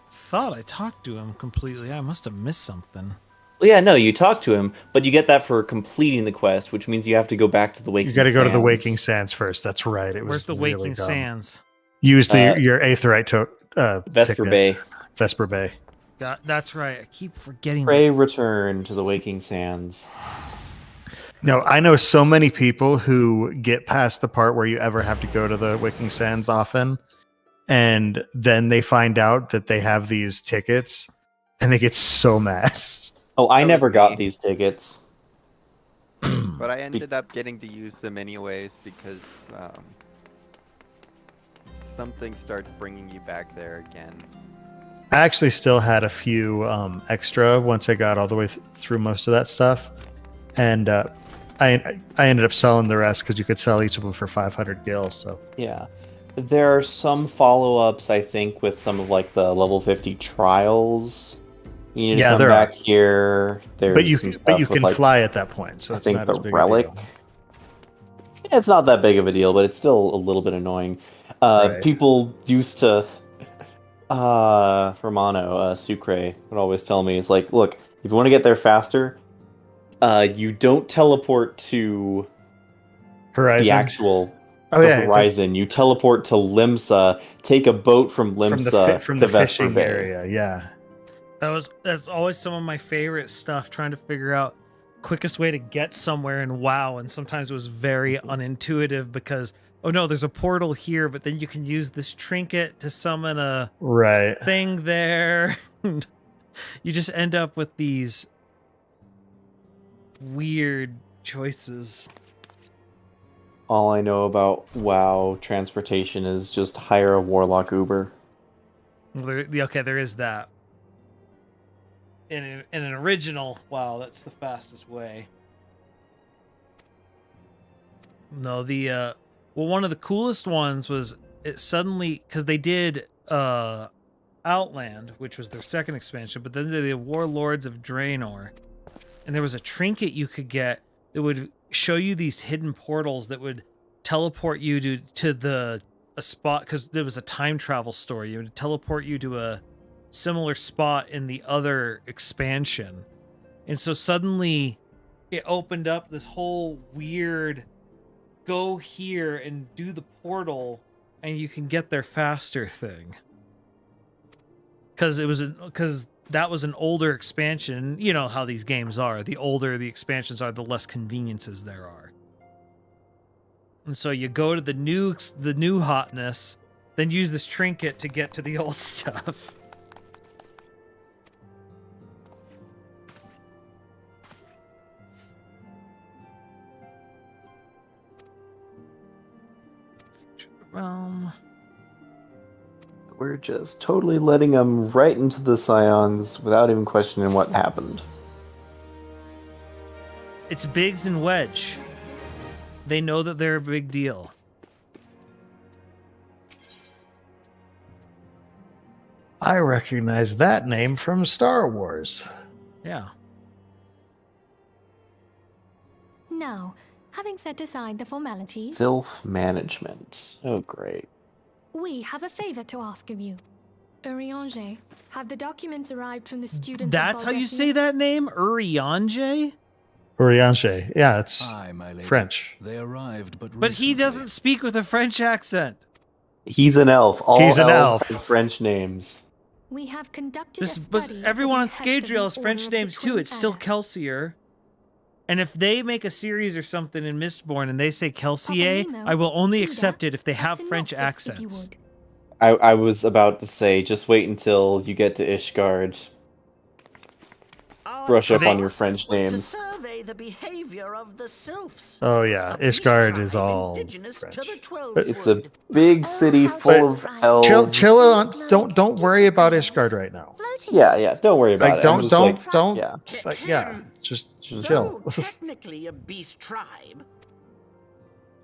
thought I talked to him completely. I must have missed something. Well, yeah, no, you talk to him, but you get that for completing the quest, which means you have to go back to the Waking you got to go to the Sands. Waking Sands first. That's right. It was Where's the really Waking dumb. Sands? Use your Aetheryte Vesper ticket. Bay. Vesper Bay. That's right. I keep forgetting. Pray return to the Waking Sands. No, I know so many people who get past the part where you ever have to go to the Waking Sands often, and then they find out that they have these tickets, and they get so mad. Oh, I That never was got me. these tickets. But I ended up getting to use them anyways because something starts bringing you back there again. I actually still had a few extra once I got all the way through most of that stuff, and I ended up selling the rest because you could sell each of them for 500 gil. So Yeah. There are some follow-ups, I think, with some of like the level 50 trials. You need to come there back are. here. There's But you some can stuff with, can like, fly at that point, so I it's think not the as big a relic. deal. It's not that big of a deal, but it's still a little bit annoying. Right. People used to Romano, Sucre would always tell me, it's like, look, if you want to get there faster, you don't teleport to Horizon. the actual yeah, Horizon. You teleport to Limsa, take a boat from Limsa from to the Vesper fishing Bay. area. Yeah. That's always some of my favorite stuff. Trying to figure out quickest way to get somewhere in WoW, and sometimes it was very unintuitive because oh no, there's a portal here, but then you can use this trinket to summon a thing there. You just end up with these weird choices. All I know about WoW transportation is just hire a Warlock Uber. There is that. In an original WoW, that's the fastest way. No, one of the coolest ones was it suddenly, because they did Outland, which was their second expansion, but then they did Warlords of Draenor, and there was a trinket you could get that would show you these hidden portals that would teleport you to a spot, because there was a time travel story. It would teleport you to a similar spot in the other expansion, and so suddenly it opened up this whole weird go here and do the portal and you can get there faster thing, because that was an older expansion. You know how these games are. The older the expansions are, the less conveniences there are. And so you go to the new hotness, then use this trinket to get to the old stuff. Realm. We're just totally letting them right into the Scions without even questioning what happened. It's Biggs and Wedge. They know that they're a big deal. I recognize that name from Star Wars. Yeah. Now, having set aside the formalities, Sylph management. Oh, great. we have a favor to ask of you. Urianger, have the documents arrived from the students? That's how you say that name? Urianger? Urianger. Yeah, it's Aye, my lady. French. They arrived, But he doesn't speak with a French accent. He's an elf. All He's an elves elf. have French names. We have conducted This, a but study everyone on of the behest of Scadrial has the French Order of the names too. Twin It's still Adder. Kelsier. And if they make a series or something in Mistborn and they say Kelsier, Papalimo, I will only Ida, accept it if they a have French synopsis, if you accents. would. I was about to say, just wait until you get to Ishgard. Brush up on your French names. Survey the behavior of the sylphs. Oh yeah, Ishgard is all French. It's a big city full of elves. Chill on. Don't worry about Ishgard right now. Yeah, don't worry about it. I'm just like, yeah. It's like, yeah, just chill. Technically a beast tribe.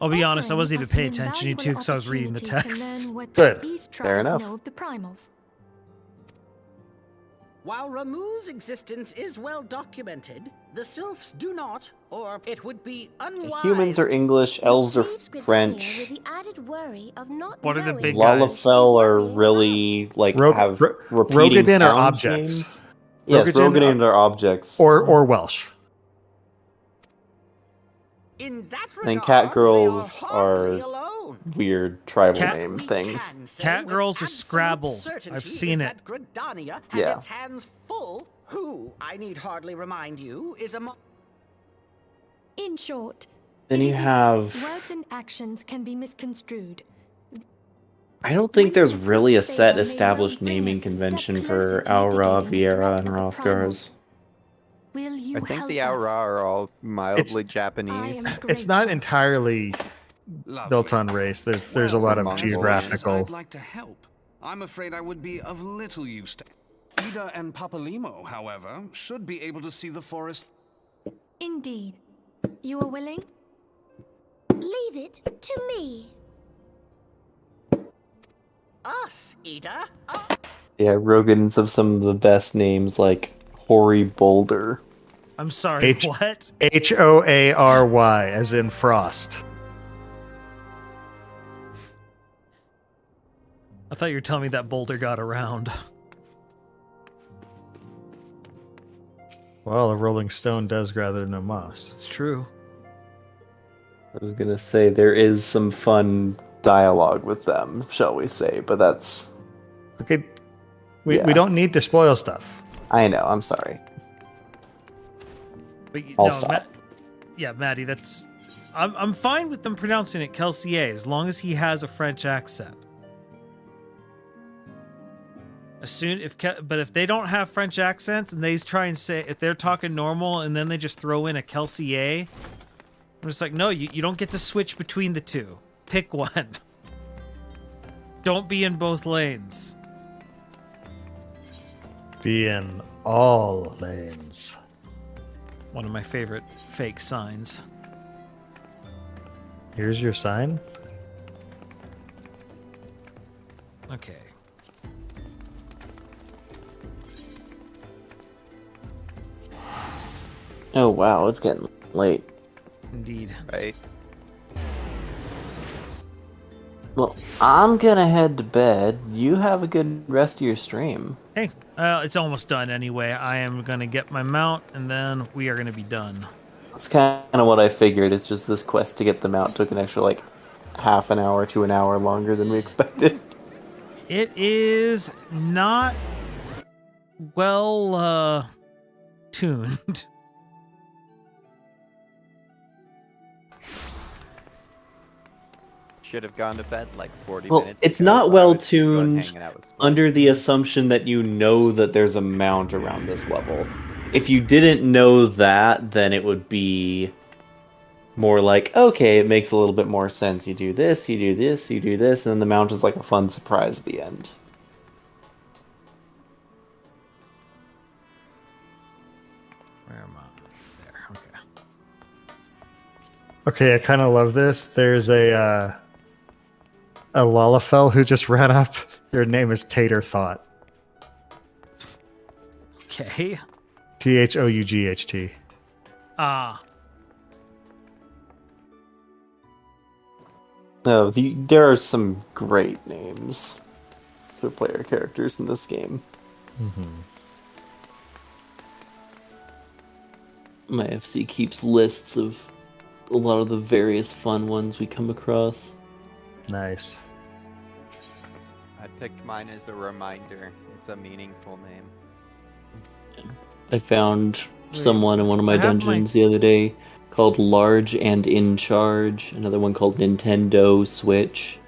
I'll be honest, I wasn't even Offering paying us an attention to you because I was reading the opportunity to text. learn what Good. Beast Fair tribes enough. know of the primals. While Ramuh's existence is well documented, the sylphs do not, or it would be unwise. Humans are English, elves are French. What are the big guys? Lalafell are really like have repeating Rogadin are sound objects. names. Yes, Rogadin are objects. Or Welsh. In that And regard, cat girls they are hardly are alone. weird tribal Cat- name things. Cat girls are Scrabble. I've seen it. That Gridania has Yeah. its hands full. Who, I need hardly remind you, is a In short, Then you have. words and actions can be misconstrued. I don't think there's really a set established naming convention for Aura, Viera, and Rothgars. Will you I think help the us? Aura are all mildly Japanese. It's not entirely built on race. There's a lot of Mongols. geographical. I'd like to help. I'm afraid I would be of little use to. Ida and Papalimo, however, should be able to see the forest. Indeed. You are willing? Leave it to me. us, Ida. Yeah, Rogadins have some of the best names like Hoary Boulder. I'm sorry, what? Hoary, as in frost. I thought you were telling me that boulder got around. Well, a rolling stone does rather than a moss. It's true. I was gonna say there is some fun dialogue with them, shall we say, but that's okay. We don't need to spoil stuff. I know, I'm sorry. But, I'll stop. Yeah, Maddie, that's... I'm fine with them pronouncing it Kelsier as long as he has a French accent. But if they don't have French accents and they try and say, if they're talking normal and then they just throw in a Kelsier, I'm just like, no, you don't get to switch between the two. Pick one. Don't be in both lanes. Be in all lanes. One of my favorite fake signs. Here's your sign. Okay. Oh wow, it's getting late. Indeed. Right. Well, I'm gonna head to bed. You have a good rest of your stream. Hey, it's almost done anyway. I am going to get my mount, and then we are going to be done. That's kind of what I figured. It's just this quest to get the mount took an extra, like, half an hour to an hour longer than we expected. It is not well tuned. Should have gone to bed like 40 Well, minutes it's ago not while I well was going tuned hanging out with Splice. under the assumption that you know that there's a mount around this level. If you didn't know that, then it would be more like, okay, it makes a little bit more sense. You do this, you do this, you do this, and then the mount is like a fun surprise at the end. Where am I? There, okay. Okay, I kind of love this. There's a Lalafell who just ran up. Your name is Tater Thought. Okay. THOUGHT. Ah. No, there are some great names for player characters in this game. My FC keeps lists of a lot of the various fun ones we come across. Nice. I picked mine as a reminder. It's a meaningful name. I found someone in one of my dungeons the other day called Large and In Charge. Another one called Nintendo Switch.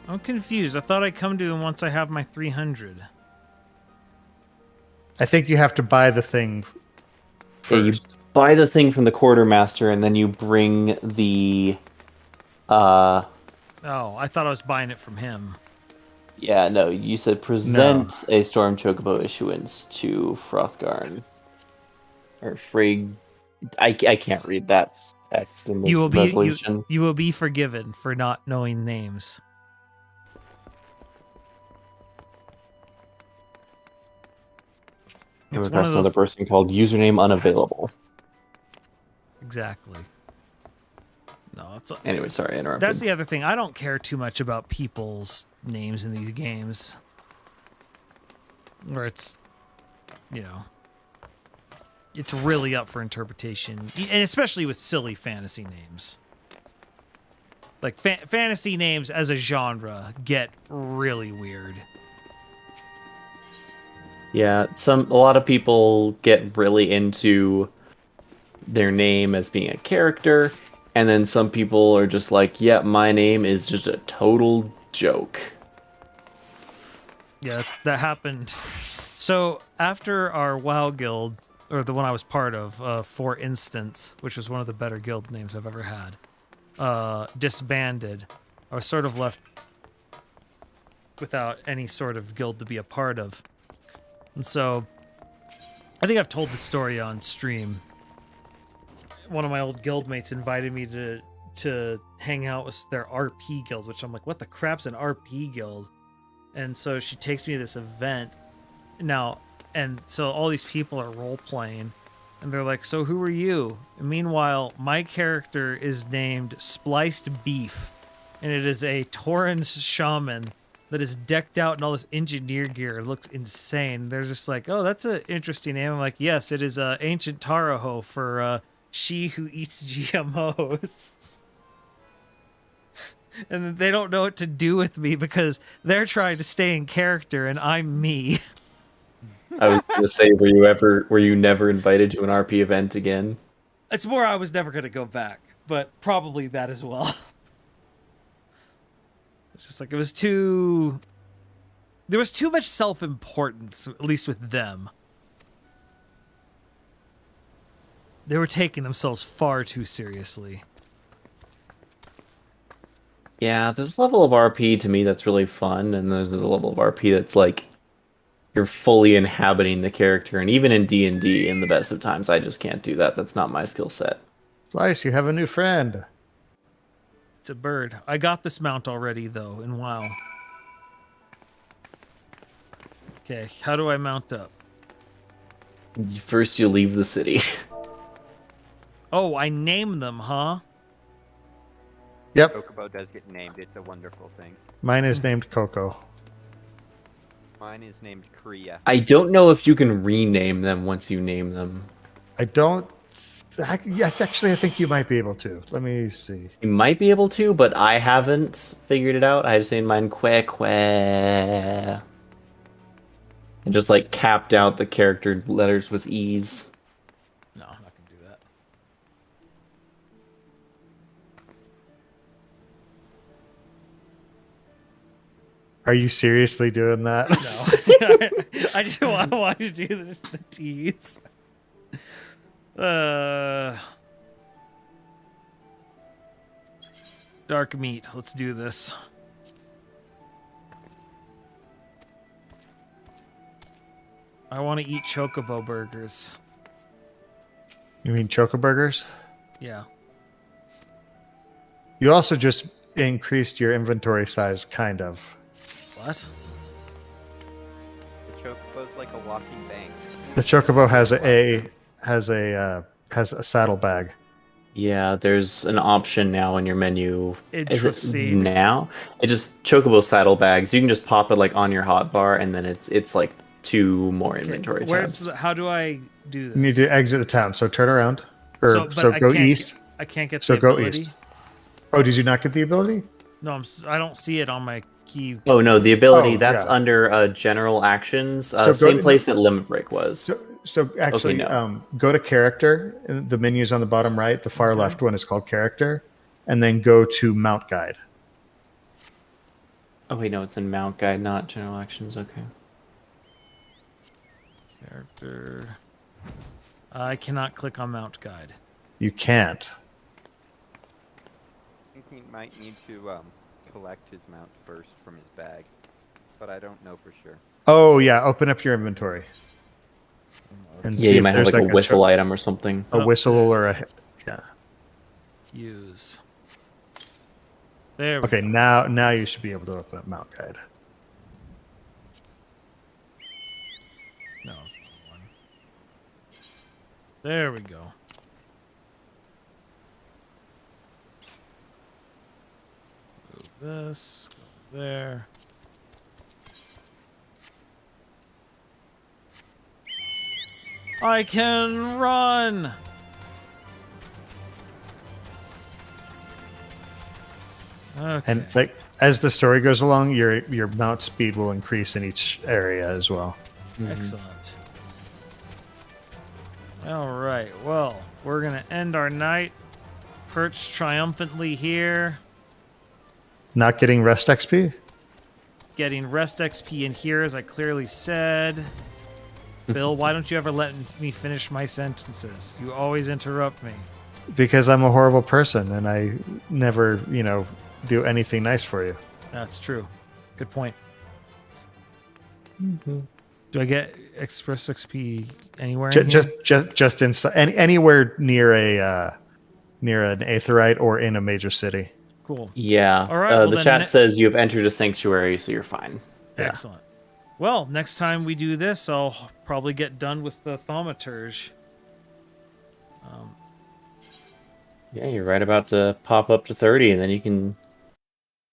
I'm confused. I thought I'd come to him once I have my 300. I think you have to buy the thing first. Yeah, you buy the thing from the quartermaster, and then you bring the. Oh, I thought I was buying it from him. Yeah, no, you said present a Storm Chocobo issuance to Frothgarn. Or Frigg. I can't read that text in this resolution. You will be forgiven for not knowing names. Came across another person called username unavailable. Exactly. No, it's anyway. Sorry, I interrupted. That's the other thing. I don't care too much about people's names in these games, where it's, you know, it's really up for interpretation, and especially with silly fantasy names. Like fantasy names as a genre get really weird. Yeah, a lot of people get really into their name as being a character, and then some people are just like, yeah, my name is just a total joke. Yeah, that happened. So after our WoW guild, or the one I was part of, for instance, which was one of the better guild names I've ever had, disbanded, I was sort of left without any sort of guild to be a part of. And so, I think I've told the story on stream. One of my old guildmates invited me to hang out with their RP guild, which I'm like, what the crap's an RP guild? And so she takes me to this event. Now, and so all these people are role-playing, and they're like, so who are you? And meanwhile, my character is named Spliced Beef, and it is a Tauren shaman that is decked out in all this engineer gear. It looks insane. They're just like, oh, that's an interesting name. I'm like, yes, it is ancient Taraho for she who eats GMOs. And they don't know what to do with me because they're trying to stay in character and I'm me. I was going to say, were you never invited to an RP event again? It's more I was never going to go back, but probably that as well. It's just like there was too much self-importance, at least with them. They were taking themselves far too seriously. Yeah, there's a level of RP to me that's really fun, and there's a level of RP that's like you're fully inhabiting the character, and even in D&D, in the best of times, I just can't do that. That's not my skill set. Splice, you have a new friend. It's a bird. I got this mount already, though, in WoW. Okay, how do I mount up? First, you leave the city. Oh, I name them, huh? Yep. Chocobo does get named. It's a wonderful thing. Mine is named Coco. Mine is named Kriya. I don't know if you can rename them once you name them. I don't... Actually, I think you might be able to. Let me see. You might be able to, but I haven't figured it out. I just named mine Que. And just, like, capped out the character letters with ease. No, I'm not going to do that. Are you seriously doing that? No. I just want to do this, the tease. Dark meat. Let's do this. I want to eat chocobo burgers. You mean Choco Burgers? Yeah. You also just increased your inventory size, kind of. What? The Chocobo's like a walking bank. The Chocobo has a saddlebag. Yeah, there's an option now in your menu. Interesting. Is it now? It just Chocobo saddlebags. You can just pop it like on your hotbar, and then it's like 2 more inventory tabs. How do I do this? You need to exit the town, so turn around. Or so go east. I can't get so the go ability. east. Oh, did you not get the ability? No, I don't see it on my key. Oh no, the ability Oh, that's yeah. under general actions. So go Same to- place that Limit Break was. So actually, no. go to character. The menu's on the bottom right. The far Okay. left one is called character, and then go to mount guide. Oh wait, no, it's in Mount Guide, not general actions. Okay. Character. I cannot click on mount guide. You can't. I think he might need to collect his mount first from his bag, but I don't know for sure. Oh yeah, open up your inventory. And Yeah, see you if might have there's like a whistle item or something. A whistle or a yeah. Use. There we Okay, go. now you should be able to open up mount guide. No. There we go. Move this. Go there. I can run! Okay. And like as the story goes along, your mount speed will increase in each area as well. Excellent. All right. Well, we're going to end our night perched triumphantly here, Not getting rest XP? getting rest XP in here, as I clearly said. Bill, why don't you ever let me finish my sentences? You always interrupt me. Because I'm a horrible person and I never, do anything nice for you. That's true. Good point. Do I get express XP anywhere? In here? Just inside anywhere near an aetheryte or in a major city. Cool. Yeah. All right. Well, the then chat says you have entered a sanctuary, so you're fine. Excellent. Well, next time we do this, I'll probably get done with the thaumaturge. Yeah, you're right about to pop up to 30, and then you can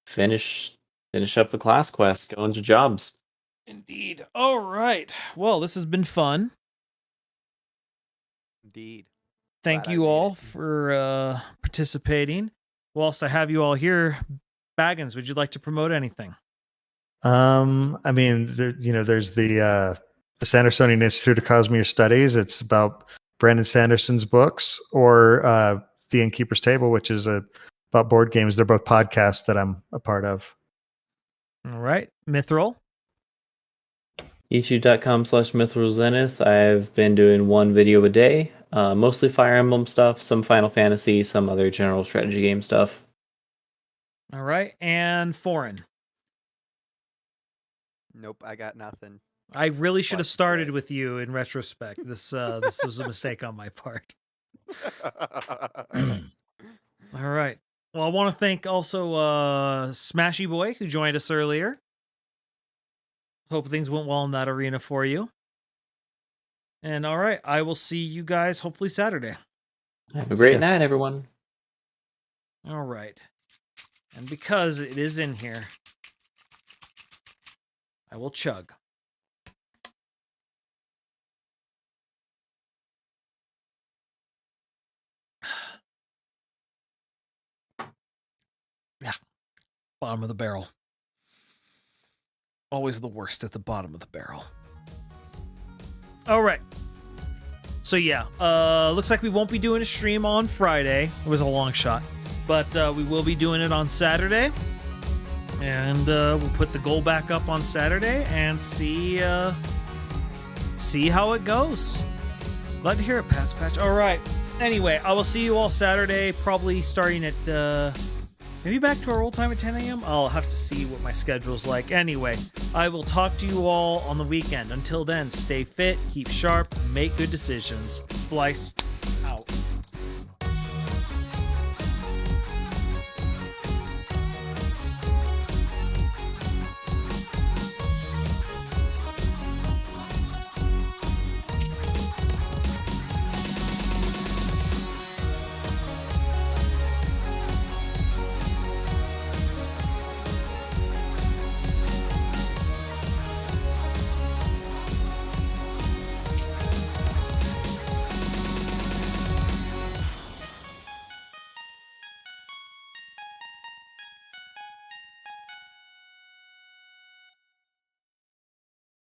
finish up the class quest, go into jobs. Indeed. All right. Well, this has been fun. Indeed. Thank Glad I you made all it. for participating. Whilst I have you all here, Baggins, would you like to promote anything? I mean, there's the Sandersonian Institute of Cosmere Studies. It's about Brandon Sanderson's books, or The Innkeeper's Table, which is about board games. They're both podcasts that I'm a part of. All right. Mithril. YouTube.com/MithralZenith. I've been doing one video a day, mostly Fire Emblem stuff, some Final Fantasy, some other general strategy game stuff. All right. And Foreign. Nope, I got nothing. I really should have started with you in retrospect. This was a mistake on my part. All right. Well, I want to thank also Smashy Boy, who joined us earlier. Hope things went well in that arena for you. And all right, I will see you guys hopefully Saturday. Have a great night, everyone. All right. And because it is in here, I will chug. Yeah. Bottom of the barrel. Always the worst at the bottom of the barrel. All right. So yeah, looks like we won't be doing a stream on Friday. It was a long shot, but we will be doing it on Saturday, and we'll put the goal back up on Saturday and see how it goes. Glad to hear it, Pat's Patch. All right. Anyway, I will see you all Saturday, probably starting at maybe back to our old time at 10 a.m. I'll have to see what my schedule's like. Anyway, I will talk to you all on the weekend. Until then, stay fit, keep sharp, make good decisions. Splice.